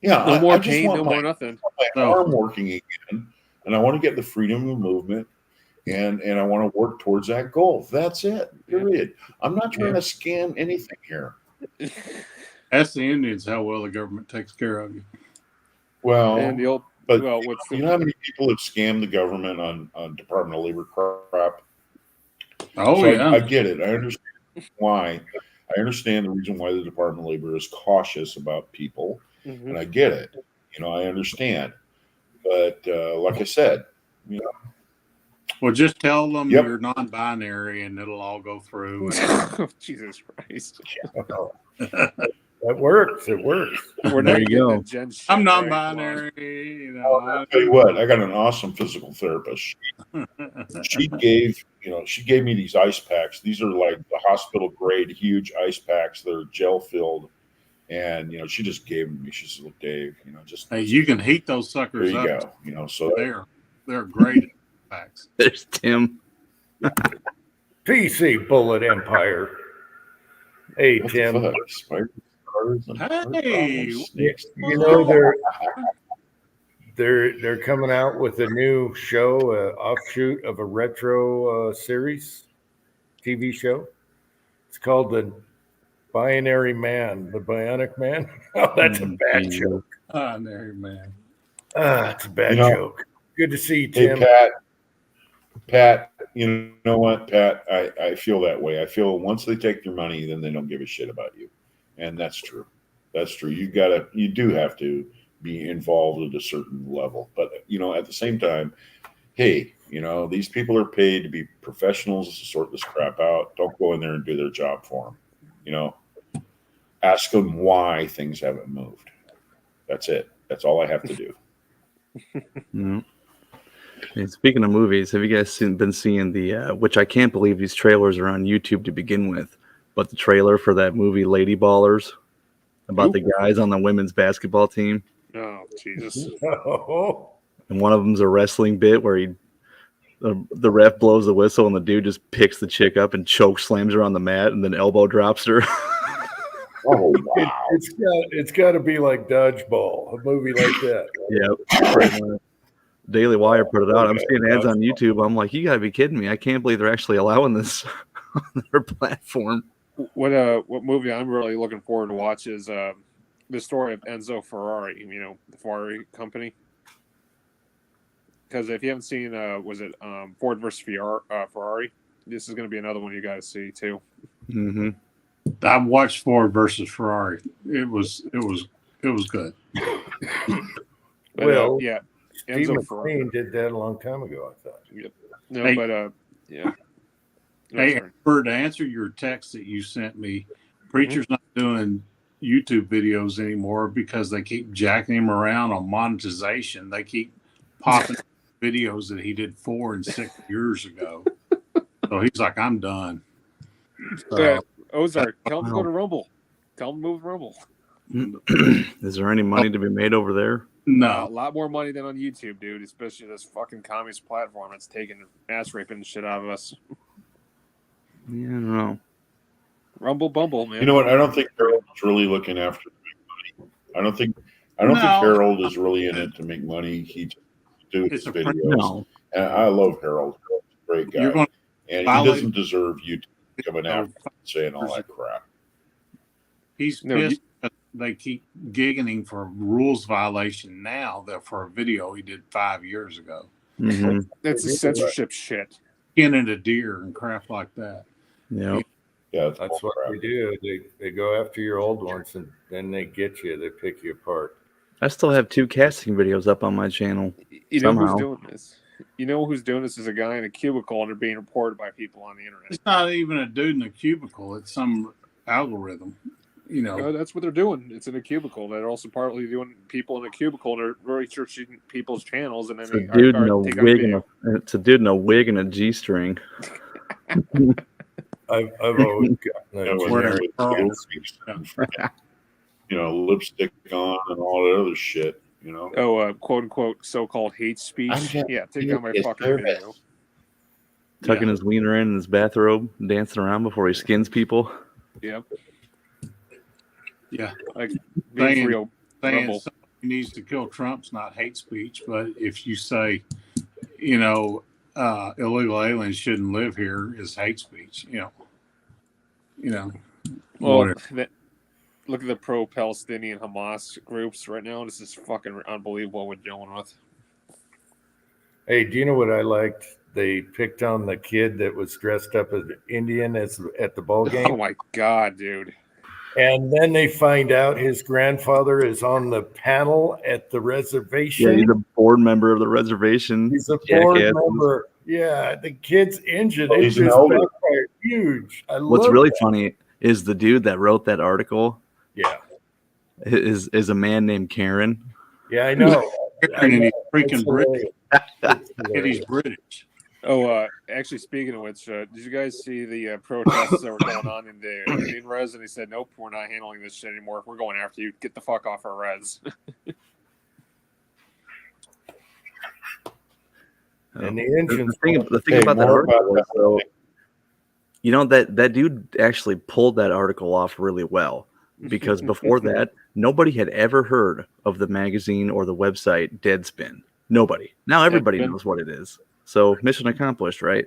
No more I just pain, want no more nothing. my No. arm working again, and I want to get the freedom of movement, and I want to work towards that goal. That's it. Period. I'm not trying to scam anything here. Ask the Indians how well the government takes care of you. Well, And the old, but well, what's you the, know how many people have scammed the government on Department of Labor crap? Oh, So yeah. I get it. I understand why. I understand the reason why the Department of Labor is cautious about people, Mhm. and I get it. I understand. But like I said, Well, just tell them Yep. you're non-binary, and it'll all go through. Jesus Christ. That works. It works. We're There not you getting go. that Gen shit, I'm right? Come on. non-binary. I'll tell you what, I got an awesome physical therapist. She gave me these ice packs. These are like the hospital grade huge ice packs. They're gel filled, and she just gave them to me. She said, "Look, Dave, just Hey, you can heat those there suckers you up. go." So They're great packs. There's Tim. PC Bullet Empire. Hey, what Tim. the fuck? Spiders, stars, and Hey, snakes. They're coming out with a new show, offshoot of a retro series, TV show. It's called The Binary Man, The Bionic Man. Oh, that's a bad joke. binary man. It's a bad joke. Good to see you, Hey, Tim. Pat, you know what, Pat? I feel that way. I feel once they take your money, then they don't give a shit about you. And that's true. That's true. You do have to be involved at a certain level. But, at the same time, hey, these people are paid to be professionals to sort this crap out. Don't go in there and do their job for them. Ask them why things haven't moved. That's it. That's all I have to do. Yeah. Hey, speaking of movies, have you guys been seeing the which I can't believe these trailers are on YouTube to begin with, but the trailer for that movie Lady Ballers about the guys on the women's basketball team, Oh, Jesus. Oh, and one of them's a wrestling bit where the ref blows the whistle and the dude just picks the chick up and choke slams her on the mat and then elbow drops her. Oh, wow. it's got to be like Dodgeball, a movie like that. Yep. Daily Wire put it out. I'm seeing ads on YouTube. I'm like, you gotta be kidding me. I can't believe they're actually allowing this on their platform. What movie I'm really looking forward to watch is the story of Enzo Ferrari, the Ferrari company. Because if you haven't seen, was it Ford versus Ferrari? This is going to be another one you got to see too. Mm-hmm. I watched Ford versus Ferrari. It was good. But, Well, yeah, Steve Enzo Ferrari. McQueen did that a long time ago, I thought. No, Hey. but yeah. No, Hey, sorry. Amber, to answer your text that you sent me, Preacher's not doing YouTube videos anymore because they keep jacking him around on monetization. They keep popping videos that he did 4 and 6 years ago. So he's like, I'm done. Ozark, tell him to go to Rumble. Tell him to move Rumble. Is there any money to be made over there? A No, lot more money than on YouTube, dude. Especially this fucking communist platform that's taking ass raping the shit out of us. Yeah, I don't know. Rumble Bumble, man. You know what? I don't think Harold's really looking after to make money. I don't think Harold is really in it to make money. He just do his It's a videos. No. And I love Harold. Harold's a great guy. you're going And he violate- doesn't deserve YouTube coming out and saying all that crap. He's No, pissed that they keep gigging him for a rules violation now that for a video he did 5 years ago. Mm-hmm. That's the censorship shit. Skinning a deer and crap like that. Yep. Yeah, it's That's bull what crap. they do. They go after your old ones and then they get you. They pick you apart. I still have 2 casting videos up on my channel. You know Somehow. who's doing this? You know who's doing this is a guy in a cubicle and they're being reported by people on the internet. It's not even a dude in a cubicle. It's some algorithm. You know, No, that's what they're doing. It's in a cubicle. They're also partly doing people in a cubicle and they're researching people's channels and then It's a they dude in a take on wig video. and a wig and a G-string. I've always gotten Yeah, a when Where- they're generic. with kids, lipstick on and all that other shit. Oh, quote unquote so-called hate speech. I'm just Yeah, take down my doing a fucking service. video. Tucking his wiener in his bathrobe, dancing around before he skins people. Yep. Yeah. Like being Saying- real Saying rebel. somebody needs to kill Trump's not hate speech, but if you say, illegal aliens shouldn't live here is hate speech. Well, whatever. look at the pro-Palestinian Hamas groups right now. This is fucking unbelievable what we're dealing with. Hey, do you know what I liked? They picked on the kid that was dressed up as Indian at the ball Oh game. my god, dude. And then they find out his grandfather is on the panel at the reservation. Yeah, he's a board member of the reservation. He's a board Jackass. member. Yeah, the kid's engine. Oh, It he's an just elder. backfired huge. What's love really that. funny is the dude that wrote that article Yeah. is a man named Karen. Yeah, I know. And he's freaking It's British. hilarious. And he's British. Oh, actually, speaking of which, did you guys see the protests that were going on in the Indian res? And he said, "Nope, we're not handling this shit anymore. We're going after you. Get the fuck off our res." And the The engine's thing Hey, about that more article about was, though, that dude actually pulled that article off really well, because before that, nobody had ever heard of the magazine or the website Deadspin. Nobody. Now everybody Deadspin. knows what it is. So mission accomplished, right?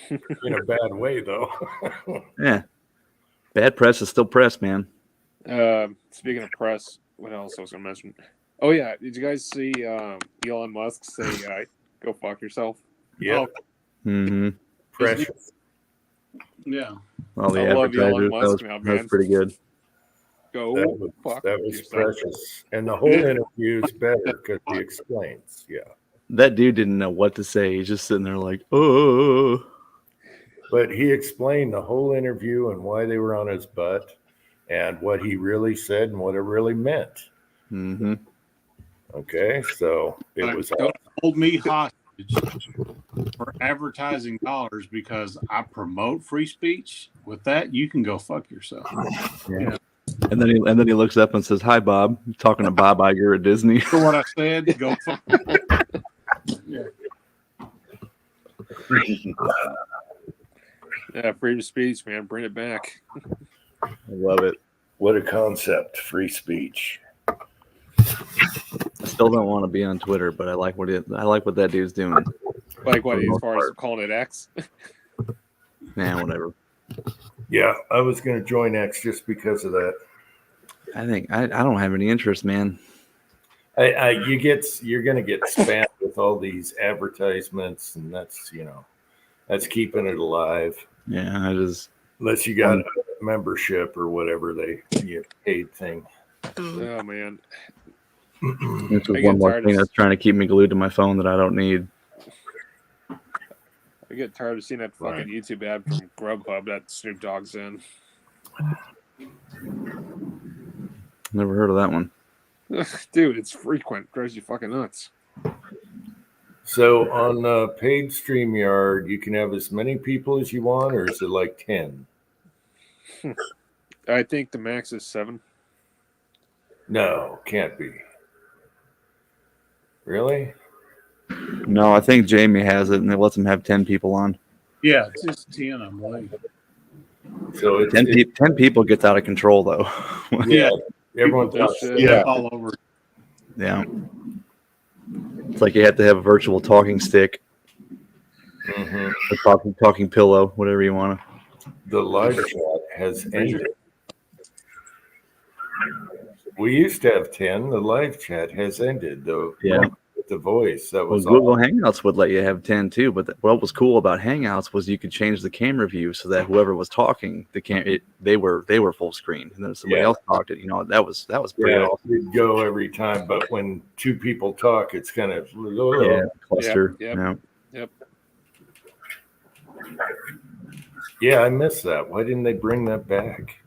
in a bad way, though. Yeah. Bad press is still press, man. Speaking of press, what else I was going to mention? Oh, yeah. Did you guys see Elon Musk say, go fuck yourself? Yeah, Mm-hmm. precious. Yeah. All the I love Elon advertisers. Musk That now, was man. pretty good. Go fuck That was yourself. precious. And the whole interview is better because he explains. Yeah. That dude didn't know what to say. He's just sitting there like, oh. But he explained the whole interview and why they were on his butt and what he really said and what it really meant. Mm-hmm. Okay. So it Like, was don't hold me hostage for advertising dollars because I promote free speech. With that, you can go fuck yourself. And then he looks up and says, "Hi, Bob." Talking to Bob Iger at Disney. For what I said, go fuck. Yeah. Yeah, freedom of speech, man. Bring it back. I love it. what a concept, free speech. I still don't want to be on Twitter, but I like what that dude's doing. Like what, For the as most far as part. calling it X? Nah, whatever. Yeah, I was going to join X just because of that. I think I don't have any interest, man. You're going to get spammed with all these advertisements, and that's keeping it alive. Yeah, I just Unless you got a membership or whatever paid thing. Oh man, this I is get one more tired thing of- that's trying to keep me glued to my phone that I don't need. I get tired of seeing that fucking Right. YouTube ad from Grubhub that Snoop Dogg's in. Never heard of that one. Dude, it's frequent. Drives you fucking nuts. So on paid StreamYard, you can have as many people as you want, or is it like 10? I think the max is 7. No, can't be. Really? No, I think Jamie has it, and it lets him have 10 people on. Yeah, it's just 10, I believe. So it's 10 people gets out of control, though. yeah. Everyone People talks. just, Yeah. All over. Yeah. It's like you have to have a virtual talking stick, Mhm. a talking pillow, whatever you want to. The live chat has ended. We used to have 10. The live chat has ended, though. Yeah. With the voice. That Well, was Google all. Hangouts would let you have 10 too, but what was cool about Hangouts was you could change the camera view so that whoever was talking, they were full screen, and then somebody Yeah. else talked it. That was pretty Yeah, awesome. it'd go every time, but when two people talk, it's kind of Yeah, cluster. Yep. Yeah. Yep. Yeah, I miss that. Why didn't they bring that back?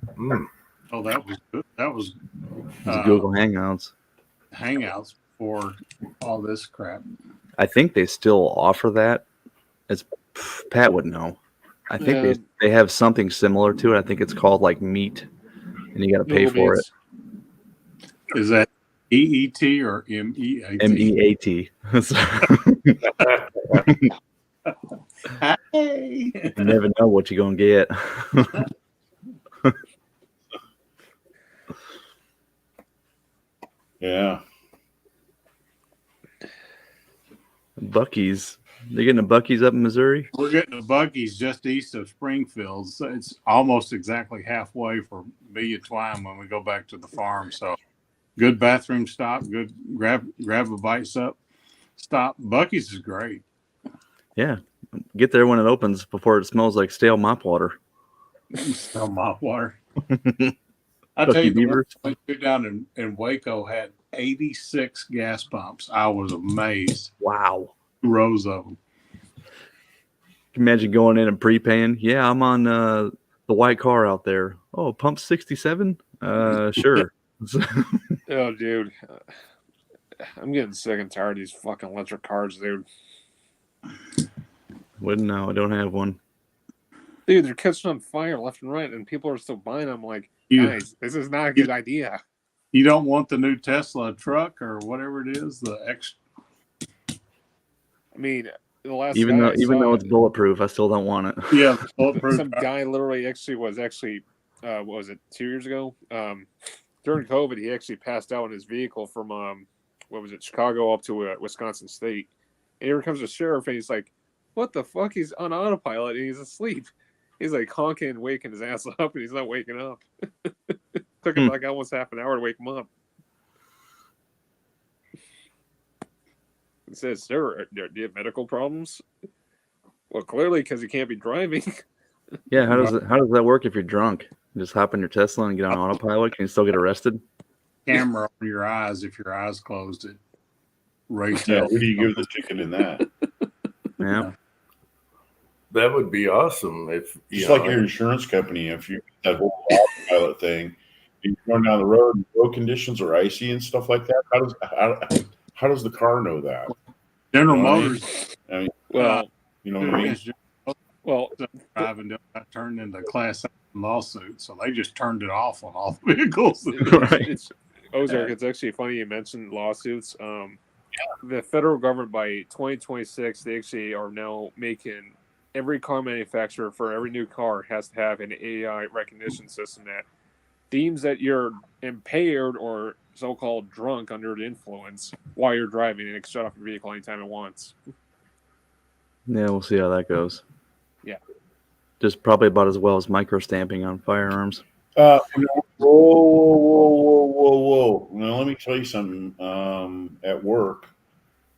Oh, that was good. That was It's Google Hangouts. Hangouts for all this crap. I think they still offer that. As Pat would know. I think Yeah. they have something similar to it. I think it's called like Meet, and you got to pay Google for it. Meets. Is that EET or MEAT? MEAT. Hey. You never know what you're gonna get. Yeah. Bucky's. They're getting a Bucky's up in Missouri. We're getting a Bucky's just east of Springfield. So it's almost exactly halfway for me and Twine when we go back to the farm. So good bathroom stop, good grab a bite stop. Bucky's is great. Yeah, get there when it opens before it smells like stale mop water. Smell mop water. I Bucky tell you, the Beavers. one we down in Waco had 86 gas pumps. I was amazed. Wow. 2 rows of them. Imagine going in and prepaying. Yeah, I'm on the white car out there. Oh, pump 67? Sure. Oh, dude. I'm getting sick and tired of these fucking electric cars, dude. Wouldn't know. I don't have one. Dude, they're catching on fire left and right, and people are still buying them. Like, You- guys, this is not a good idea. You don't want the new Tesla truck or whatever it is, the X. I mean, the last Even guy though I even saw, though it's bulletproof, I still don't want it. Yeah, bulletproof. some guy literally was what was it, 2 years ago? During COVID, he actually passed out in his vehicle from what was it, Chicago up to Wisconsin State. And here comes the sheriff, and he's like, "What the fuck? He's on autopilot and he's asleep." He's like honking and waking his ass up, and he's not waking up. Took him like almost half an hour to wake him up. It says, "Sir, do you have medical problems?" Well, clearly because he can't be driving. Yeah, how does that work if you're drunk? You just hop in your Tesla and get on autopilot. Can you still get arrested? Camera on your eyes if your eyes closed. It raised Yeah. up. Who do you give the ticket in that? Yeah. That would be awesome if Just like your insurance company, if you that whole autopilot thing, you're going down the road and road conditions are icy and stuff like that. How does the car know that? General You know what I mean? Motors. I mean, Well, you know what I mean? well, Driving got turned into class action lawsuit, so they just turned it off on all the vehicles. it's Ozark. It's actually funny you mentioned lawsuits. The federal government by 2026, they actually are now making every car manufacturer for every new car has to have an AI recognition system that deems that you're impaired or so-called drunk under the influence while you're driving, and it can shut off your vehicle anytime it wants. Yeah, we'll see how that goes. Yeah. Just probably about as well as micro stamping on firearms. Whoa. Now, let me tell you something. At work,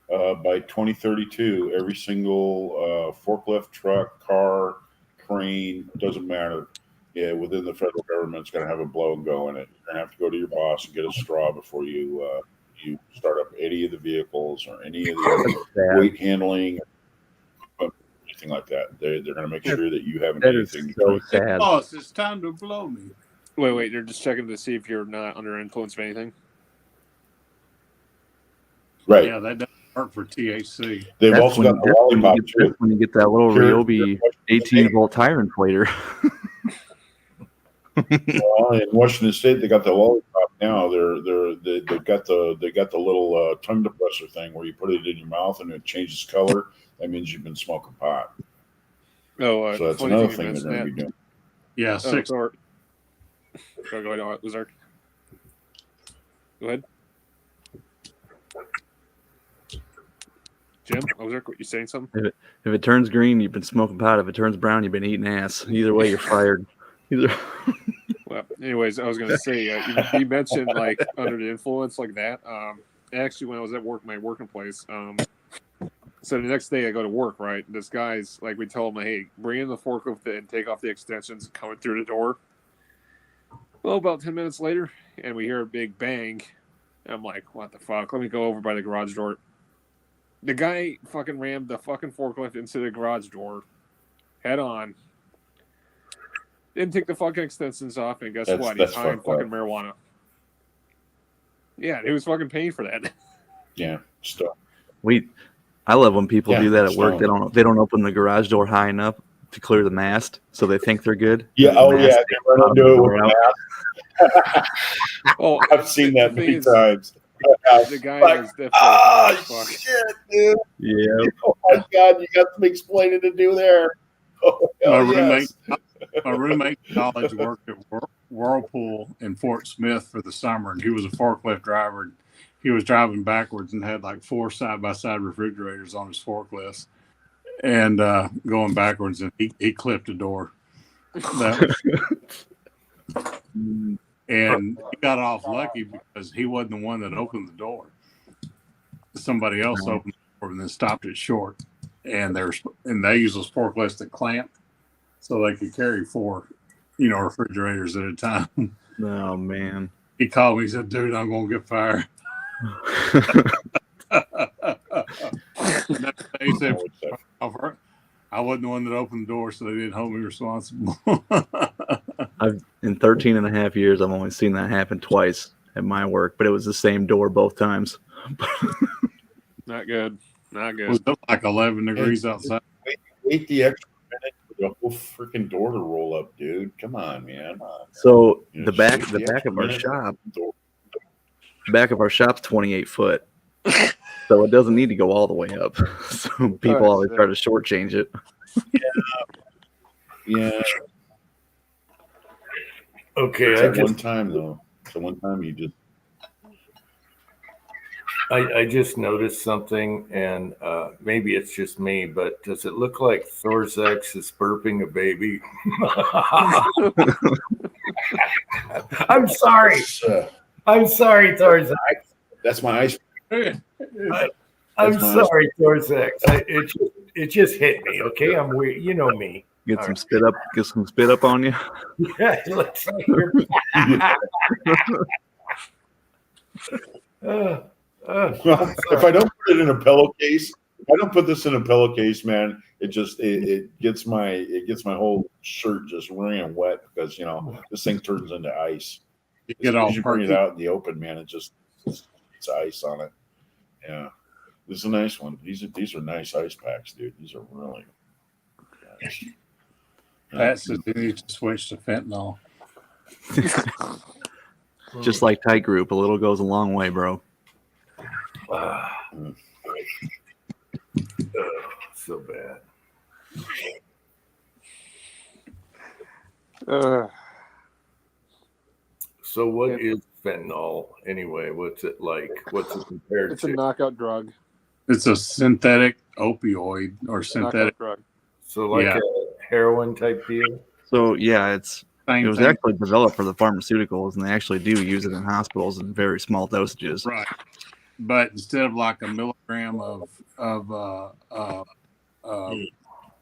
by 2032, every single forklift, truck, car, crane, doesn't matter, within the federal government's going to have a blow and go in it. You're going to have to go to your boss and get a straw before you start up any of the vehicles or any of the weight handling, anything like that. They're going to make sure that you haven't That is anything. so sad. Boss, it's time to blow me. Wait, they're just checking to see if you're not under influence of anything. Right. Yeah, that doesn't work for THC. They've That's also when, got the that's when lollipop you get, too. that's when you get that little Here- Ryobi 18-volt tire inflator. Well, in Washington State, they got the lollipop now. They've got the little tongue depressor thing where you put it in your mouth and it changes color. That means you've been smoking pot. Oh, So that's funny another you thing they're mentioned going to that. be doing. Yeah, Oh, 6. sorry. Go ahead, Ozark. Go ahead. Jim, Ozark, what you saying something? If it turns green, you've been smoking pot. If it turns brown, you've been eating ass. Either way, you're fired. Either. Well, anyways, I was going to say, you mentioned like under the influence like that. Actually, when I was at work, my working place, so the next day I go to work, right? This guy's like, we tell him, hey, bring in the forklift and take off the extensions coming through the door. Well, about 10 minutes later, and we hear a big bang. And I'm like, what the fuck? Let me go over by the garage door. The guy fucking rammed the fucking forklift into the garage door head on. Didn't take the fucking extensions off, and guess what? He's That's high on fucked fucking up. marijuana. Yeah, he was fucking paying for that. Yeah, stuff. I love when people Yeah, do that at work. stone. They don't open the garage door high enough to clear the mast, so they think they're good. Yeah. The Oh, mast yeah. takes They run the into it door with out. Oh, I've seen that the thing many is, times. the guy Like, was definitely high as fuck. shit, dude. Yeah. Oh my God, you got some explaining to do there. Oh, My hell roommate, yes. my roommate in college worked at Whirlpool in Fort Smith for the summer, and he was a forklift driver. And he was driving backwards and had like 4 side-by-side refrigerators on his forklifts, and going backwards, and he clipped a door. That was, and he got off lucky because he wasn't the one that opened the door. Somebody else opened the door and then stopped it short. And they use those forklifts that clamp, so they could carry 4, refrigerators at a time. Oh man. He called me. He said, "Dude, I'm gonna get fired." He said, "I wasn't the one that opened the door, so they didn't hold me responsible." In 13 and a half years, I've only seen that happen twice at my work, but it was the same door both times. Not good. Not It was good. like 11 degrees outside. Wait the extra minute for the whole freaking door to roll up, dude. Come on, man. So You know, the back just wait of extra our minute shop, for the door. the back of our shop's 28 foot. So it doesn't need to go all the way up. So people Oh, always shit. try to shortchange it. Yeah. Okay, It's I that one just time though. So one time you just I just noticed something, and maybe it's just me, but does it look like Thorzex is burping a baby? I'm sorry. I'm sorry, Thorzex. That's my ice. I'm That's my- sorry, Thorzex. It just hit me. Okay, I'm weird. You know me. Get some spit up on you. Yeah, it looks like you're. If I don't put it in a pillowcase, if I don't put this in a pillowcase, man, it gets my whole shirt just wringing wet because this thing turns into ice. You As get soon all as you bring it perky. out in the open, man, it's ice on it. Yeah, this is a nice one. These are nice ice packs, dude. These are really nice. Pat says he needs to switch to fentanyl. Just like Tight Group, a little goes a long way, bro. So bad. So what is fentanyl anyway? What's it like? What's it compared It's a to? knockout drug. It's a synthetic opioid or Knockout synthetic. drug. So like Yeah. a heroin type deal? So yeah, it Same was thing. actually developed for the pharmaceuticals, and they actually do use it in hospitals in very small dosages. Right. But instead of like a milligram of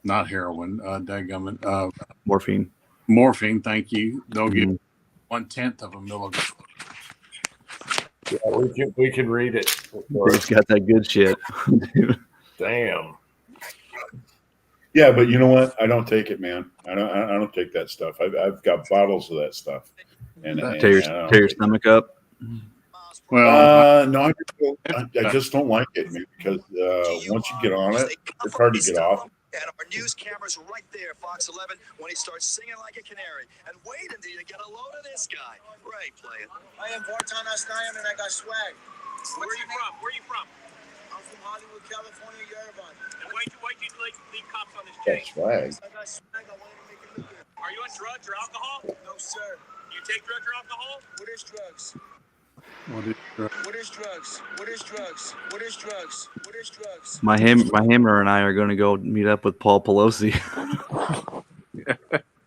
not heroin, dadgummit, Morphine. morphine, thank you, they'll give Mhm. 1/10 of a milligram. Yeah, we can read it. Dave's got that good shit. Damn. Yeah, but you know what? I don't take it, man. I don't take that stuff. I've got bottles of that stuff. And Tear I don't your take it. stomach up. Well, No, I just don't like it, man, because once you get on it, it's hard to get off. And our news cameras right there, Fox 11, when he starts singing like a canary. And wait until you get a load of this guy. Right, play it. I am Vartan Asnayam and I got swag. Where are you from? Where are you from? I'm from Hollywood, California, Yerevan. And why'd you leave cops on this chain? That's swag. I got swag. I wanted to make it look good. Are you on drugs or alcohol? No, sir. You take drugs or alcohol? What is drugs? what is What is drugs? What is drugs? What is drugs? What is drugs? My hammer and I are going to go meet up with Paul Pelosi.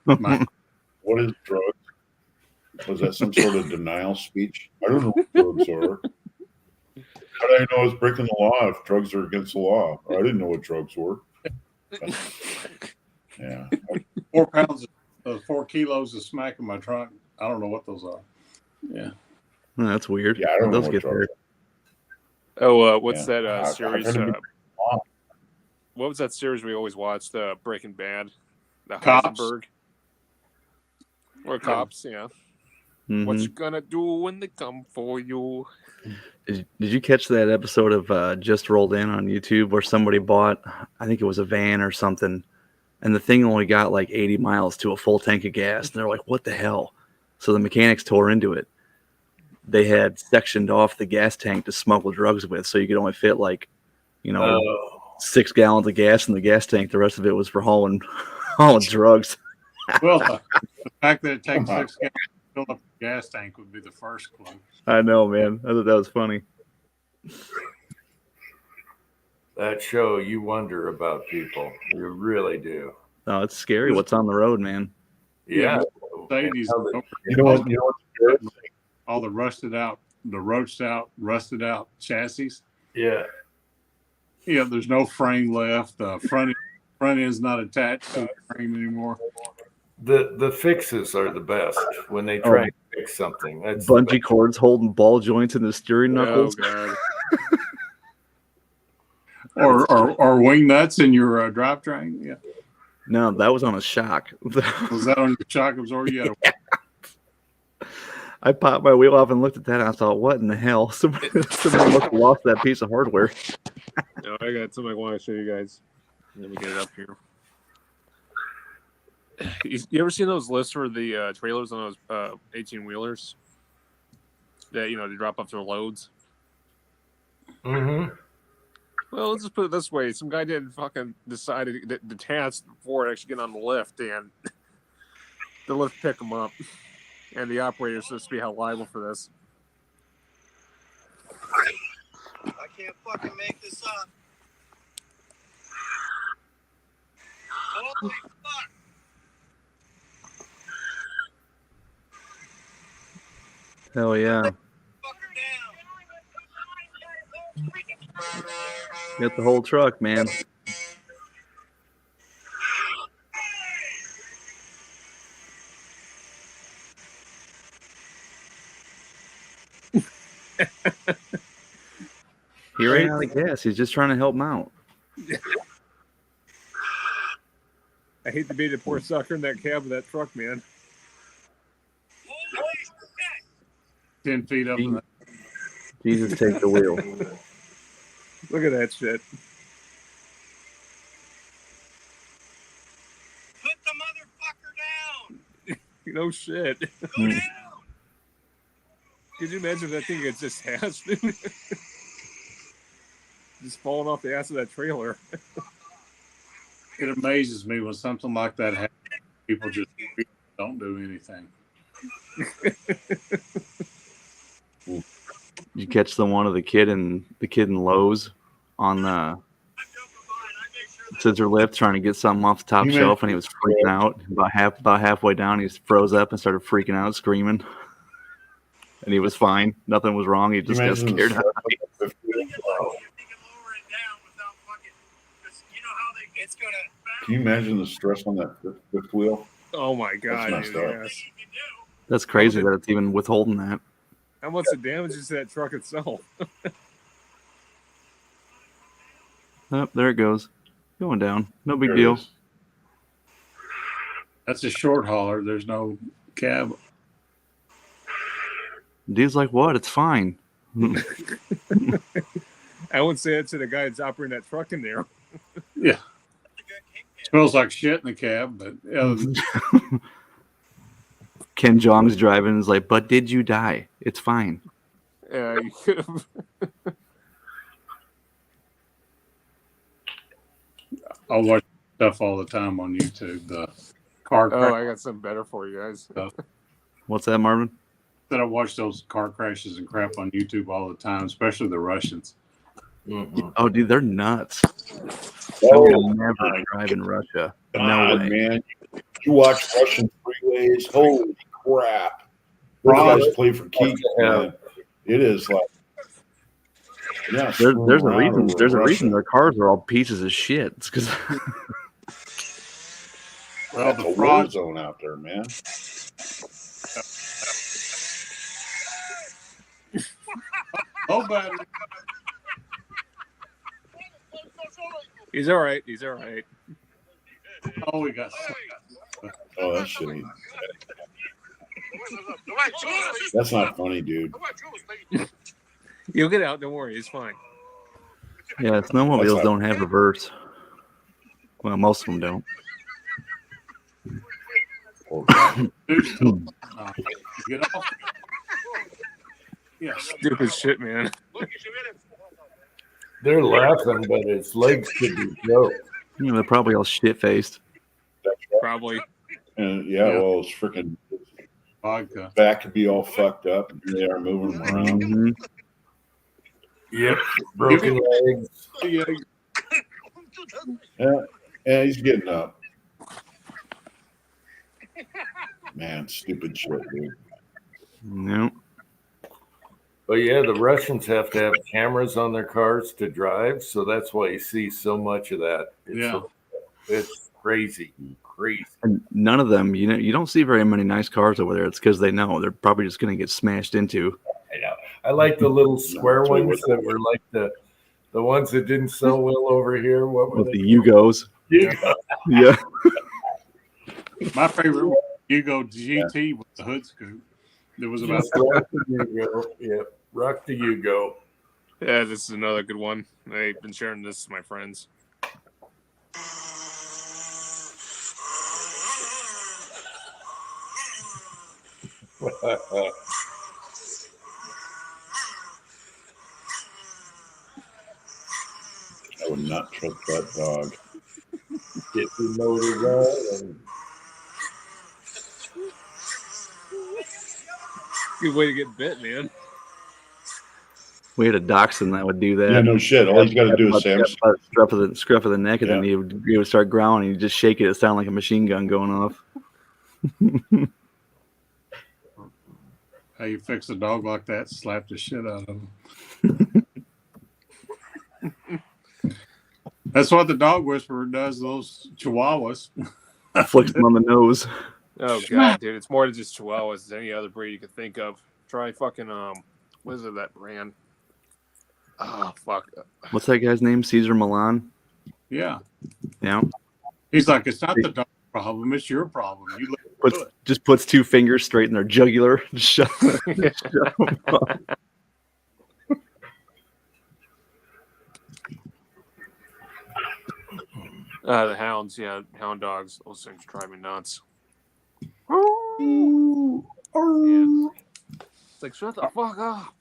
What is drugs? Was that some sort of denial speech? I don't know what drugs are. How do I know it's breaking the law if drugs are against the law? I didn't know what drugs were. Yeah. 4 pounds, 4 kilos of smack in my trunk. I don't know what those are. Yeah. That's weird. Yeah, I don't know Those what get drugs there. are. Oh, what's Yeah. that I've series? heard of it. What was that series we always watched? Breaking Bad, the Cops. Heisenberg, or Cops? Yeah. Mhm. What you gonna do when they come for you? Did you catch that episode of Just Rolled In on YouTube where somebody bought, I think it was a van or something, and the thing only got like 80 miles to a full tank of gas, and they're like, "What the hell?" So the mechanics tore into it. They had sectioned off the gas tank to smuggle drugs with, so you could only fit 6 gallons of gas in the gas tank. The rest of it was for hauling drugs. Well, the fact that it takes 6 gallons to fill up the gas tank would be the first clue. I know, man. I thought that was funny. That show, you wonder about people. You really do. No, it's scary what's on the road, man. Yeah. Mercedes, You know what? all the roasted out, rusted out chassis. Yeah. Yeah, there's no frame left. The front end's not attached to the frame anymore. The fixes are the best when they try and fix something. That's Bungee cords holding ball joints in the steering Oh knuckles. god. Or wing nuts in your drivetrain. Yeah. No, that was on a shock. Was that on your shock absorber? You had I popped my wheel off and looked at that, and I thought, what in the hell? Somebody must have lost that piece of hardware. No, I got something I want to show you guys. Let me get it up here. You ever seen those lists for the trailers on those 18-wheelers that they drop off their loads? Mm-hmm. Well, let's just put it this way: some guy didn't fucking decide to detach before it actually get on the lift, and the lift pick them up, and the operator's supposed to be held liable for this. I can't fucking make this up. Holy fuck! Hell yeah. Fuck her down. Get the whole truck, man. He ran out of gas. He's just trying to help him out. I hate to be the poor sucker in that cab of that truck, man. Holy shit! 10 feet up. In the, Jesus, take the wheel. Look at that shit. Put the motherfucker down! No shit. Go down! Could you imagine if that thing gets just ass, dude? Just falling off the ass of that trailer. it amazes me when something like that happens. People just don't do anything. You catch the one of the kid in Lowe's on the scissor lift trying to get something off the top You shelf, and he was freaking out. About halfway down, he just froze up and started freaking out, screaming. And he was fine. Nothing was wrong. He just got scared. Can you imagine the stress on that fifth wheel? Oh my god, That's dude, messed up. yes. That's crazy that it's even withholding that. How much the damage is to that truck itself? Oh, there it goes. Going down. No big There it deal. is. That's a short hauler. There's no cab. Dude's like, what? It's fine. I wouldn't say it to the guy that's operating that truck in there. Yeah. Smells like shit in the cab, but Ken Jong's driving and is like, but did you die? It's fine. Yeah, you could have. I watch stuff all the time on YouTube. The car Oh, I crash got something better for you guys. What's that, Marvin? that I watch those car crashes and crap on YouTube all the time, especially the Russians. Mm-hmm. Oh, dude, they're nuts. Oh, I would never drive in Russia. No God, way. man. You watch Russian freeways. Holy crap. Those guys play for keeps, man. It is like, yeah. There's a reason. There's a reason their cars are all pieces of shit. It's because Well, That's the a war fraud zone out there, man. low battery. He's all right. He's all right. Oh, we got. Oh, that shit ain't. That's not funny, dude. You'll get out. Don't worry. It's fine. yeah, snowmobiles don't have reverse. Well, most of them don't. Oh, There's still, Get off. Yes. Stupid shit, man. They're laughing, but his legs could be broke. You know, they're probably all shit faced. Probably. And Yeah. well, his freaking Vodka. back could be all fucked up, and here they are moving him around. Mhm. Yep, broken legs. Yeah. Yeah, he's getting up. Man, stupid shit, dude. No. But yeah, the Russians have to have cameras on their cars to drive, so that's why you see so much of that. Yeah. It's crazy, crazy. And none of them, you don't see very many nice cars over there. It's because they know they're probably just going to get smashed into. I know. I like the little square ones that were like the ones that didn't sell well over here. What were With they? the Yugos. Yugo. Yeah. My favorite was Yugo GT with the hood scoop. There was about Just rock the Yugo. Yeah, rock the Yugo. Yeah, this is another good one. I've been sharing this with my friends. I would not trust that dog. Get the motor going. Good way to get bit, man. We had a dachshund that would do that. Yeah, no shit. All he's got to do is say, scruff of the neck, and then he would start growling. And you just shake it. It sounded like a machine gun going off. how you fix a dog like that, slap the shit out of him. That's what the dog whisperer does, those chihuahuas. Flicks them on the nose. Oh god, dude, it's more than just Chihuahuas. It's any other breed you could think of. Try fucking what is it, that brand? Oh fuck. What's that guy's name? Caesar Milan. Yeah. Yeah. He's like, it's not the dog's problem, it's your problem. You look good. Just puts two fingers straight in their jugular. Shut them up. The hounds, yeah, hound dogs. Those things drive me nuts. Yeah. It's like, shut the fuck up.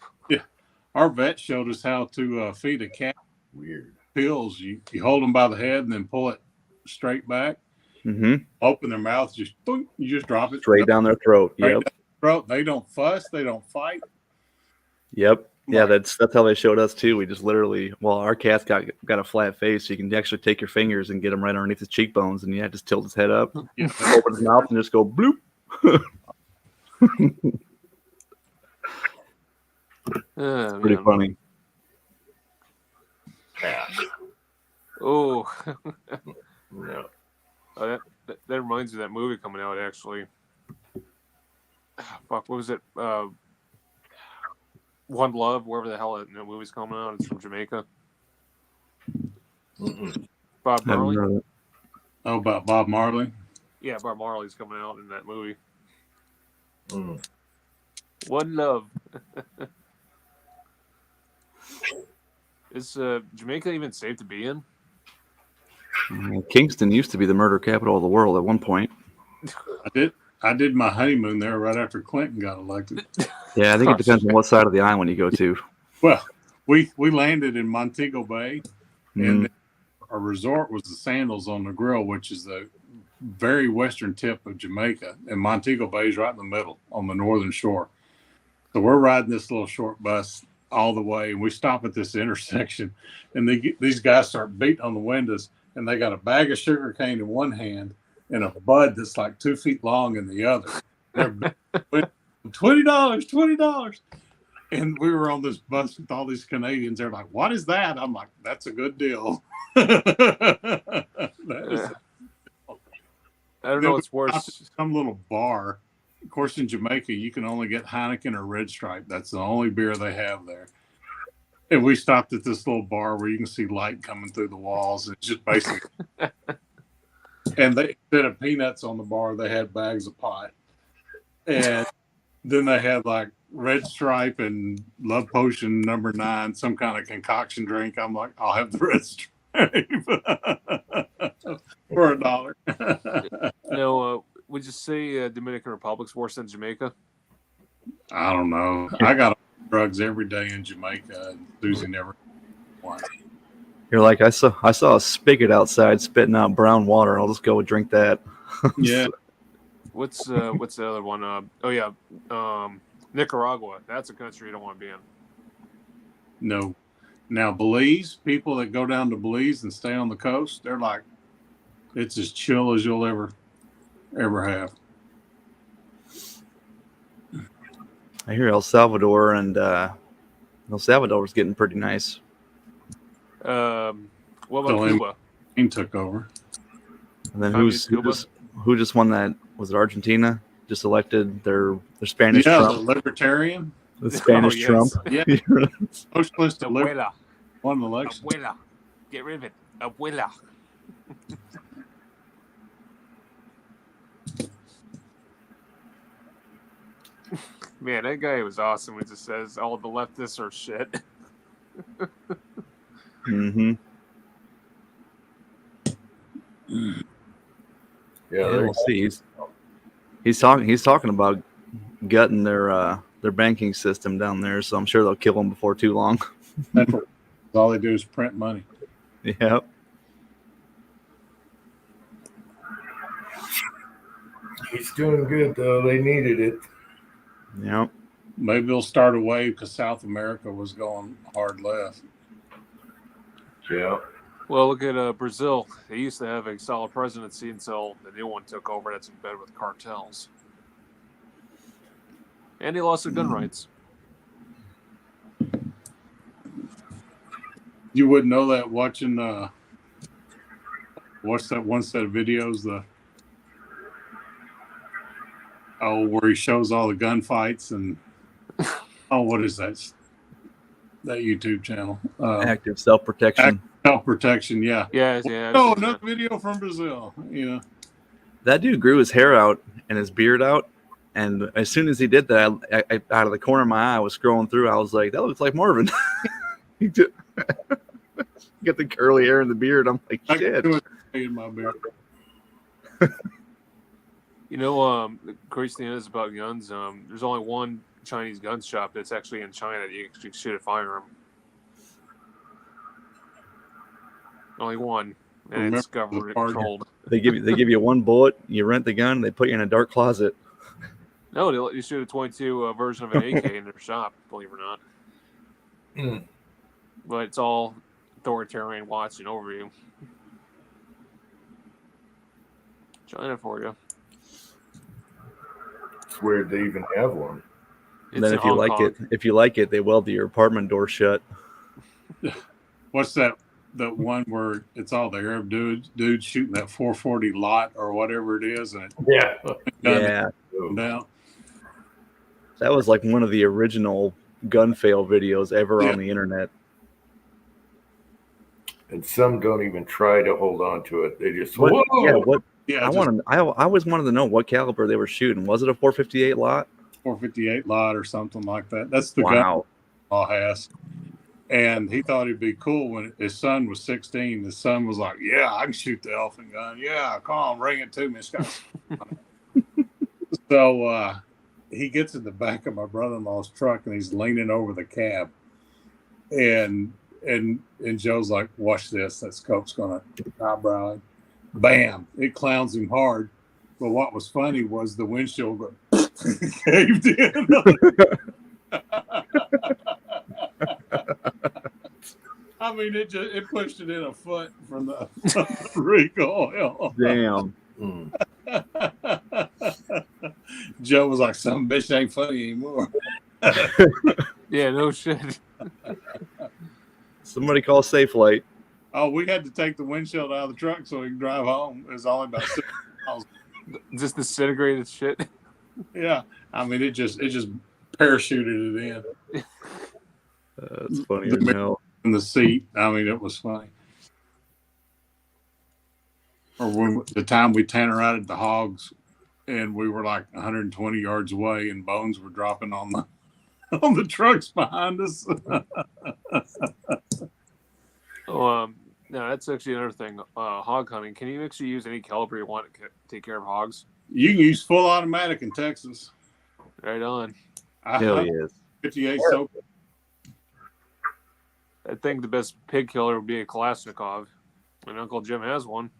Our vet showed us how to feed a cat Weird. pills. You hold them by the head and then pull it straight back. Mm-hmm. Open their mouth, just boing, you just drop it Straight down their throat. Straight Yep. down their throat. They don't fuss. They don't fight. Yep. Yeah, Right. that's how they showed us too. We just literally, our cat's got a flat face, so you can actually take your fingers and get him right underneath his cheekbones, and just tilt his head up, Yeah. open his mouth, and just go bloop. Pretty Man. funny. Oh, No. that reminds me of that movie coming out, actually. Fuck, what was it? One Love, wherever the hell that movie's coming out. It's from Jamaica. Mm-mm. Bob Haven't Marley. heard of it. Oh, about Bob Marley. Yeah, Bob Marley's coming out in that movie. Mm. One Love. Is Jamaica even safe to be in? Kingston used to be the murder capital of the world at one point. I did my honeymoon there right after Clinton got elected. Yeah, I think it depends on what side of the island you go to. Well, we landed in Montego Bay, Mm. and our resort was the Sandals on the Grill, which is the very western tip of Jamaica, and Montego Bay is right in the middle on the northern shore. So we're riding this little short bus all the way, and we stop at this intersection, and these guys start beating on the windows, and they got a bag of sugar cane in one hand and a bud that's like 2 feet long in the other. They're $20. And we were on this bus with all these Canadians. They're like, "What is that?" I'm like, "That's a good deal." That is I don't know what's worse. some little bar. Of course, in Jamaica, you can only get Heineken or Red Stripe. That's the only beer they have there. And we stopped at this little bar where you can see light coming through the walls. It's just basically, and they instead of peanuts on the bar, they had bags of pot, and then they had like Red Stripe and Love Potion number 9, some kind of concoction drink. I'm like, I'll have the Red Stripe for $1. No, would you say Dominican Republic's worse than Jamaica? I don't know. I got drugs every day in Jamaica, and Susie never once. You're like, I saw a spigot outside spitting out brown water. I'll just go and drink that. Yeah. What's the other one? Nicaragua. That's a country you don't want to be in. No. Now, Belize, people that go down to Belize and stay on the coast, they're like, it's as chill as you'll ever have. I hear El Salvador is getting pretty nice. What about So, Cuba? He took over. And then Communist who just won that? Was it Argentina? Just elected their Spanish Yeah, Trump. the libertarian. The Spanish yes. Trump. Yeah. Socialist Abuela. won the election. Abuela. Get rid of it. Abuela. Man, that guy was awesome. He just says all the leftists are shit. Mm-hmm. Yeah, Yeah, we'll see. He's talking about gutting their banking system down there, so I'm sure they'll kill him before too long. That's what, all they do is print money. Yep. he's doing good though. They needed it. Yep. Maybe they'll start a wave because South America was going hard left. Yeah. Well, look at Brazil. They used to have a solid presidency until the new one took over. That's in bed with cartels. And he lost their gun rights. You wouldn't know that watching what's that one set of videos, where he shows all the gunfights and what is that YouTube channel? Active self-protection. Self-protection, yeah. Yeah. Oh, another video from Brazil. That dude grew his hair out and his beard out, and as soon as he did that, I out of the corner of my eye, I was scrolling through. I was like, "That looks like Marvin." He got the curly hair and the beard. I'm like, I shit. can do it in my beard. The crazy thing is about guns. There's only one Chinese gun shop that's actually in China that you can shoot a firearm. Only one, and it's government controlled. They give you one bullet. You rent the gun. They put you in a dark closet. No, they let you shoot a .22 version of an AK in their shop. Believe it or not. Mm. But it's all authoritarian watching over you. China for you. It's weird they even have one. And then if you like it, they weld your apartment door shut. What's that? The one where it's all the Arab dudes shooting that 440 lot or whatever it is, and Yeah. down. That was like one of the original gun fail videos ever on the internet. And some don't even try to hold on to it. They just What? whoa! Yeah. What? Yeah, I always wanted to know what caliber they were shooting. Was it a 458 lot? 458 lot or something like that. That's the gun Wow. Paul has. And he thought it'd be cool when his son was 16. His son was like, "Yeah, I can shoot the elephant gun. Yeah, come on, bring it to me." So he gets in the back of my brother-in-law's truck and he's leaning over the cab. And Joe's like, "Watch this. That scope's gonna eyebrow him." Bam! It clowns him hard. But what was funny was the windshield caved in. I mean, it pushed it in a foot from the recoil. Damn. Mm. Joe was like, "Some bitch ain't funny anymore." Yeah, no shit. Somebody call Safelite. Oh, we had to take the windshield out of the truck so we could drive home. It was only about 6 miles. Just disintegrated shit. Yeah, I mean, it just parachuted it in. It's funny as hell. In the seat. I mean, it was funny. Or when the time we tannerized the hogs, and we were like 120 yards away, and bones were dropping on the trucks behind us. No, that's actually another thing. Hog hunting. Can you actually use any caliber you want to take care of hogs? You can use full automatic in Texas. Right on. I Hell hunt yes. 58 so I think the best pig killer would be a Kalashnikov. And Uncle Jim has one.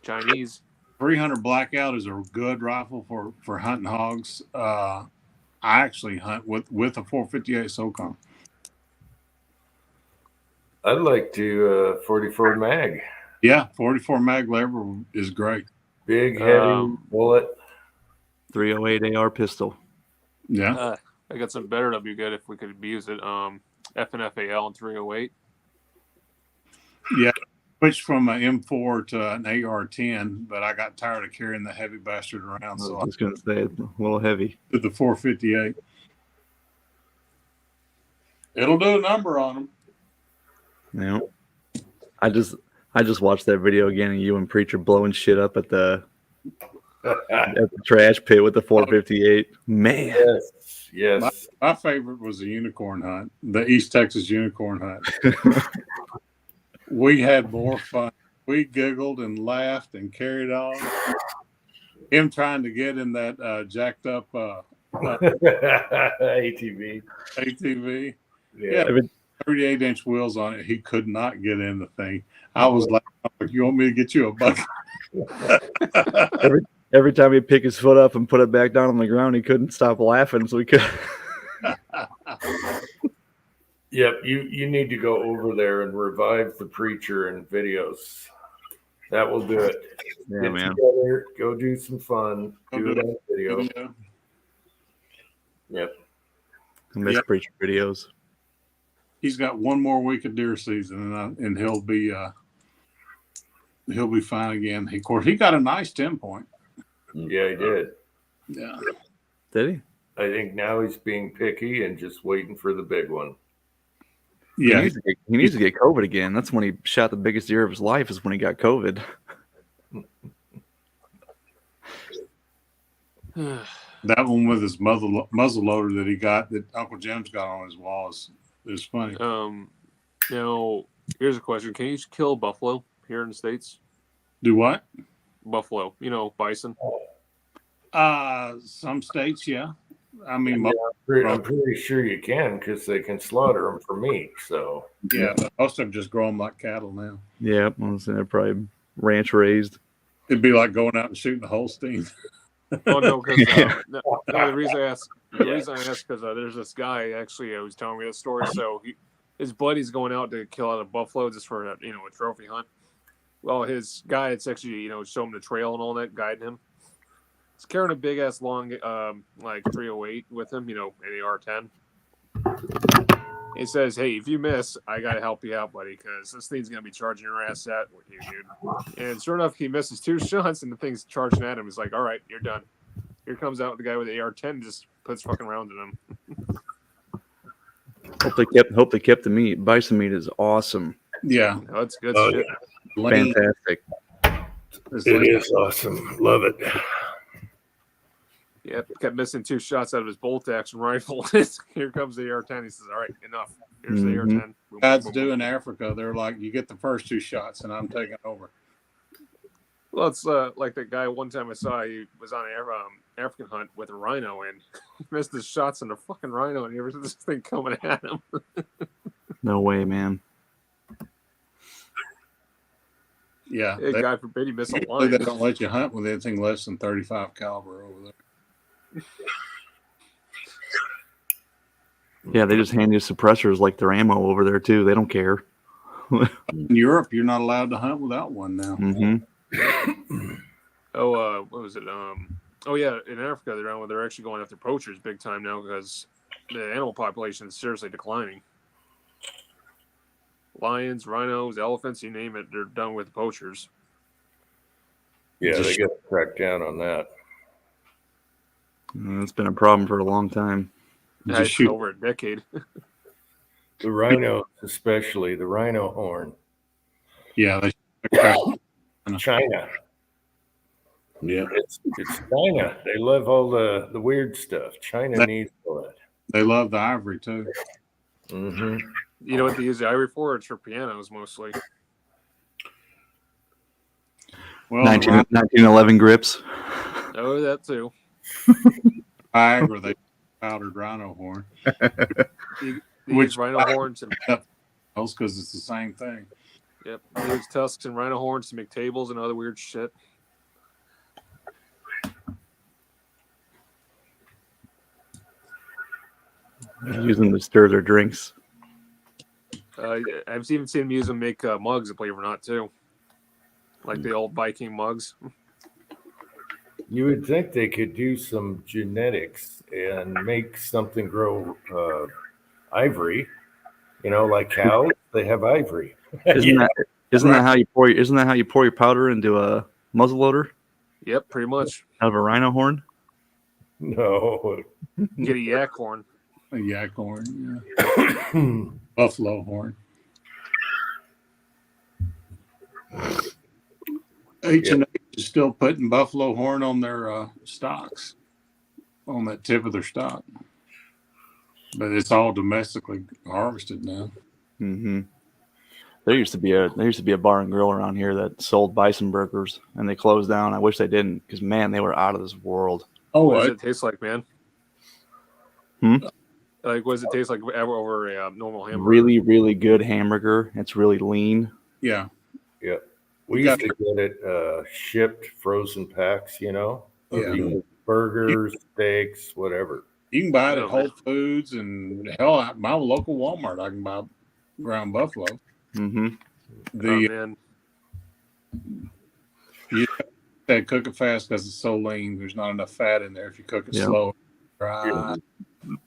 Chinese. 300 Blackout is a good rifle for hunting hogs. I actually hunt with a 458 SOCOM. I'd like to 44 mag. Yeah, 44 mag lever is great. Big, heavy bullet. 308 AR pistol. Yeah. I got some better that'd be good if we could use it. FNFAL and 308. Yeah. Switched from an M4 to an AR-10, but I got tired of carrying the heavy bastard around, I so was just gonna say it's a little heavy. I did the 458. It'll do a number on them. Yeah. I just watched that video again of you and Preacher blowing shit up at the trash pit with the 458. Man. Yes. My favorite was the unicorn hunt, the East Texas unicorn hunt. We had more fun. We giggled and laughed and carried on. Him trying to get in that jacked up ATV. Yeah, 38-inch wheels on it. He could not get in the thing. I was like, "You want me to get you a bucket?" Every time he'd pick his foot up and put it back down on the ground, he couldn't stop laughing. So we could. Yep, you need to go over there and revive the Preacher in videos. That will do it. Yeah, Get man. together, go do some fun, do it on video. Yep. I miss Preacher videos. He's got one more week of deer season, and he'll be fine again. Of course, he got a nice 10-point. Yeah, he did. Yeah. Did he? I think now he's being picky and just waiting for the big one. Yeah. He needs to get COVID again. That's when he shot the biggest deer of his life, is when he got COVID. That one with his muzzle loader that he got, that Uncle Jim's got on his wall, is funny. Now, here's a question. Can you kill buffalo here in the States? Do what? Buffalo, bison. Some states, yeah. I mean, I'm pretty sure you can, because they can slaughter them for meat. So yeah, but most of them just grow them like cattle now. Yeah, they're probably ranch raised. It'd be like going out and shooting a Holstein. Oh no, because the reason I asked because there's this guy actually who was telling me a story. So his buddy's going out to kill out a buffalo just for a trophy hunt. Well, his guide's actually show him the trail and all that, guiding him. He's carrying a big ass long like 308 with him, an AR-10. He says, "Hey, if you miss, I gotta help you out, buddy, because this thing's gonna be charging your ass at you, dude." And sure enough, he misses 2 shots, and the thing's charging at him. He's like, "All right, you're done." Here comes out the guy with the AR-10, just puts fucking rounds in him. Hope they kept the meat. Bison meat is awesome. Yeah, That's good Oh, shit. Fantastic. it is awesome. Love it. Yeah, kept missing 2 shots out of his bolt action rifle. Here comes the AR-10. He says, "All right, enough. Here's the AR-10." Boom, guys boom, do boom. in Africa. They're like, you get the first 2 shots, and I'm taking over. Well, it's like that guy one time I saw. He was on an African hunt with a rhino, and he missed his shots on the fucking rhino, and he was this thing coming at him. No way, man. Yeah, Hey, God forbid he missed a they line. don't let you hunt with anything less than 35 caliber over there. Yeah, they just hand you suppressors like their ammo over there too. They don't care. In Europe, you're not allowed to hunt without one now. Mm-hmm. What was it? Oh yeah, in Africa they're actually going after poachers big time now because the animal population is seriously declining. Lions, rhinos, elephants, you name it, they're done with poachers. Yeah, they got to crack down on that. It's been a problem for a long time. Yeah, Just it's shoot. over a decade. The rhino, especially the rhino horn. Yeah, China. Yeah. It's China. They love all the weird stuff. China needs all that. they love the ivory too. Mm-hmm. You know what they use the ivory for? It's for pianos mostly. Well, 1911 grips. Oh, that too. Viagra, they powdered rhino horn. They Which- use rhino horns and Because it's the same thing. yep, they use tusks and rhino horns to make tables and other weird shit. Use them to stir their drinks. I've even seen them use them to make mugs, believe it or not, too. Like the old Viking mugs. You would think they could do some genetics and make something grow ivory. You know, like cows, they have ivory. Isn't that how you pour? Isn't that how you pour your powder into a muzzleloader Yep, pretty much. out of a rhino horn? No. Get a yak horn. A yak horn, yeah. Buffalo horn. H&H is still putting buffalo horn on their stocks, on that tip of their stock. But it's all domestically harvested now. Mm-hmm. There used to be a bar and grill around here that sold bison burgers, and they closed down. I wish they didn't, because man, they were out of this world. Oh, What does it taste like, man? Hmm? Like, what does it taste like over a normal hamburger? Really, really good hamburger. It's really lean. yeah. Yeah. We used to get it shipped frozen packs, you know? Yeah. Burgers, steaks, whatever. You can buy it Oh, at Whole Foods and hell, at my local Walmart, I can buy ground buffalo. Mm-hmm. The man. you said cook it fast because it's so lean. There's not enough fat in there. If you cook it Yeah. slow, dry.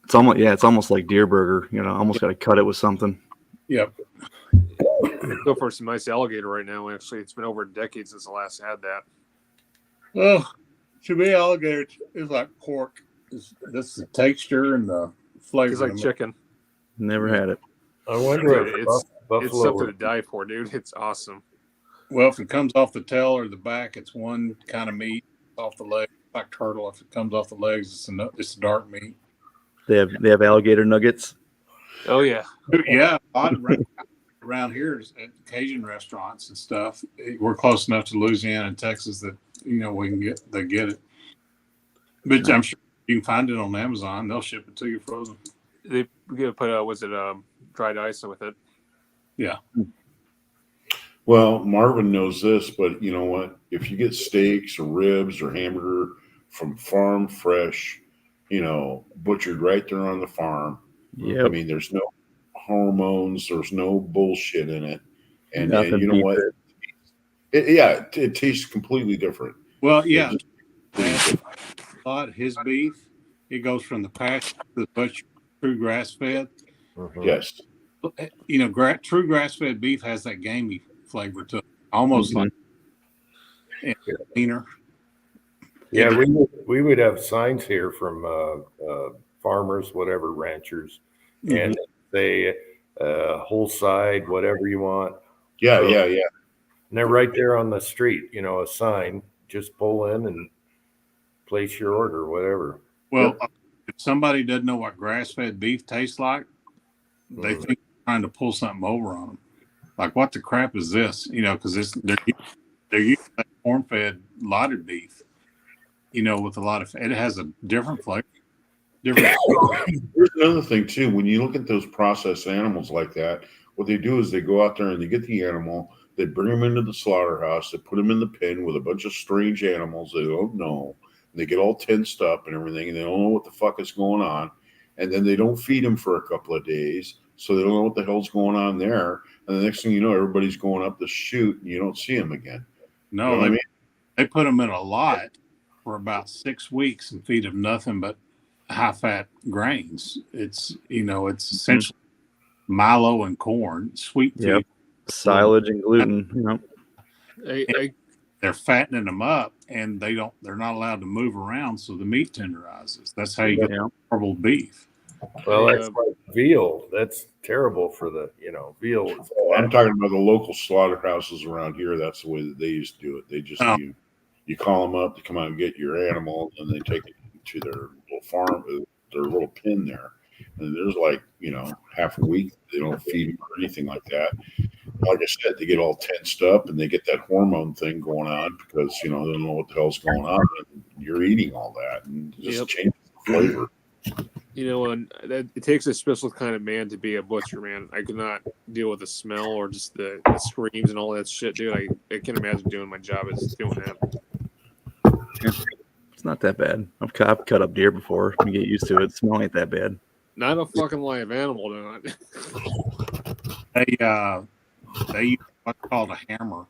It's almost like deer burger. You know, almost got to cut it with something. Yep. Go for some nice alligator right now. Actually, it's been over a decade since I last had that. Oh, to me, alligator is like pork. That's the texture and the flavor. It's like chicken. Never had it. I wonder Dude, if it's buffalo. something to die for, dude. It's awesome. Well, if it comes off the tail or the back, it's one kind of meat. Off the leg, like turtle. If it comes off the legs, it's dark meat. They have alligator nuggets. Oh yeah. Yeah, a lot around here at Cajun restaurants and stuff. We're close enough to Louisiana and Texas that we can get it. But I'm sure you can find it on Amazon. They'll ship it to you frozen. They put dried ice with it. Yeah. Well, Marvin knows this, but you know what? If you get steaks or ribs or hamburger from farm fresh, butchered right there on the farm. I Yep. mean, there's no hormones, there's no bullshit in it, and Nothing you know beats what? It tastes completely different. Well, yeah. It just- A lot his beef, it goes from the pasture to the butcher, true grass fed. Mhm. Yes. True grass fed beef has that gamey flavor to it, almost like leaner. Yeah, we would have signs here from farmers, whatever, ranchers, and they whole side, whatever you want. Yeah. And they're right there on the street, a sign. Just pull in and place your order, whatever. Well, if somebody doesn't know what grass fed beef tastes like, they think you're trying to pull something over on them. Like, what the crap is this? Because they're using corn fed lauded beef. With a lot of it has a different flavor. Here's another thing too. When you look at those processed animals like that, what they do is they go out there and they get the animal, they bring them into the slaughterhouse, they put them in the pen with a bunch of strange animals they don't know. And they get all tensed up and everything, and they don't know what the fuck is going on. And then they don't feed them for a couple of days, so they don't know what the hell's going on there. And the next thing you know, everybody's going up the chute, and you don't see them again. No, You know what I mean? they put them in a lot for about 6 weeks and feed them nothing but high fat grains. It's essentially Milo and corn, sweet feed. Yep. Silage and gluten. They're fattening them up, and they're not allowed to move around, so the meat tenderizes. That's how you get horrible beef. Well, that's like veal. That's terrible for the, veal. Is I'm talking about the local slaughterhouses around here. That's the way that they used to do it. They just you call them up to come out and get your animal, and they take it to their little farm, their little pen there. And there's half a week they don't feed them or anything like that. Like I said, they get all tensed up and they get that hormone thing going on because they don't know what the hell's going on. And you're eating all that, and it just changes the flavor. You know, and it takes a special kind of man to be a butcher, man. I could not deal with the smell or just the screams and all that shit, dude. I can't imagine doing my job as doing that. It's not that bad. I've cut up deer before. You get used to it. The smell ain't that bad. Not a fucking live animal, dude. They use what's called a hammer,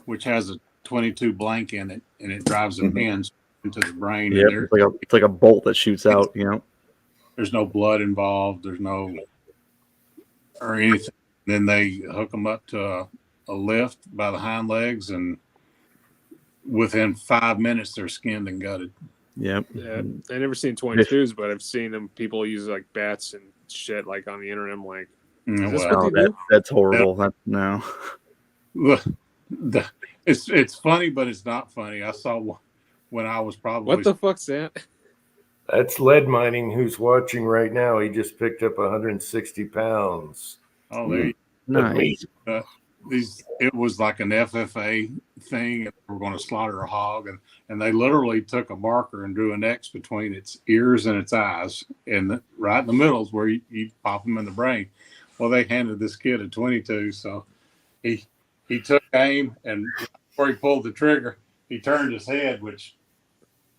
which has a 22 blank in it, and it drives a pin into the brain. Yeah, And it's like a bolt that shoots out. You know. there's no blood involved. There's no or anything. Then they hook them up to a lift by the hind legs, and within 5 minutes, they're skinned and gutted. Yep. Yeah, I never seen 22s, but I've seen them. People use like bats and shit like on the internet. I'm like, is this Well, what they do? That's horrible. No. It's funny, but it's not funny. I saw one when I was probably What the fuck's that? That's Lead Mining, who's watching right now. He just picked up 160 pounds. oh there you Nice. it was like an FFA thing. And we're going to slaughter a hog, and they literally took a marker and drew an X between its ears and its eyes, and right in the middle is where you pop them in the brain. Well, they handed this kid a 22, so he took aim, and before he pulled the trigger, he turned his head, which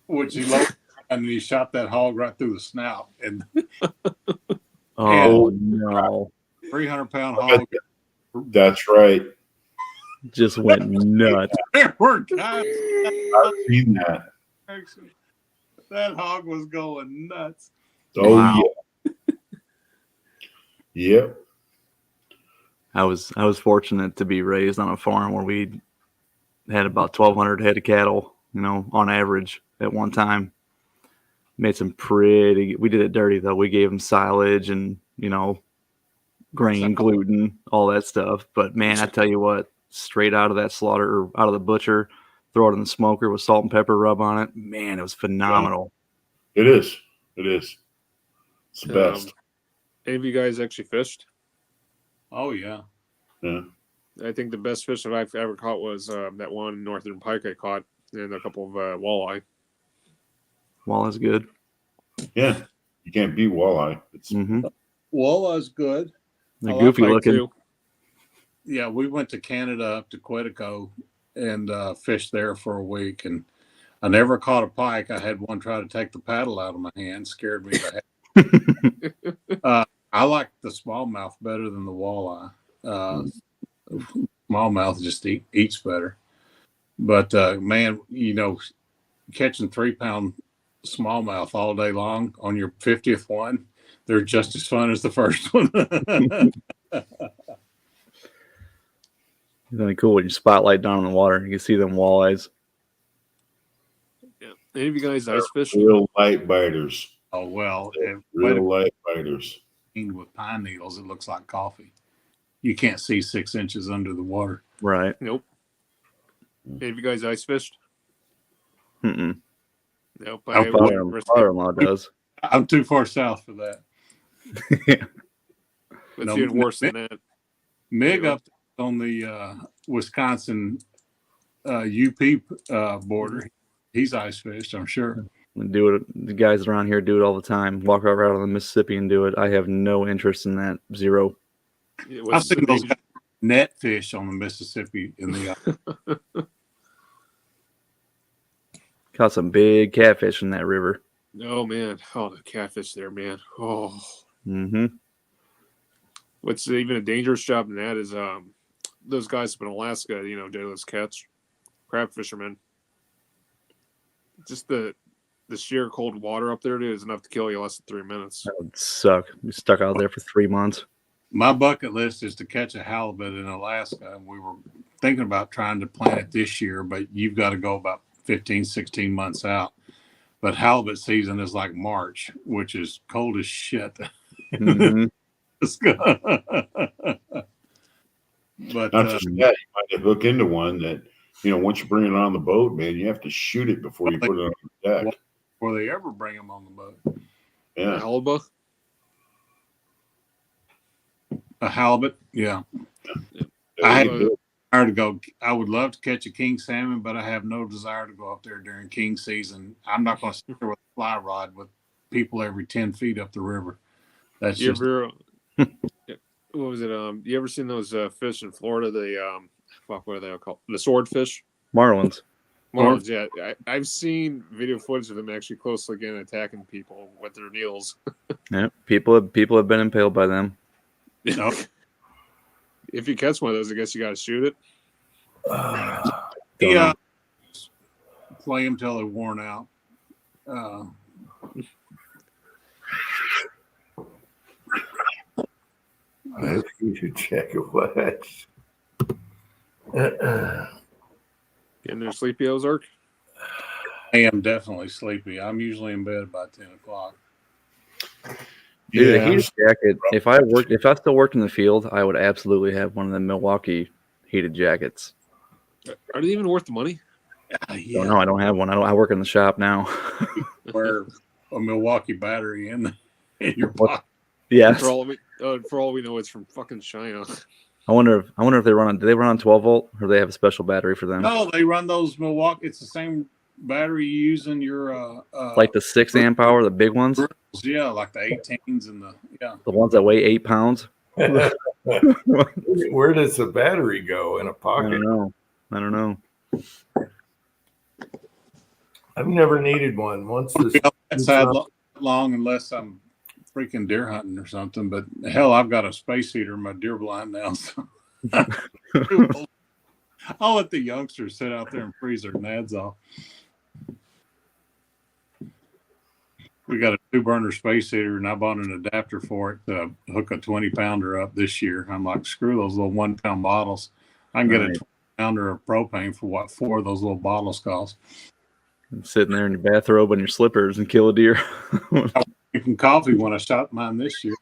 he lowered, and he shot that hog right through the snout. And Oh no. 300-pound hog. That's right. Just went nuts. There were guys. I've seen that. That hog was going nuts. Oh Wow. yeah. Yep. I was fortunate to be raised on a farm where we had about 1,200 head of cattle, you know, on average at one time. Made some pretty. We did it dirty though. We gave them silage and, you know, grain, gluten, all that stuff. But man, I tell you what, straight out of that slaughter or out of the butcher, throw it in the smoker with salt and pepper, rub on it. Man, it was phenomenal. It is. It is. It's the best. Any of you guys actually fished? Oh yeah. Yeah. I think the best fish that I've ever caught was that one northern pike I caught and a couple of walleye. Walleye's good. Yeah. You can't beat walleye. It's Walla's good. They're I like goofy Pike looking. too. Yeah, we went to Canada up to Quetico and fished there for a week, and I never caught a pike. I had one try to take the paddle out of my hand, scared me to heck. I like the smallmouth better than the walleye. Smallmouth just eats better. But man, you know, catching 3-pound smallmouth all day long on your 50th one, they're just as fun as the first one. It's really cool when you spotlight down in the water and you can see them walleyes. Yeah. Any of you guys ice fish? real light biters. Oh well, if Real light biters. with pine needles, it looks like coffee. You can't see 6 inches under the water. Right. Nope. Any of you guys ice fished? Mm-mm. Nope. My father-in-law does. I'm too far south for that. It's No, even worse than that. Mig up on the Wisconsin UP border, he's ice fished, I'm sure. We do it. The guys around here do it all the time. Walk right out on the Mississippi and do it. I have no interest in that. Zero. I've seen those guys net fish on the Mississippi in the Caught some big catfish in that river. Oh man, oh the catfish there, man. Oh, Mm-hmm. what's even a dangerous job than that is those guys up in Alaska, you know, do those catch crab fishermen. Just the sheer cold water up there, dude, is enough to kill you less than 3 minutes. That would suck. We stuck out there for 3 months. My bucket list is to catch a halibut in Alaska, and we were thinking about trying to plan it this year, but you've got to go about 15, 16 months out. But halibut season is like March, which is cold as shit. Mm-hmm. But Not just that, you might hook into one that, you know, once you bring it on the boat, man, you have to shoot it before you put it on the deck. before they ever bring them on the boat. Yeah. Halibut? A halibut, yeah. I I would love to catch a king salmon, but I have no desire to go up there during king season. I'm not going to sit there with a fly rod with people every 10 feet up the river. That's You just ever, what was it? You ever seen those fish in Florida? The fuck, what are they called? The swordfish. Marlins. Marlins, yeah. I've seen video footage of them actually closely again attacking people with their needles. Yeah, people have been impaled by them. no, If you catch one of those, I guess you got to shoot it. yeah. Play them till they're worn out. You should check what. Getting there sleepy, Ozark? I am definitely sleepy. I'm usually in bed by 10 o'clock. Dude, a Yeah, heated jacket. If I still worked in the field, I would absolutely have one of the Milwaukee heated jackets. Are they even worth the money? Yeah. No, I don't have one. I work in the shop now. Wear a Milwaukee battery in your pocket. Yes. For all we know, it's from fucking China. I wonder if they run on. Do they run on 12 volt, or do they have a special battery for them? No, they run those Milwaukee. It's the same battery you use in your Like the 6 amp hour, the big ones, yeah, like the 18s and the ones that weigh 8 pounds. Where does the battery go in a I pocket? don't know. I've never needed one. Once this, It's had long unless I'm freaking deer hunting or something. But hell, I've got a space heater in my deer blind now. So. I'll let the youngsters sit out there and freeze their nads off. We got a 2-burner space heater, and I bought an adapter for it to hook a 20-pounder up this year. I'm like, screw those little 1-pound bottles. I can get a 20-pounder of propane for what 4 of those little bottles cost. Sitting there in your bathrobe and your slippers and kill a deer. Drinking coffee when I shot mine this year.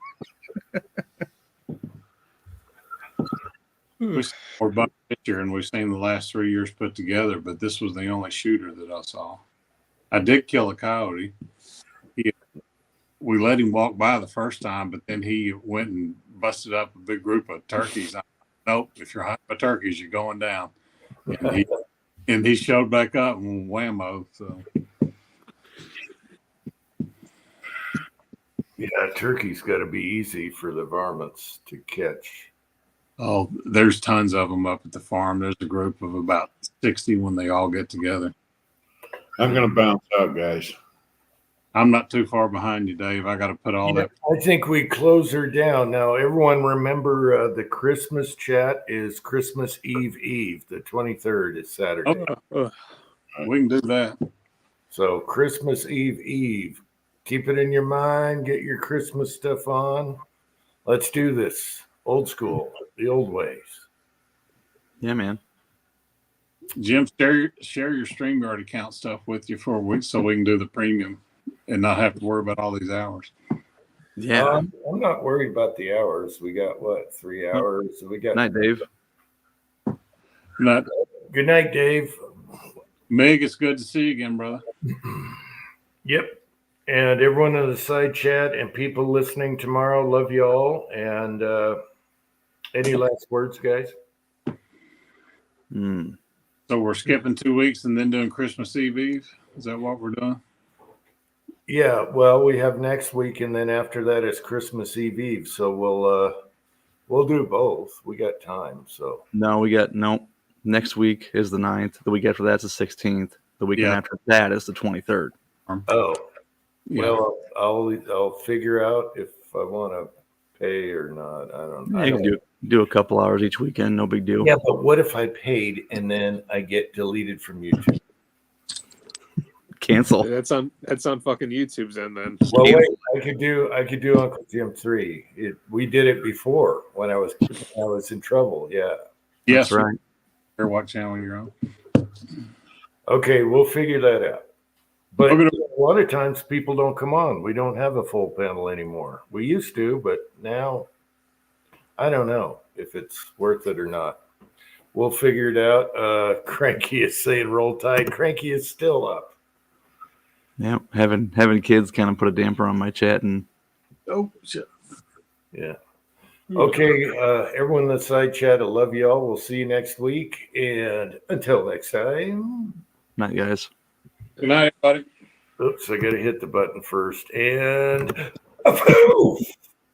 We're bunch this year, and we've seen the last 3 years put together, but this was the only shooter that I saw. I did kill a coyote. We let him walk by the first time, but then he went and busted up a big group of turkeys. Nope, if you're hunting for turkeys, you're going down. And he showed back up and whammo. So yeah, turkey's got to be easy for the varmints to catch. oh, there's tons of them up at the farm. There's a group of about 60 when they all get together. I'm going to bounce out, guys. I'm not too far behind you, Dave. I got to put all that. I think we close her down now. Everyone remember the Christmas chat is Christmas Eve. The 23rd is Saturday. We can do that. So Christmas Eve. Keep it in your mind. Get your Christmas stuff on. Let's do this. Old school, the old ways. Yeah, man. Jim, share your StreamYard account stuff with you for a week so we can do the premium and not have to worry about all these hours. Yeah. I'm not worried about the hours. We got 3 hours? We got. Night, Dave. Not, Good night, Dave. Meg, it's good to see you again, brother. Yep. And everyone in the side chat and people listening tomorrow, love you all. And any last words, guys? So we're skipping 2 weeks and then doing Christmas Eve. Is that what we're doing? Yeah, well, we have next week, and then after that is Christmas Eve. So we'll do both. We got time. So No. Next week is the 9th. The week after that's the 16th. The weekend after that is the 23rd. oh, Yeah. well, I'll figure out if I want to pay or not. I don't. You can do a couple hours each weekend. No big deal. Yeah, but what if I paid and then I get deleted from YouTube? Cancel. That's on fucking YouTube's end then. Well, wait, I could do Uncle Jim 3. We did it before when I was in trouble. Yeah. Yes, That's right. Or what channel you're on? Okay, we'll figure that out. But Okay. a lot of times people don't come on. We don't have a full panel anymore. We used to, but now I don't know if it's worth it or not. We'll figure it out. Cranky is saying roll tide. Cranky is still up. Yeah, having kids kind of put a damper on my chat, and Oh, shit. Yeah. Okay, everyone in the side chat, I love you all. We'll see you next week. And until next time. not guys. Good night, everybody. Oops, I got to hit the button first. And a poof!